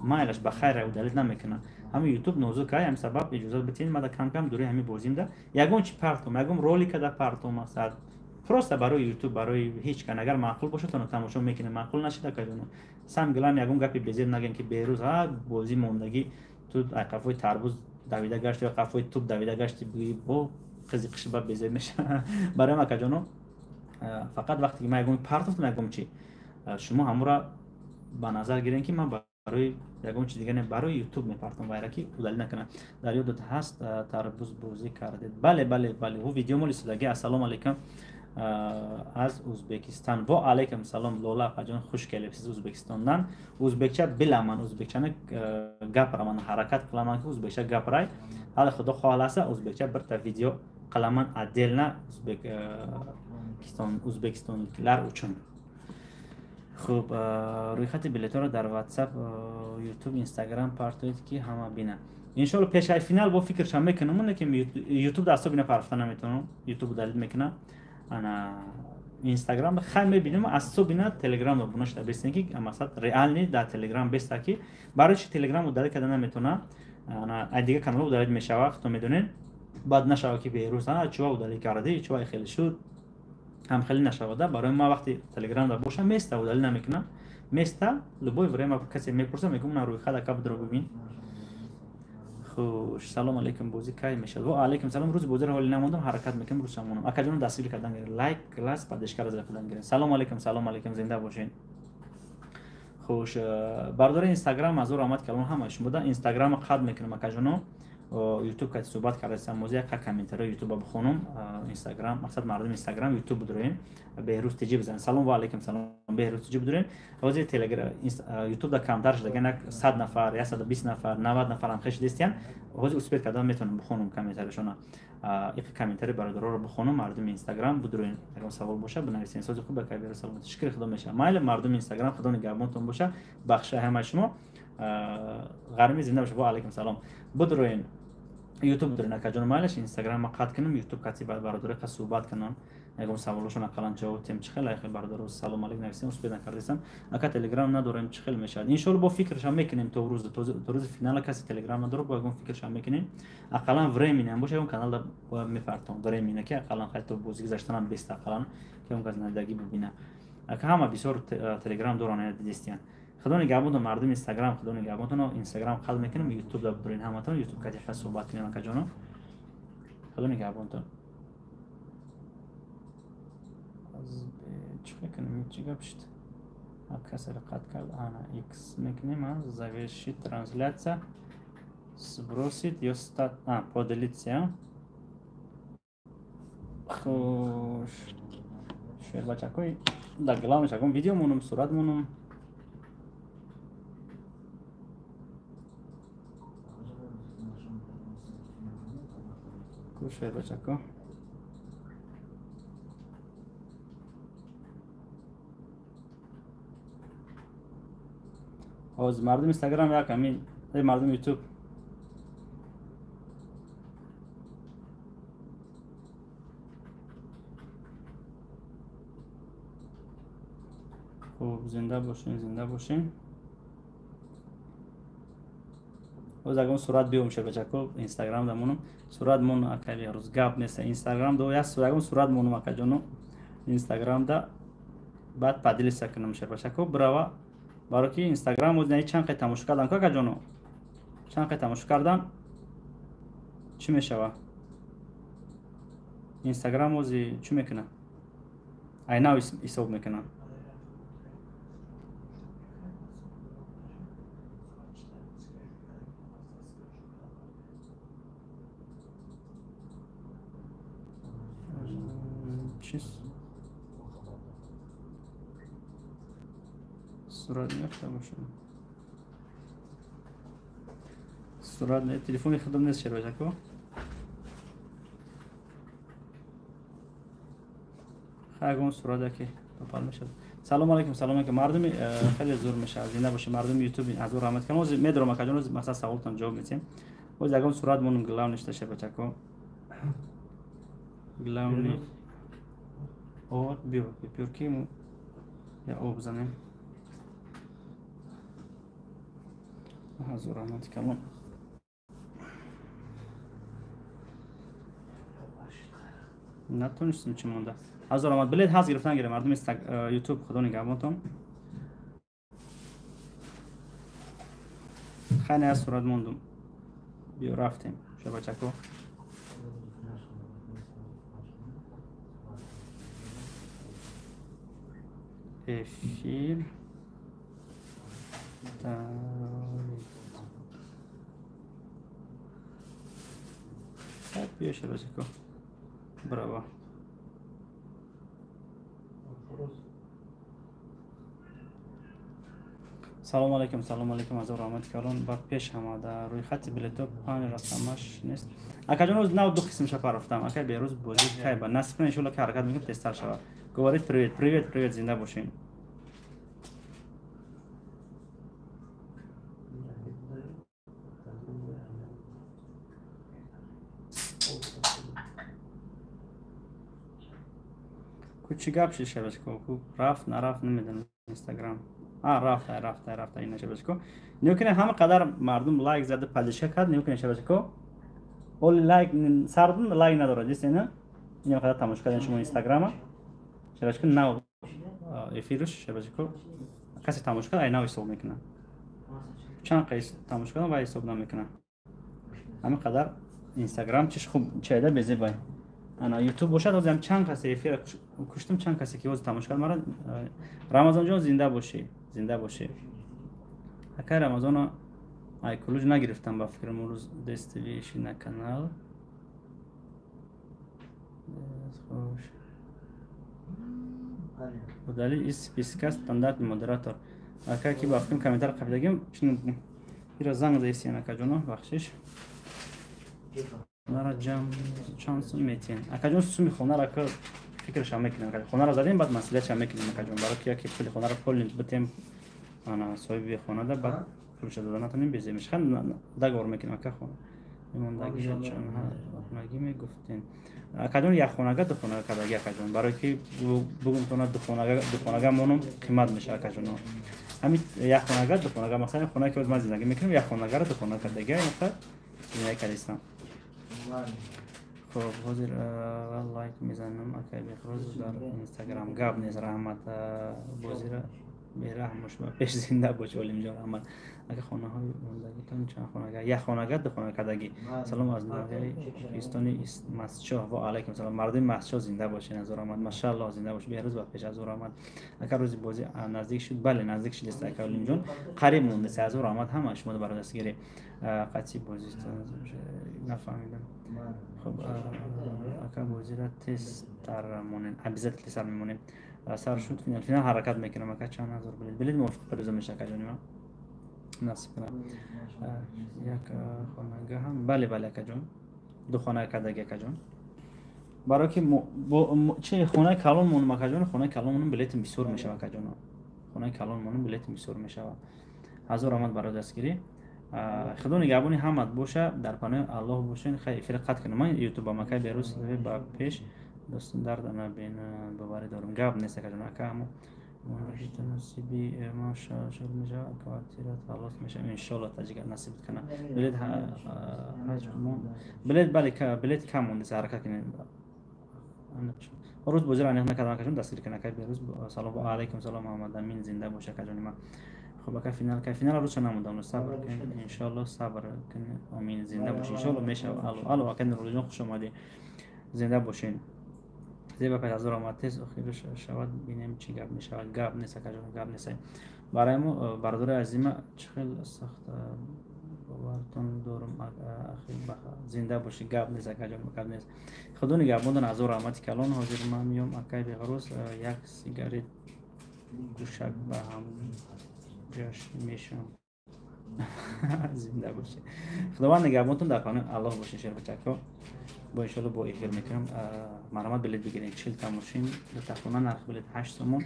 مایلش بخیر و دلیل نمیکنه همین یوتیوب نوزوک هم سبب اجازه بتین ما کم کم دوری همین بازیم ده یگون چی پرتم یگون رولی که ده پرتم مثلا پروستا برای یوتیوب برای هیچ کن اگر معقول باشه تو تماشا میکنه معقول نشده کدوم سم گلام یگون گپی بزیر نگن که بیروز ها بازی موندگی تو قفوی تربوز دویده گشت یا قفوی توپ دویده گشت بگی با خزی قش با بزیر میشه برای ما کجانو فقط وقتی که ما یگون پرتم یگون چی شما همورا با نظر گیرین که من برای یگون چیز دیگه نه برای یوتیوب میپرتم وایرا کی دلیل نکنه در یاد هست تربوز بازی کردید بله بله بله او ویدیو مال سودگی السلام علیکم از ازبکستان و علیکم سلام لولا جان خوش کلیپسیز ازبکستاندن ازبکچه بلمن ازبکچه گپرمن حرکت قلمن که ازبکچه گپرای حالا خدا خالصه ازبکچه برتا ویدیو قلمن عدل نه ازبکستانلیکلر uchun خوب روی خط بلیط رو در واتساپ یوتیوب اینستاگرام پارتوید که همه بینه ان شاء الله پیش ای فینال با فکرش میکنم من که یوتیوب دستو بینه پرفته نمیتونم یوتیوب دلیل میکنه انا اینستاگرام خیلی میبینم از صبح بینه تلگرام رو بنوشته بستن که مثلا ریال نی در تلگرام بسته که برای چی تلگرام رو دلیل کردن نمیتونه انا دیگه کانال رو دلیل میشه وقت میدونین بعد نشه که به روز ها چوا دلیل کرده چوا خیلی شد هم خیلی نشوده برای ما وقتی تلگرام دار باشه میسته و دلیل نمیکنم میسته لبوی برای ما کسی میپرسه میگم من روی خدا کب درو ببین خوش سلام علیکم بازی کی میشه و علیکم سلام روز بازی رو حالی نموندم حرکت میکنم روز شمونم اکجون دستگیر کردن لایک کلاس پادشکار از کردن گیرن سلام علیکم زنده باشین خوش بردار اینستاگرام از آمد کلام همش بوده اینستاگرام قد میکنم اکجونو یوتیوب که صحبت کردم موضوع که کامنتر یوتیوب بخونم اینستاگرام مقصد مردم اینستاگرام یوتیوب بدرین بهروز تجیب بزن سلام و علیکم سلام بهروز تجیب بدرین حوزه تلگرام یوتیوب دا کمتر شده گنک 100 نفر یا 120 نفر 90 نفر هم خش دستیان حوزه اسپیت کردم میتونم بخونم کامنترشون یک کامنتری برادرها رو بخونم مردم اینستاگرام بدرین اگه سوال باشه بنویسین سوز خوب بکای بر سلام تشکر خدا میشه مایل مردم اینستاگرام خدا نگهبانتون باشه بخش همه شما غرمی زنده باشه و علیکم سلام بدرین یوتیوب دارین کجان مالش اینستاگرام ما قطع کنم یوتیوب کسی برادر که صحبت کنن میگم سوالشون اقلا جواب تیم چخل خیلی برادر سلام علیکم نویسیم اس پیدا کردیم اگه تلگرام نداریم چخل میشه ان شاء الله با فکرش هم میکنیم تو روز فینال کسی تلگرام نداره با اون فکرش هم میکنیم اقلا ورمینم باشه اون کانال دا میپرتم ورمینه که اقلا خیلی تو بازی گذاشتن 20 اقلا که اون گزندگی ببینه اگه همه بسیار تلگرام دورانه دیستین خدا نگهبان مردم اینستاگرام خدا نگهبانتون اینستاگرام خلق میکنم یوتیوب دا برین همتون یوتیوب کاتیفا صحبت کنیم که جانو خدا نگهبانتون از چه کنیم چی گپشت کسی را قطع کرد. آنا ایکس میکنیم. завершить трансляция. Сбросить یا стат. Поделиться. خوش. شیر بچه کوی. در گلامش اگم ویدیو مونم صورت مونم. کوش شیر بچه کو. از مردم اینستاگرام یا کمی مردم یوتیوب خوب زنده باشین از اگه صورت بیوم شه بچه کو اینستاگرام دمونم صورت مون اکلی روز گپ نیست اینستاگرام دو یا صورت مونم اکا جانو اینستاگرام دا بعد پادلی سکنم شه بچه کو براوا برای که اینستاگرام از چند قطعه تماشا کردم که جانو چند قطعه تماشا کردم چی میشه اینستاگرام از چی میکنه اینا حساب میکنه چیز صورت نفته باشه صورت نه تلفنی خودم نیست شروع کو خواهم صورت که پال میشه سلام علیکم مردم خیلی زور میشه زنده باشه مردم یوتیوب از اون رحمت کنم از میدرم که جون مثلا سوالتون جواب میدیم و اگه صورت مون گلاو نشته شه بچه کو گلاو نی اور بیورکی یا او بزنیم از اون رحمت کنم نتونستم چی مونده از رحمت بلید هست گرفتن گیره مردم یوتیوب خدا نگهبانتون خیلی از صورت موندم بیا رفتیم شو بچه کو افیر بیا شو بچه کو براوا سلام علیکم از رحمت کردن با پیش هم در روی خط بلیتو پان رقمش نیست اگه جون روز 92 قسم شفا رفتم اگه به روز بازی خیلی با نصف ان شاء الله که حرکت میکنم تستر شود گوارید پریوت زنده باشین چی گپ شیشه بچه کو رفت نرفت نمیدونم اینستاگرام رفت این نشه بچه کو نیوکنه همه قدر مردم لایک زده پادشه کرد نیوکنه شه بچه کو اول لایک سردن لایک نداره دیسه نه این قدر تماشا کردن شما اینستاگرام شه بچه کو نو افیروش شه بچه کو کسی تماشا کرد اینا حساب میکنه چند قیس تماشا کردن و حساب نمیکنه همه قدر اینستاگرام چش خوب چیده بزی بای انا یوتیوب باشه روزم چند کسی افیر کشتم چند کسی که روز تماشا کرد مرا رمضان جان زنده باشه اگر رمضان ای کلوج نگرفتم با فکر روز دستویش نه کانال خوش بدلی اسپیسکا استاندارد مودراتور اگر کی با فکر کامنتار قبلگیم چون ایرا زنگ دیسی نه کجونا بخشش خونه را جمع چانس میتین اکا جون سومی خونه را که فکرش هم میکنیم خونه را زدیم بعد مسئولیتش هم میکنیم اکا جون برای که پول خونه را پول بتیم انا صاحب خونه ده بعد پولش دادن نتونیم بزیمش خن دگور میکنیم اکا خونه ایماندگی چون مگی میگفتین اکا جون یک خونه دو خونه کداگی اکا جون برای که بگم تو دو خونه مونم قیمت میشه اکا جون همین یک خونه دو خونه مثلا خونه که ما زندگی میکنیم یک خونه دو خونه کداگی مثلا این کلیسان خب حاضر لایک میزنم اکای بخروز در اینستاگرام گاب نیز رحمت بازی را بیرحم باش و پیش زنده باش علیم جان احمد. اگه خانه های موندگیتون چند خانه یک خانه دو خانه کدگی. سلام از ناحیه کوهستانی مسجد و علیکم سلام. مردم مسجد زنده باشین. از احمد ماشاءالله زنده باش. بهروز و پیش از احمد. اگر روزی بازی نزدیک شد بله نزدیک شد است علیم جان. قریب مونده از احمد هم شما برای دستگیری قطعی بازی نفهمیدم. خب اگر بازی را تست در مونن ابزت تست میمونیم. سر شد فینال حرکت میکنم. اگر چند هزار بلید موافق پردوزه میشه که جانیم نصب کنم. یک خانه هم بله که جان دو خانه کدگی که جان برای که چه خانه کلان مونم که جان خانه کلان مونم بلیت بسیار میشه که جان خانه کلان مونم بلیت بسیار میشه. هزار آمد برای دستگیری. خدا نگهبانی همت باشه در پناه الله باشین. خیلی فرقت کنم من یوتیوب ما که بیروز با پیش دوستان درد نبین ببری دارم گاب نیست که جان که همو رشته نصیبی ما شغل میشه کوارتیرات خلاص میشه ان شاء الله تاجیک نصیب کنه. بلیت حجمون بلیت بله که بلیت کم مونده حرکت کنیم. روز بازی را نکردم که جان دستگیر کنه که بیروز سلام علیکم سلام محمد امین زنده باشه که جان ما. خب که فینال روز نمودم صبر کن ان شاء الله صبر کن امین زنده باشین ان شاء الله میشه. الو اکن روزون خوش اومدی زنده باشین. زیبا پس از آمد تست اخیرش شود بینیم چی گپ میشه. گپ نیست که جان گپ نیست. برای ما برادر عزیزم چخیل سخت باورتون دارم اخیر زنده باشی گپ نیست که جان گپ نیست. خدا نگهبان از آمد کلان حاضر ما میام اکای به غروس یک سیگارت گوشک به هم جاش میشم. زنده باشه. خداوند نگهبانتون در پناه الله باشه. شیر بچه‌ها با ان شاء الله با اخیر میکنم. مرامت بلیت بگیرین 40 تا ماشین دو تخمه نرخ بلیت 8 تومن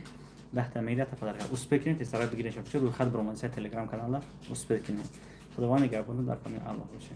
10 تا میلیت تا پدر اوس بکنید استرا بگیرین. شما روی خط برام تلگرام کانال اوس بکنید. خداوند نگهبانتون در پناه الله باشه.